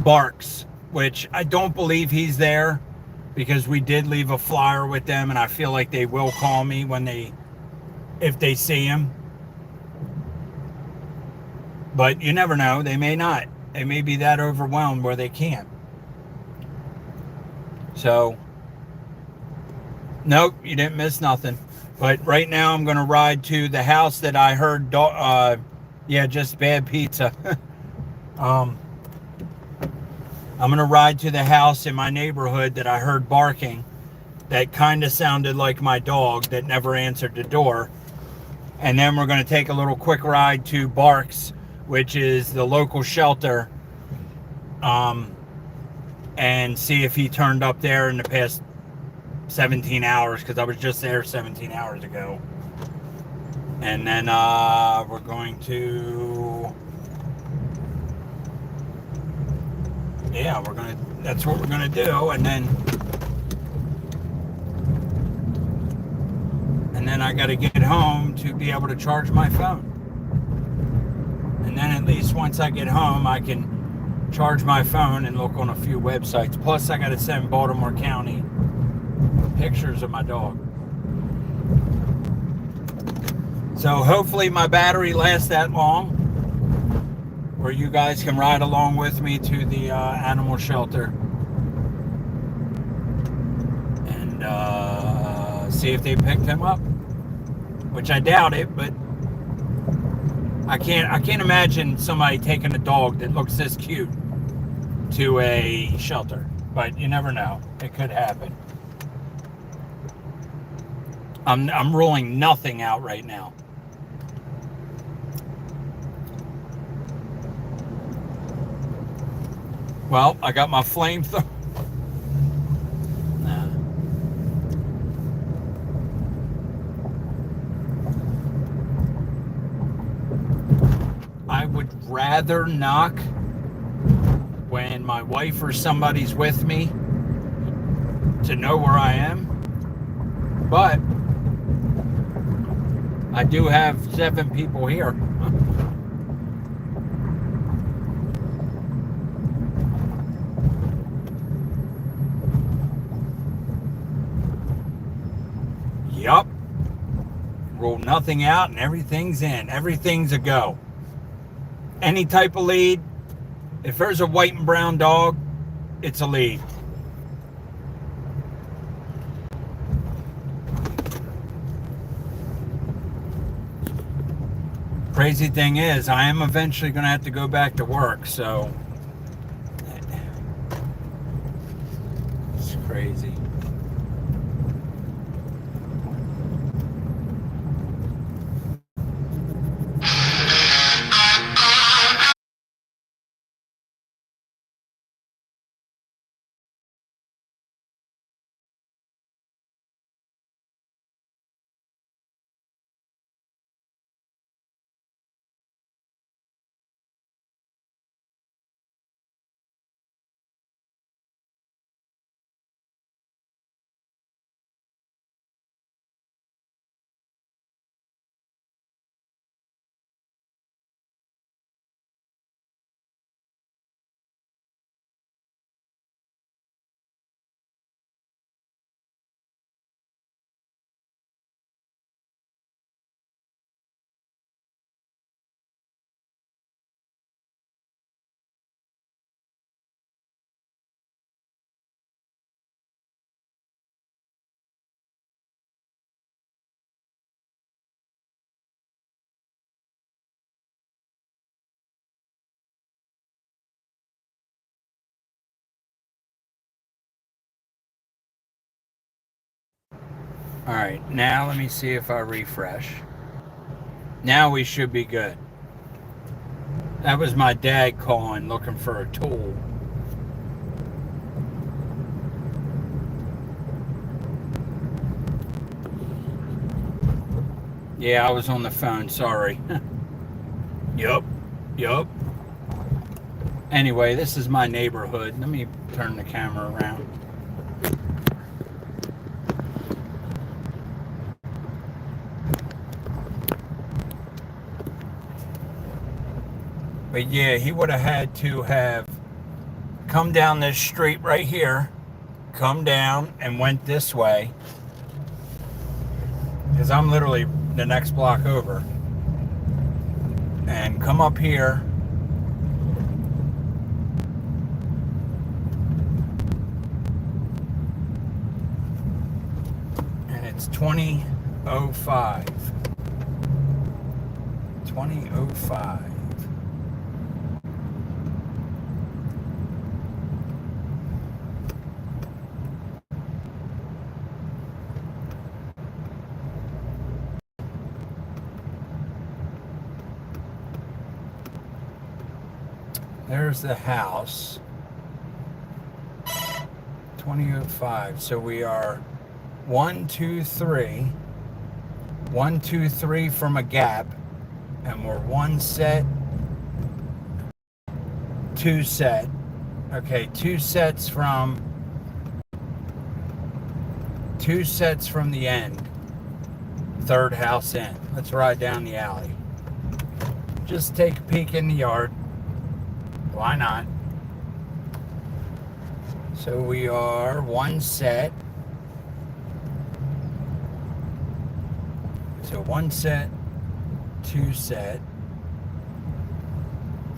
Barks, which I don't believe he's there because we did leave a flyer with them, and I feel like they will call me if they see him. But you never know, they may not. They may be that overwhelmed where they can't. So, nope, you didn't miss nothing. But right now I'm going to ride to the house that I heard, just bad pizza. I'm going to ride to the house in my neighborhood that I heard barking that kind of sounded like my dog that never answered the door. And then we're going to take a little quick ride to Barks, which is the local shelter, and see if he turned up there in the past 17 hours, because I was just there 17 hours ago. And then we're going to, yeah, that's what we're gonna do. And then I got to get home to be able to charge my phone. And then at least once I get home, I can charge my phone and look on a few websites. Plus, I got to send Baltimore County pictures of my dog. So hopefully my battery lasts that long, where you guys can ride along with me to the animal shelter and see if they picked him up, which I doubt it, but I can't imagine somebody taking a dog that looks this cute to a shelter, but you never know. It could happen. I'm ruling nothing out right now. Well, I got my flamethrower. Nah. I would rather knock when my wife or somebody's with me to know where I am. But I do have 7 people here. Yup. Rule nothing out and everything's in. Everything's a go. Any type of lead. If there's a white and brown dog, it's a lead. Crazy thing is, I am eventually going to have to go back to work, so it's crazy. Alright, now let me see if I refresh. Now we should be good. That was my dad calling, looking for a tool. Yeah, I was on the phone, sorry. Yup. Anyway, this is my neighborhood. Let me turn the camera around. But yeah, he would have had to have come down this street right here, come down and went this way, because I'm literally the next block over, and come up here and it's 20:05. 20:05. There's the house. 20:05. So we are 1, 2, 3. 1, 2, 3 from a gap, and we're 1 set, 2 set. Okay, 2 sets from the end. Third house in. Let's ride down the alley. Just take a peek in the yard. Why not? So we are 1 set. So 1 set, 2 set,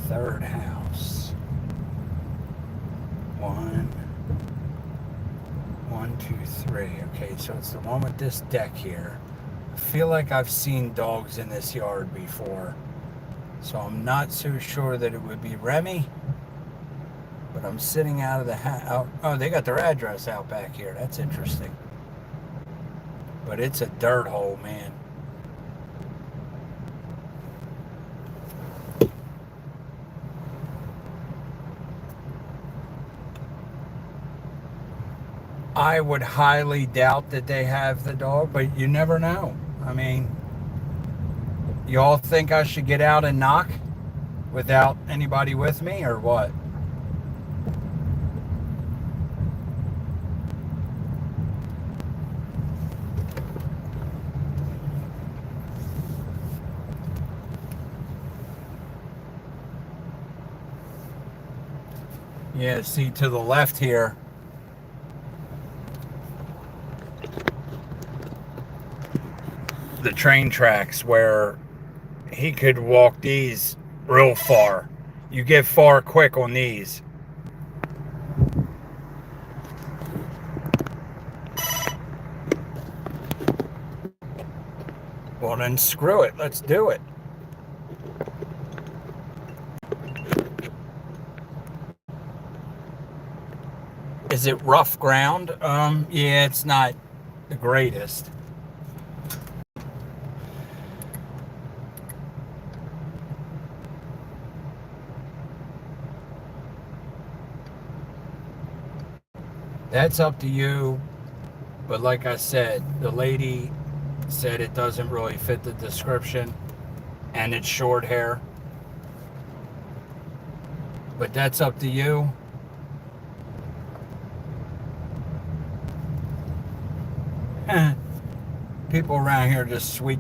third house. 1, 2, 3. Okay, so it's the one with this deck here. I feel like I've seen dogs in this yard before, so I'm not so sure that it would be Remy. But I'm sitting out of the house. Oh, they got their address out back here. That's interesting. But it's a dirt hole, man. I would highly doubt that they have the dog, but you never know. I mean, y'all think I should get out and knock without anybody with me, or what? Yeah, see to the left here. The train tracks where he could walk these real far. You get far quick on these. Well, then screw it. Let's do it. Is it rough ground? Yeah, it's not the greatest. That's up to you. But like I said, the lady said it doesn't really fit the description and it's short hair. But that's up to you. People around here are just sweet.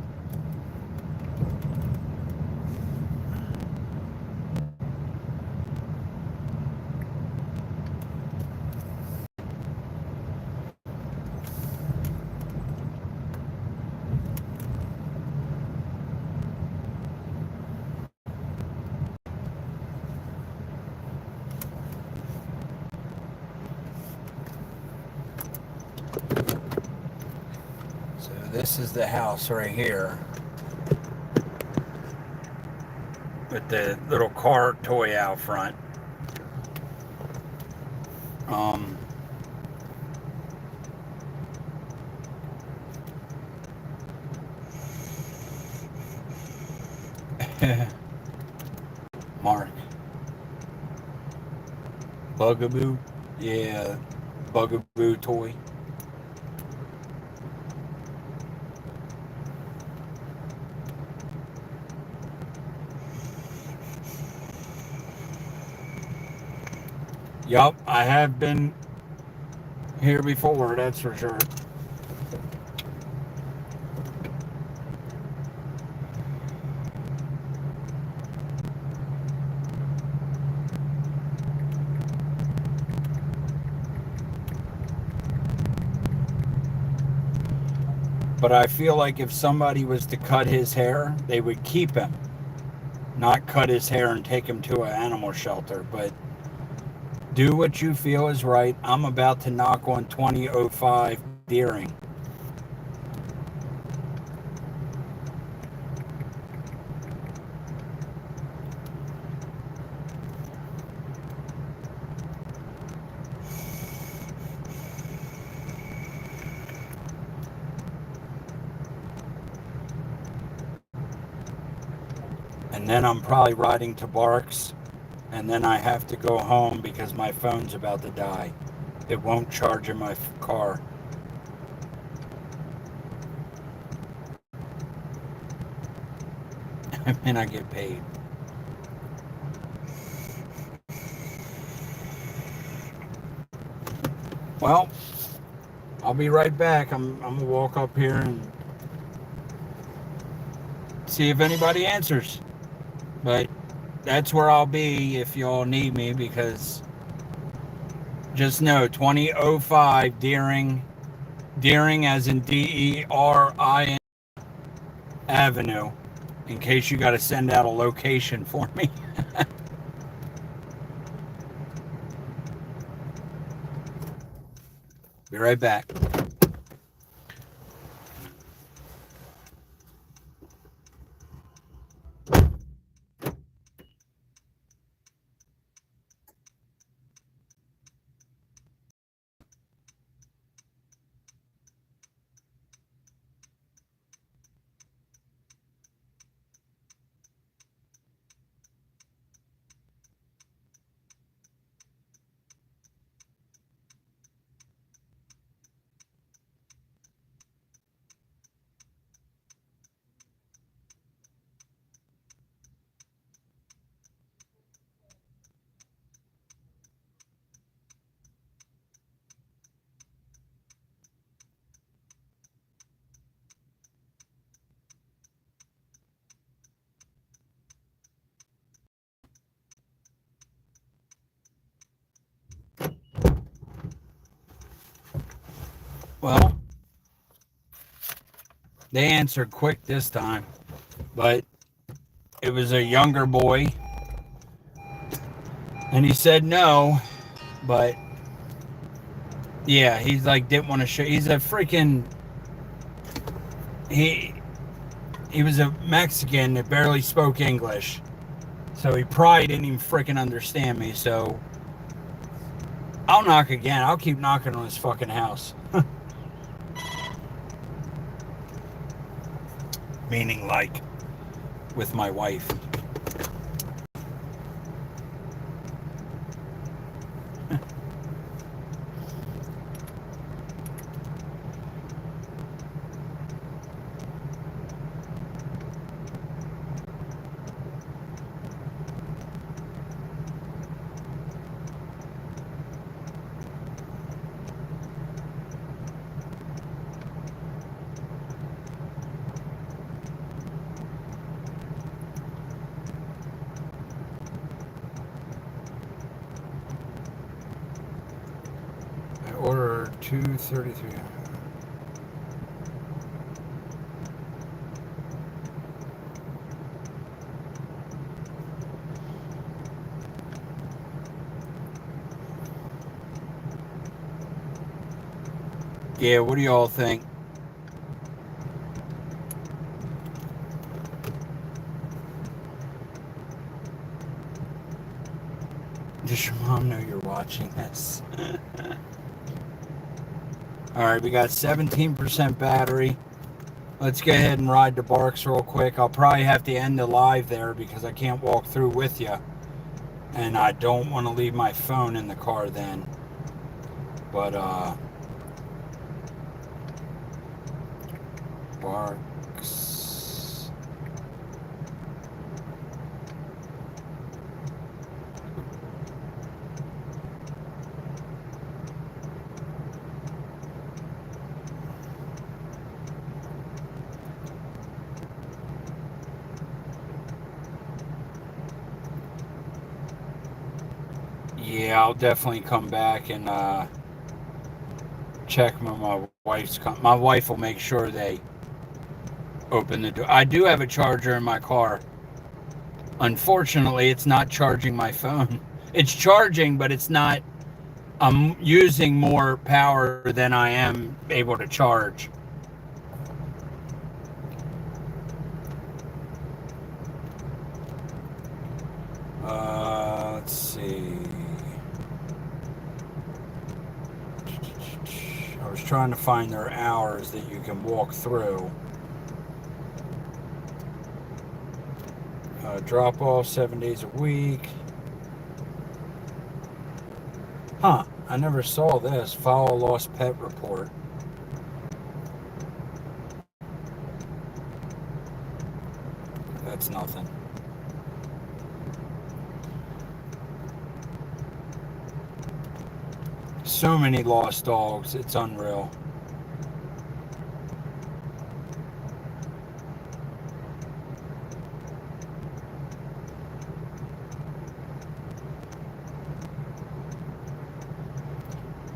So this is the house right here with the little car toy out front. Mark. Bugaboo? Yeah, Bugaboo toy. Yup, I have been here before, that's for sure. But I feel like if somebody was to cut his hair, they would keep him. Not cut his hair and take him to an animal shelter. But do what you feel is right. I'm about to knock on 2005 Deering. And then I'm probably riding to Barks, and then I have to go home because my phone's about to die. It won't charge in my car. I'm in, I get paid. Well, I'll be right back. I'm gonna walk up here and see if anybody answers. But that's where I'll be if y'all need me, because just know 2005 Deering as in Derin Avenue, in case you got to send out a location for me. Be right back. Well, they answered quick this time, but it was a younger boy, and he said no, but yeah, he's like didn't want to show. He's a freaking he was a Mexican that barely spoke English, so he probably didn't even freaking understand me. So I'll knock again. I'll keep knocking on his fucking house. Meaning like with my wife. Order 233. Yeah, what do y'all think? Does your mom know you're watching this? Alright, we got 17% battery. Let's go ahead and ride to Barks real quick. I'll probably have to end the live there because I can't walk through with you. And I don't want to leave my phone in the car then. But, Barks. Yeah, I'll definitely come back and check when my wife's my wife will make sure they open the door. I do have a charger in my car. Unfortunately, it's not charging my phone. It's charging, but it's not. I'm using more power than I am able to charge. Let's see. I was trying to find their hours that you can walk through. Drop off 7 days a week. Huh, I never saw this. File a lost pet report. That's nothing. So many lost dogs. It's unreal.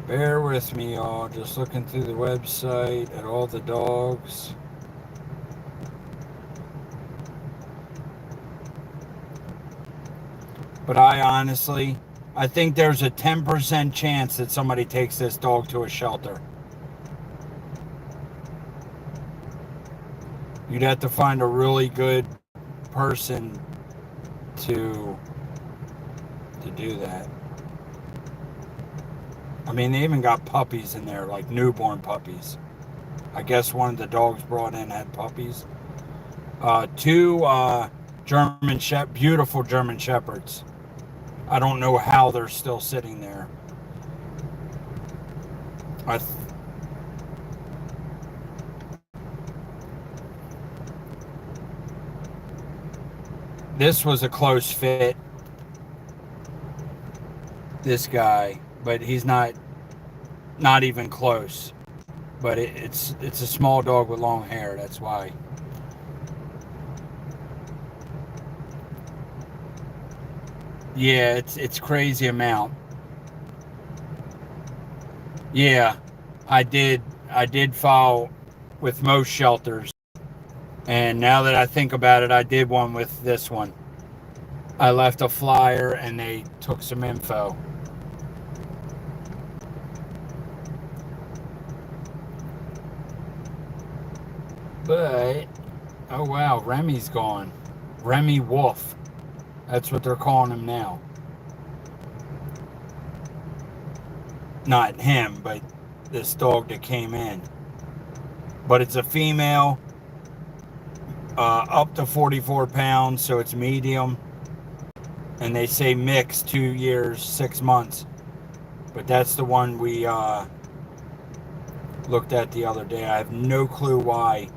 Bear with me, y'all. Just looking through the website at all the dogs. But I think there's a 10% chance that somebody takes this dog to a shelter. You'd have to find a really good person to do that. I mean, they even got puppies in there, like newborn puppies. I guess one of the dogs brought in had puppies. Two beautiful German Shepherds. I don't know how they're still sitting there. This was a close fit. This guy, but he's not even close. But it's a small dog with long hair. That's why. Yeah, it's crazy amount. Yeah, I did file with most shelters, and now that I think about it, I did one with this one. I left a flyer and they took some info. But oh wow, Remy's gone. Remy Wolf. That's what they're calling him now. Not him, but this dog that came in. But it's a female, up to 44 pounds, so it's medium. And they say mixed 2 years, 6 months. But that's the one we looked at the other day. I have no clue why.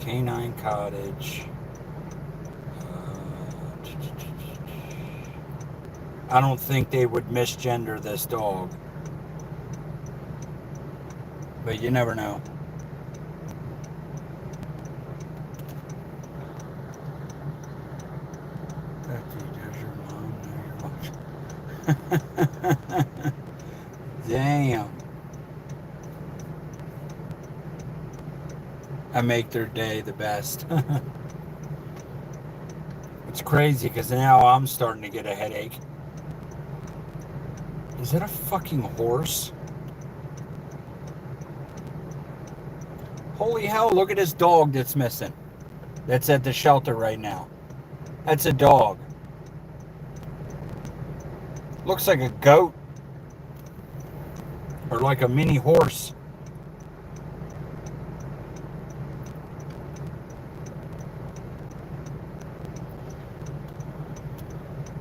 Canine Cottage. I don't think they would misgender this dog. But you never know. Damn. I make their day the best. It's crazy because now I'm starting to get a headache. Is that a fucking horse? Holy hell, look at this dog that's missing. That's at the shelter right now. That's a dog. Looks like a goat. Or like a mini horse.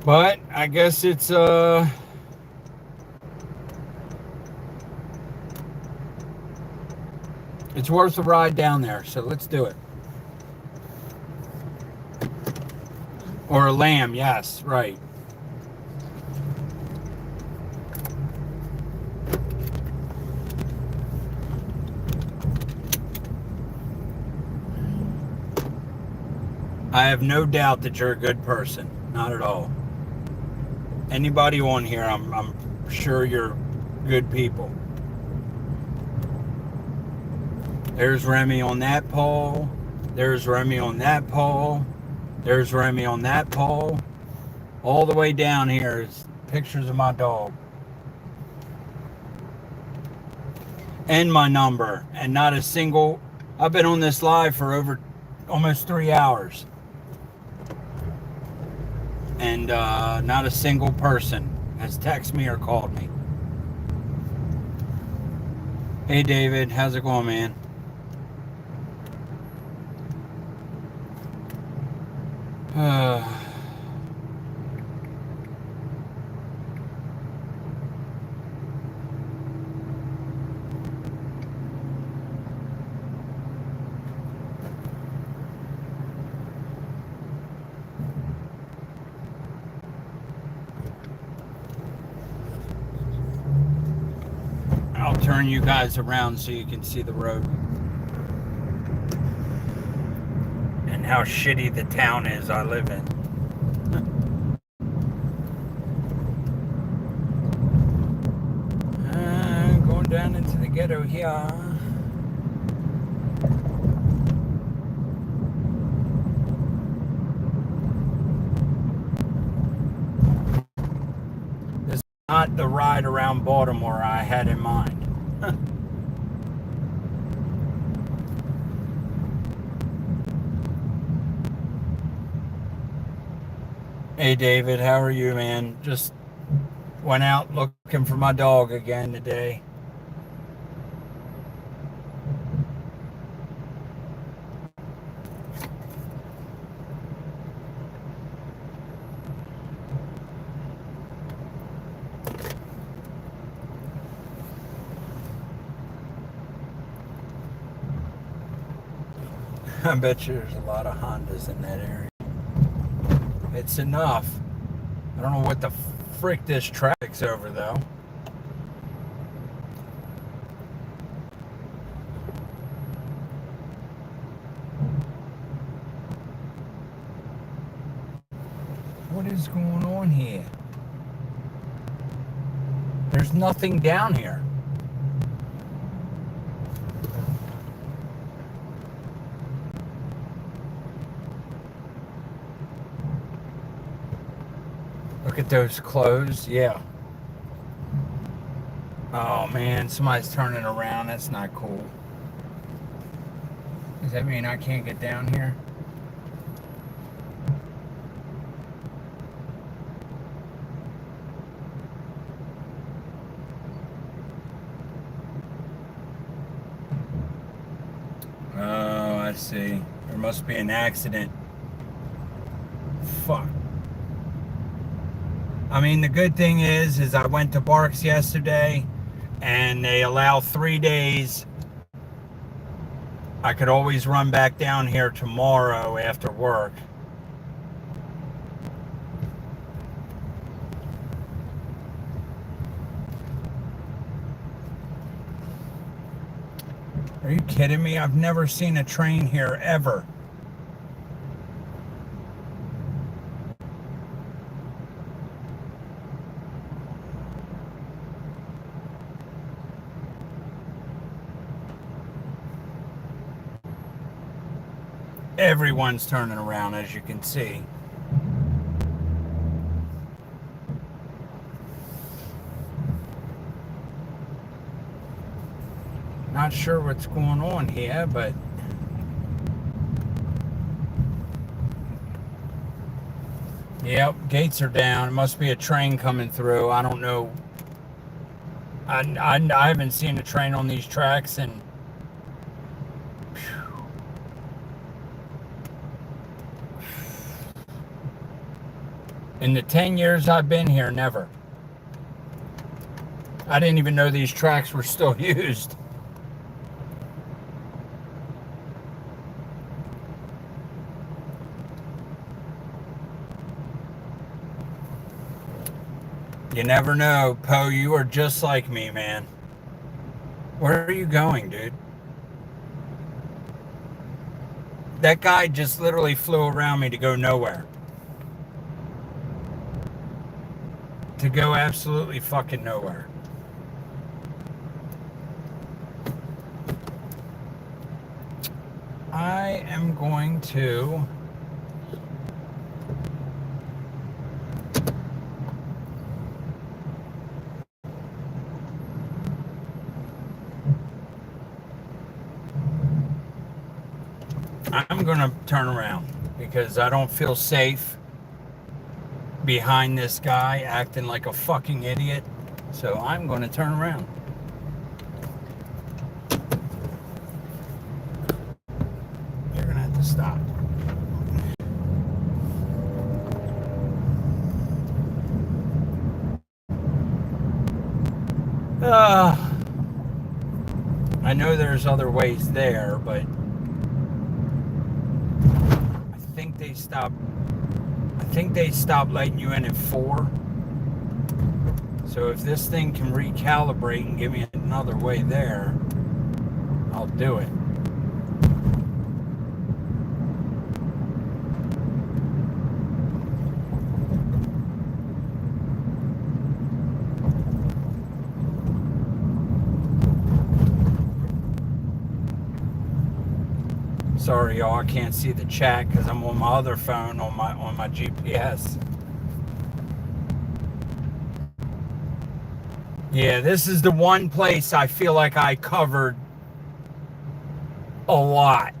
But I guess it's worth a ride down there, so let's do it. Or a lamb, yes, right. I have no doubt that you're a good person. Not at all. Anybody on here, I'm sure you're good people. There's Remy on that pole. There's Remy on that pole. There's Remy on that pole. All the way down here is pictures of my dog. And my number. And not a single... I've been on this live for over almost 3 hours. And not a single person has texted me or called me. Hey David, how's it going, man? I'll turn you guys around so you can see the road. And how shitty the town is I live in. Going down into the ghetto here. This is not the ride around Baltimore I had in mind. Hey David, how are you, man? Just went out looking for my dog again today. I bet you there's a lot of Hondas in that area. It's enough. I don't know what the frick this traffic's over though. What is going on here? There's nothing down here. Look at those clothes. Yeah. Oh man, somebody's turning around. That's not cool. Does that mean I can't get down here? Oh, I see. There must be an accident. Fuck. I mean, the good thing is I went to Barks yesterday and they allow 3 days. I could always run back down here tomorrow after work. Are you kidding me? I've never seen a train here ever. Everyone's turning around, as you can see. Not sure what's going on here, but yep, gates are down. It must be a train coming through. I don't know. I haven't seen a train on these tracks and in the 10 years I've been here, never. I didn't even know these tracks were still used. You never know, Poe. You are just like me, man. Where are you going, dude? That guy just literally flew around me to go nowhere. To go absolutely fucking nowhere. I am going to turn around because I don't feel safe behind this guy acting like a fucking idiot. So I'm going to turn around. You're going to have to stop. I know there's other ways there, but I think they stopped letting you in at 4. So if this thing can recalibrate and give me another way there, I'll do it. Sorry, y'all, I can't see the chat because I'm on my other phone on my GPS. Yeah, this is the one place I feel like I covered a lot.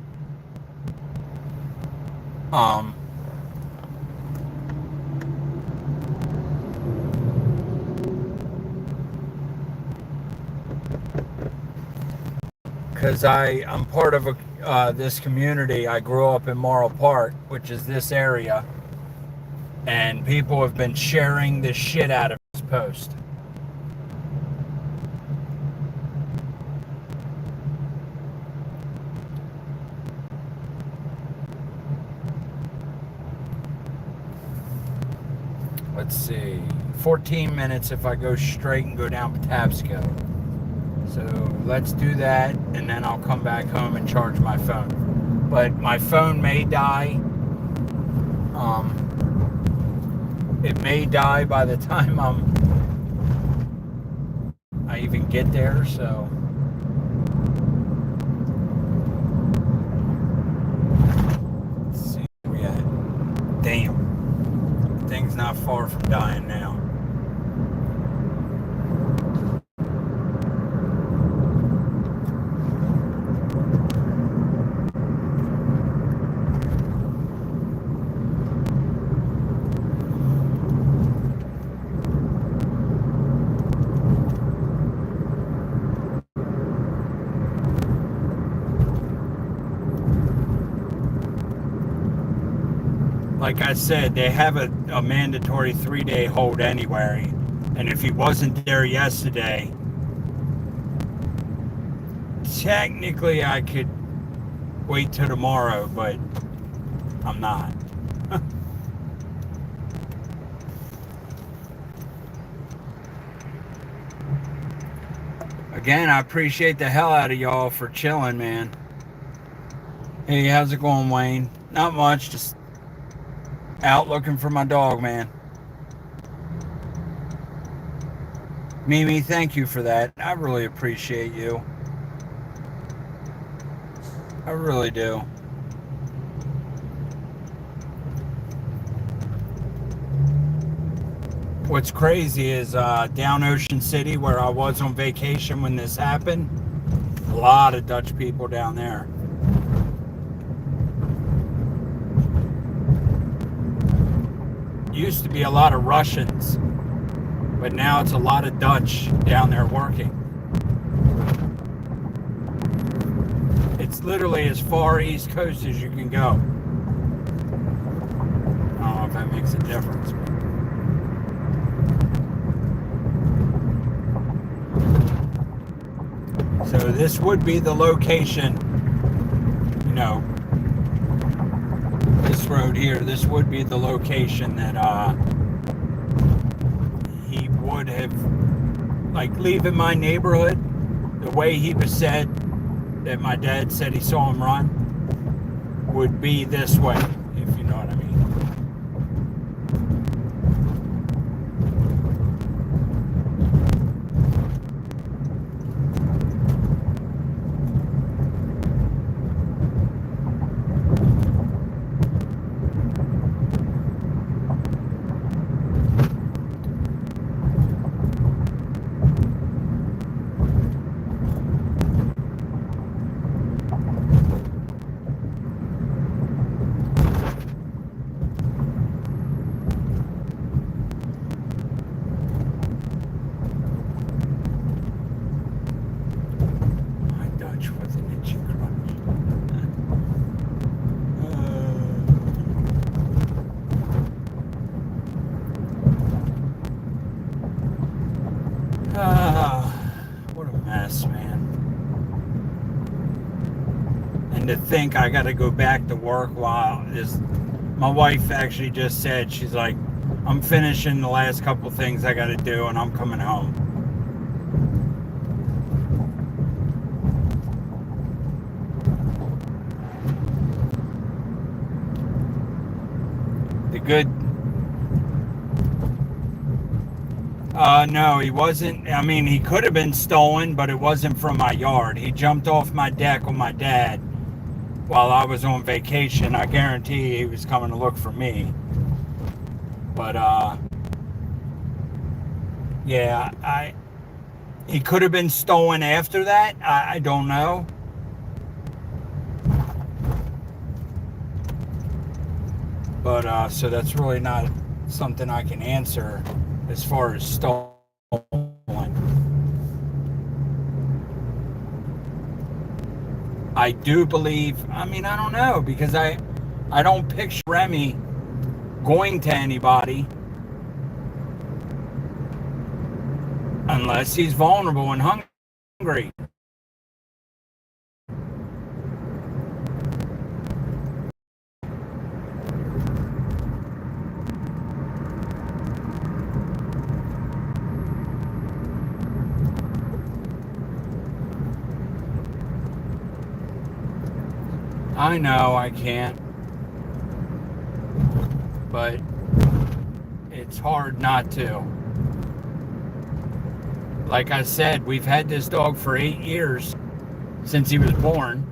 Because I'm part of this community. I grew up in Morrow Park, which is this area, and people have been sharing the shit out of this post. Let's see, 14 minutes if I go straight and go down Patapsco. So let's do that, and then I'll come back home and charge my phone. But my phone may die. It may die by the time I even get there, so. Let's see where we at. Damn. Thing's not far from dying now. Like I said, they have a mandatory 3-day hold anyway, and if he wasn't there yesterday, technically I could wait till tomorrow, but I'm not. Again, I appreciate the hell out of y'all for chilling, man. Hey, how's it going, Wayne? Not much, just out looking for my dog, man. Mimi, thank you for that. I really appreciate you. I really do. What's crazy is down Ocean City, where I was on vacation when this happened, a lot of Dutch people down there. Used to be a lot of Russians, but now it's a lot of Dutch down there working. It's literally as far East Coast as you can go. I don't know if that makes a difference. So this would be the location, you know, this road here, this would be the location that he would have, like, leaving my neighborhood, the way he was said, that my dad said he saw him run, would be this way, if you know what I mean. What a mess, man. And to think I got to go back to work while this. My wife actually just said, she's like, I'm finishing the last couple things I got to do, and I'm coming home. The good. No, he wasn't. I mean, he could have been stolen, but it wasn't from my yard. He jumped off my deck on my dad while I was on vacation. I guarantee he was coming to look for me. But, yeah, he could have been stolen after that. I don't know. But, so that's really not something I can answer as far as stolen. I do believe, I mean, I don't know, because I don't picture Remy going to anybody unless he's vulnerable and hungry. I know I can't, but it's hard not to. Like I said, we've had this dog for 8 years since he was born,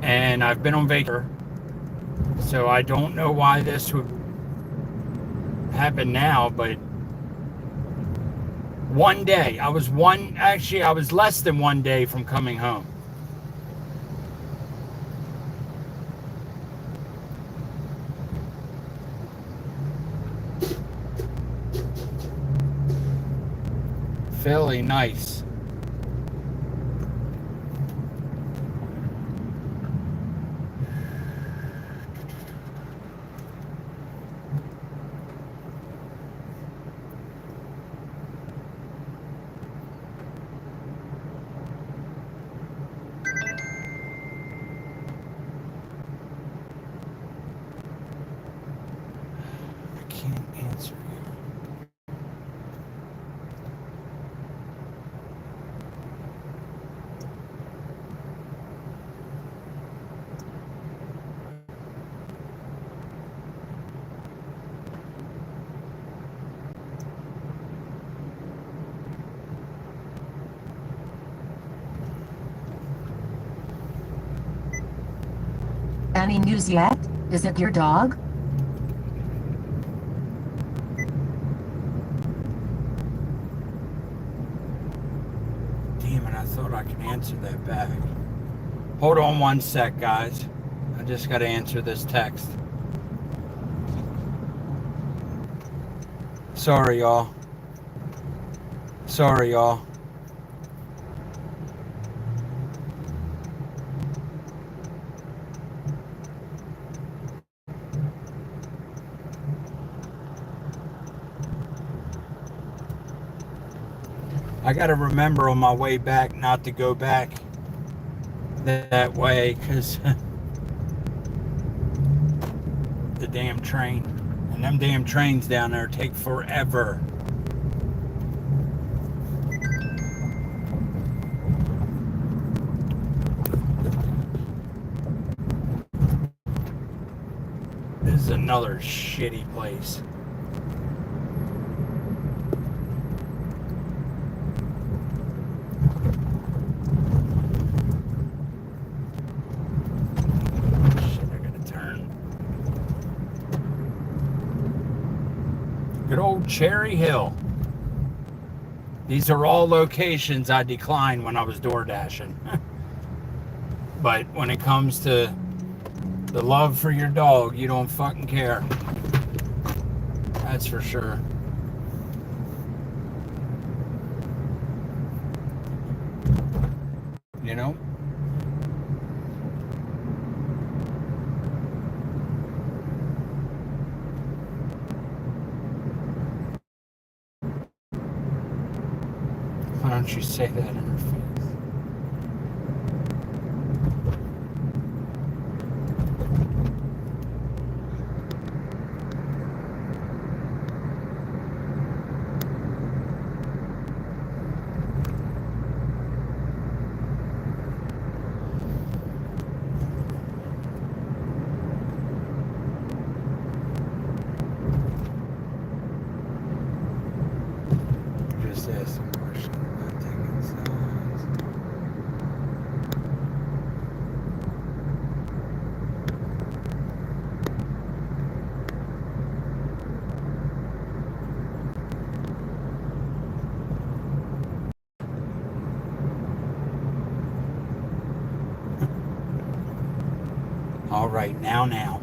and I've been on vacation, so I don't know why this would happen now, but one day, I was less than 1 day from coming home. Fairly nice. I can't answer you. Any news yet? Is it your dog? Damn it, I thought I could answer that back. Hold on 1 sec, guys. I just got to answer this text. Sorry, y'all. Sorry, y'all. I got to remember on my way back not to go back that way, because the damn train. And them damn trains down there take forever. This is another shitty place. Good old Cherry Hill. These are all locations I declined when I was door dashing. But when it comes to the love for your dog, you don't fucking care. That's for sure. You know? Why don't you say that in her face? All right, now. Now.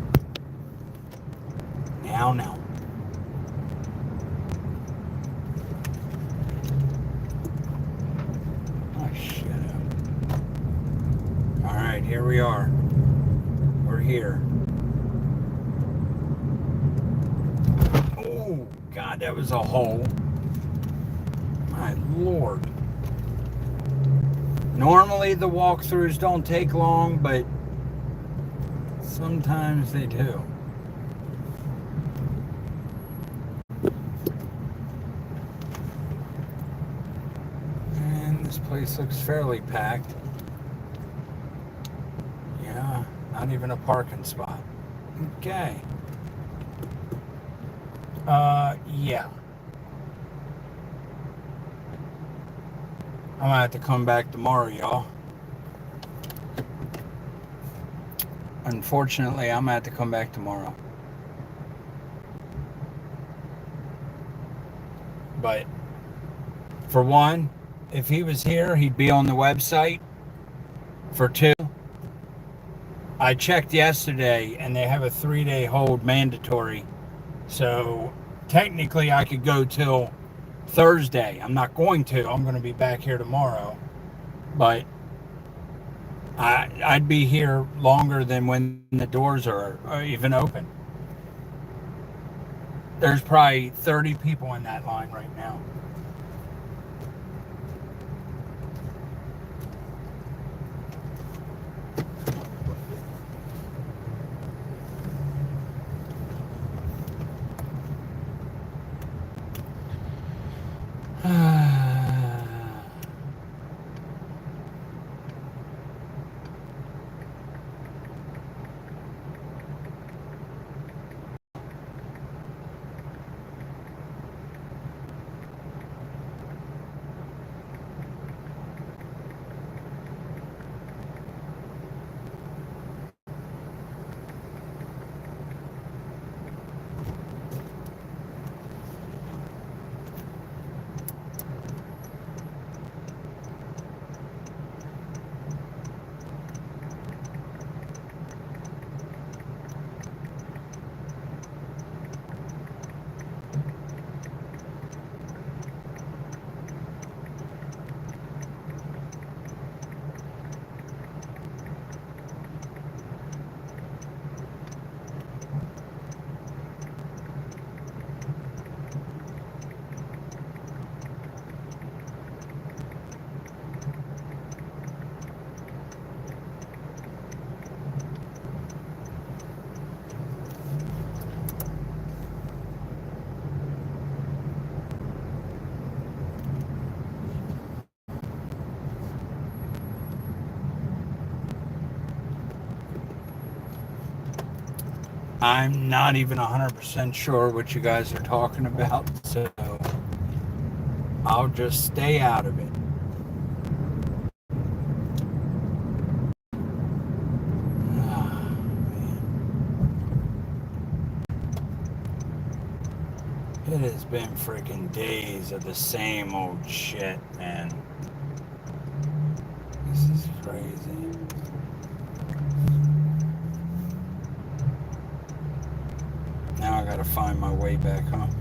Oh, shut up. All right, here we are. We're here. Oh, God, that was a hole. My Lord. Normally the walkthroughs don't take long, but sometimes they do. And this place looks fairly packed. Yeah, not even a parking spot. Okay. Yeah. I'm gonna have to come back tomorrow, y'all. Unfortunately, I'm gonna have to come back tomorrow. But for one, if he was here, he'd be on the website. For two, I checked yesterday and they have a 3-day hold mandatory. So technically I could go till Thursday. I'm not going to. I'm going to be back here tomorrow. But I'd be here longer than when the doors are even open. There's probably 30 people in that line right now. I'm not even 100% sure what you guys are talking about, so I'll just stay out of it. Ah, man. It has been freaking days of the same old shit, man. This is crazy. Now I gotta find my way back home.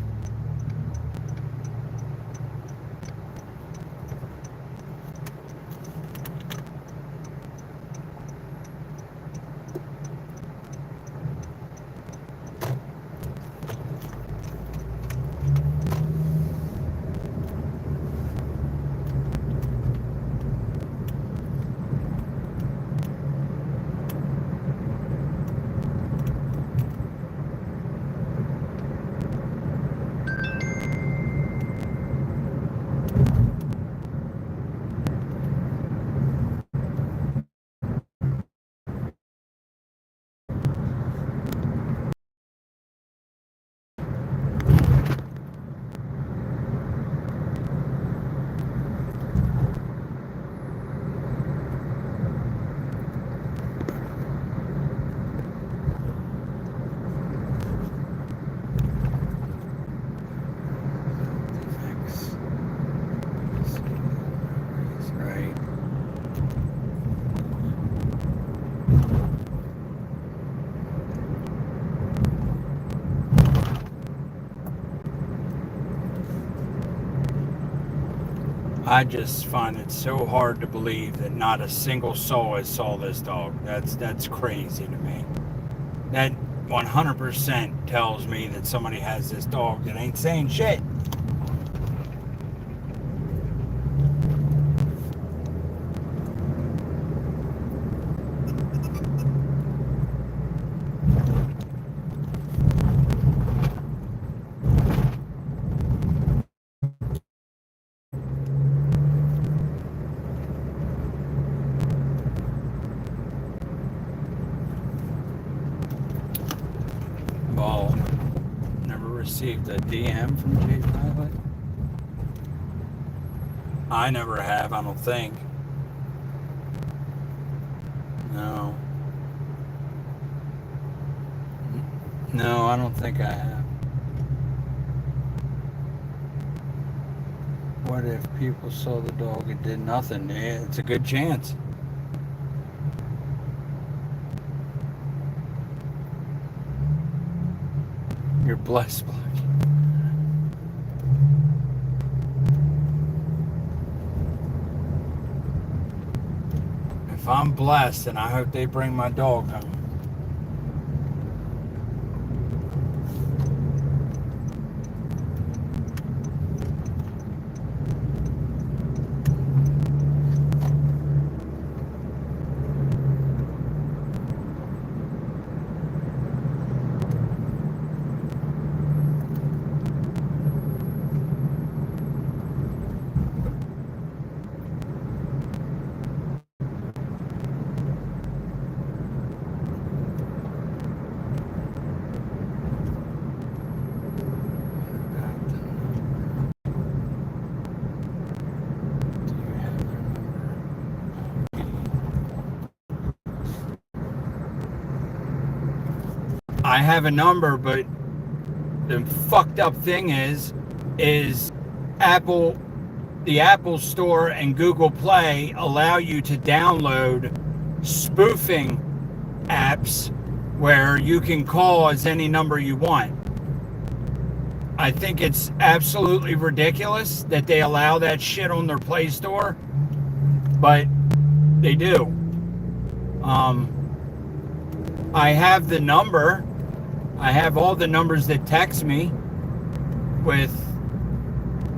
I just find it so hard to believe that not a single soul has saw this dog. That's crazy to me. That 100% tells me that somebody has this dog that ain't saying shit. Well, never received a DM from Jay Pilot. I never have, I don't think. No. No, I don't think I have. What if people saw the dog and did nothing? Yeah, it's a good chance. You're blessed, Blackie. If I'm blessed, then I hope they bring my dog home. I have a number, but the fucked up thing is Apple, the Apple Store and Google Play allow you to download spoofing apps where you can call as any number you want. I think it's absolutely ridiculous that they allow that shit on their Play Store, but they do. I have the number. I have all the numbers that text me with,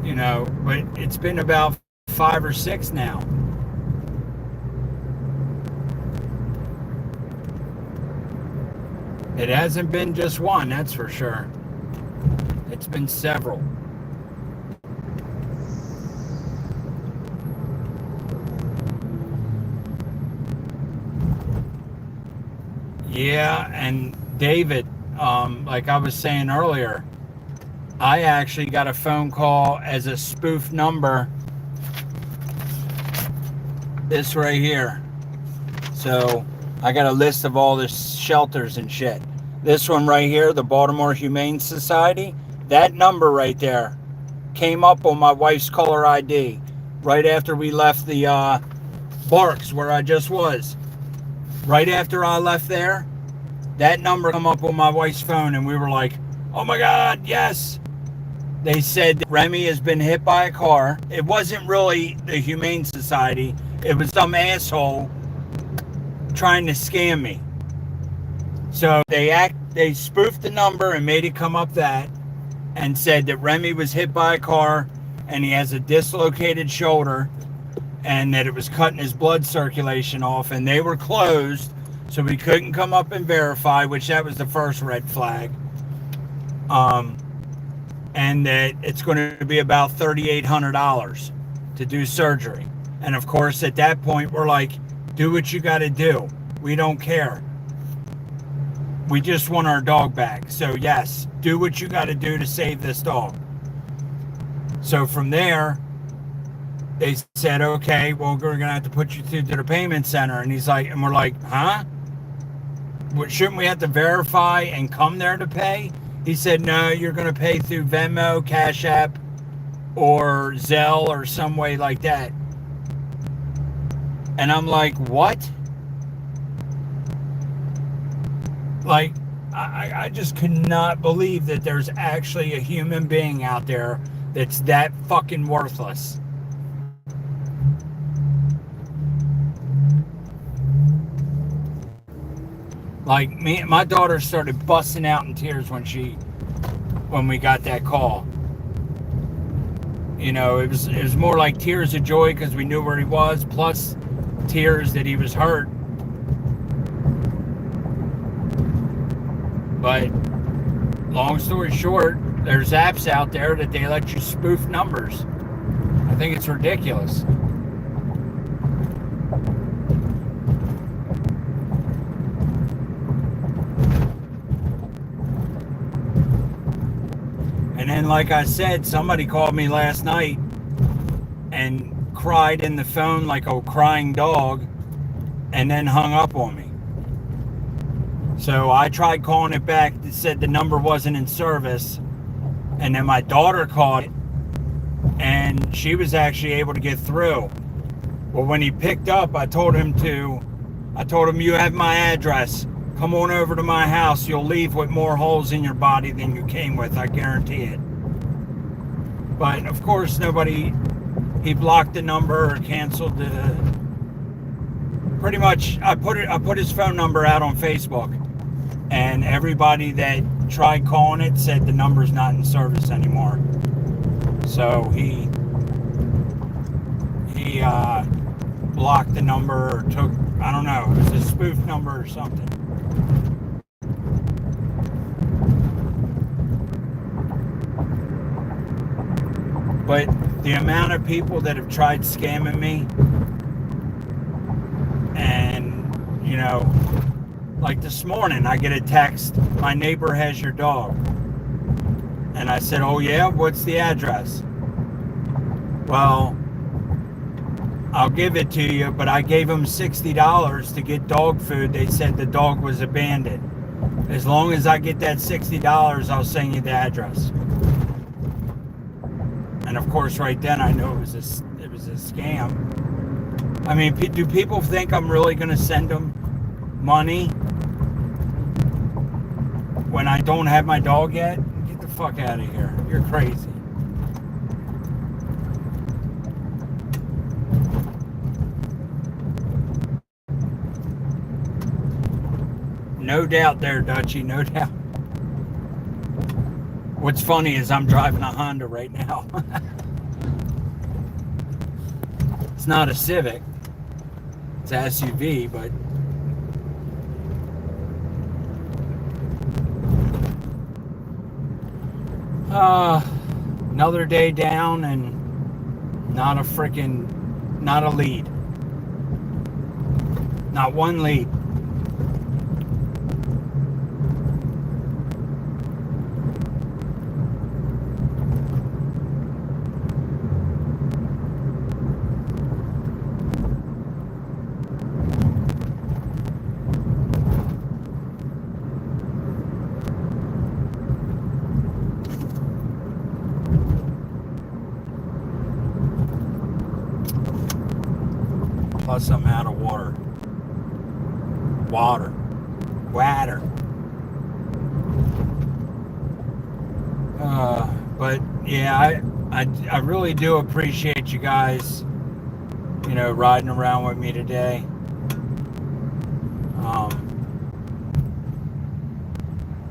you know, but it's been about 5 or 6 now. It hasn't been just one, that's for sure. It's been several. Yeah, and David, like I was saying earlier, I actually got a phone call as a spoof number. This right here. So I got a list of all the shelters and shit. This one right here, the Baltimore Humane Society, that number right there came up on my wife's caller ID right after we left the Barks where I just was. Right after I left there, that number come up on my wife's phone, and we were like, oh my God, yes. They said that Remy has been hit by a car. It wasn't really the Humane Society. It was some asshole trying to scam me. So they spoofed the number and made it come up that and said that Remy was hit by a car and he has a dislocated shoulder and that it was cutting his blood circulation off, and they were closed, so we couldn't come up and verify, which that was the first red flag. And that it's going to be about $3,800 to do surgery. And of course, at that point, we're like, do what you got to do. We don't care. We just want our dog back. So yes, do what you got to do to save this dog. So from there, they said, okay, well, we're going to have to put you through to the payment center. And he's like, and we're like, huh? Shouldn't we have to verify and come there to pay? He said, no, you're going to pay through Venmo, Cash App, or Zelle or some way like that. And I'm like, what? Like, I just could not believe that there's actually a human being out there that's that fucking worthless. Like my daughter started busting out in tears when we got that call. You know, it was more like tears of joy because we knew where he was, plus tears that he was hurt. But long story short, there's apps out there that they let you spoof numbers. I think it's ridiculous. And then, like I said, somebody called me last night and cried in the phone like a crying dog and then hung up on me. So I tried calling it back. It said the number wasn't in service. And then my daughter called it and she was actually able to get through. Well, when he picked up, I told him, you have my address. Come on over to my house. You'll leave with more holes in your body than you came with. I guarantee it. But of course, he blocked the number or canceled the. Pretty much, I put his phone number out on Facebook, and everybody that tried calling it said the number's not in service anymore. So he blocked the number or took, I don't know, it was a spoof number or something. But the amount of people that have tried scamming me, and, you know, like this morning, I get a text, my neighbor has your dog. And I said, oh yeah, what's the address? Well, I'll give it to you, but I gave them $60 to get dog food. They said the dog was abandoned. As long as I get that $60, I'll send you the address. And of course, right then I knew it was a scam. I mean, do people think I'm really going to send them money when I don't have my dog yet? Get the fuck out of here. You're crazy. No doubt there, Dutchie, no doubt. What's funny is I'm driving a Honda right now. It's not a Civic. It's an SUV, but another day down and not a lead. Not one lead. Plus I'm out of water. Water. But yeah, I really do appreciate you guys, you know, riding around with me today.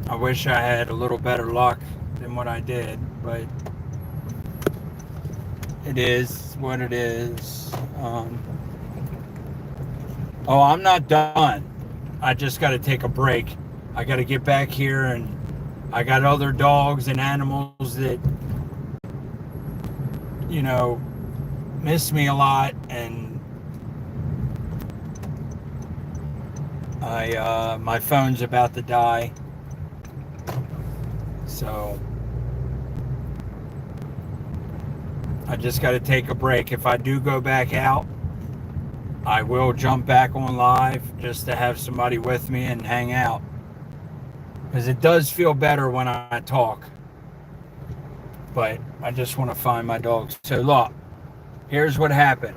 I wish I had a little better luck than what I did, but it is what it is. Oh, I'm not done. I just got to take a break. I got to get back here, and I got other dogs and animals that, you know, miss me a lot, and my phone's about to die. So I just got to take a break. If I do go back out, I will jump back on live just to have somebody with me and hang out. Because it does feel better when I talk. But I just want to find my dogs. So look, here's what happened.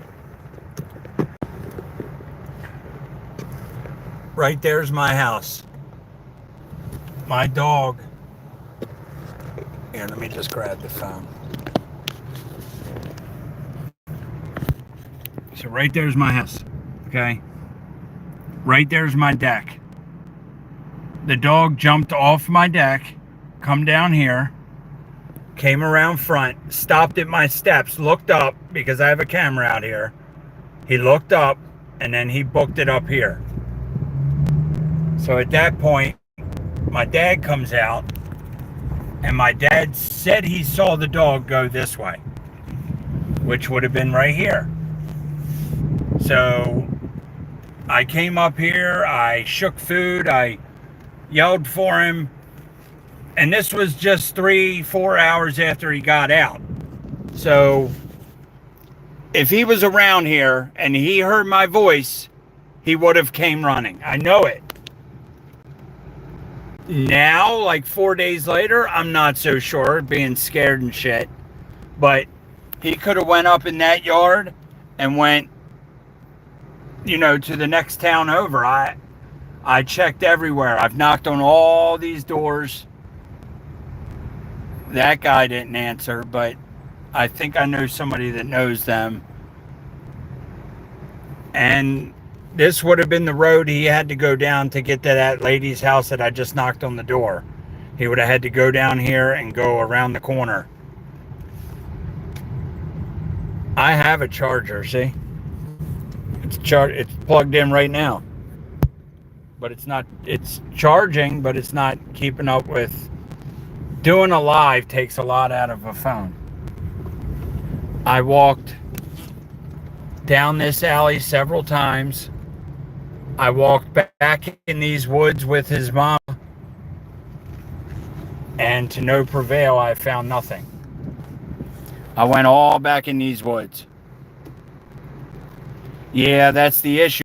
Right there's my house. My dog. Here, let me just grab the phone. So right there's my house, okay? Right there's my deck. the dog jumped off my deck, come down here, came around front, stopped at my steps, looked up because I have a camera out here. He looked up and then he booked it up here. So at that point, my dad comes out and my dad said he saw the dog go this way, which would have been right here. So I came up here, I shook food, I yelled for him, and this was just 3-4 hours after he got out. So if he was around here and he heard my voice, he would have came running. I know it. Now, like 4 days later, I'm not so sure, being scared and shit. But he could have went up in that yard and went, you know, to the next town over. I checked everywhere. I've knocked on all these doors. That guy didn't answer, but I think I know somebody that knows them. And this would have been the road he had to go down to get to that lady's house that I just knocked on the door. He would have had to go down here and go around the corner. I have a charger, see? It's plugged in right now. But it's charging, but it's not keeping up with. Doing a live takes a lot out of a phone. I walked down this alley several times. I walked back in these woods with his mom, and to no prevail, I found nothing. I went all back in these woods. Yeah, that's the issue.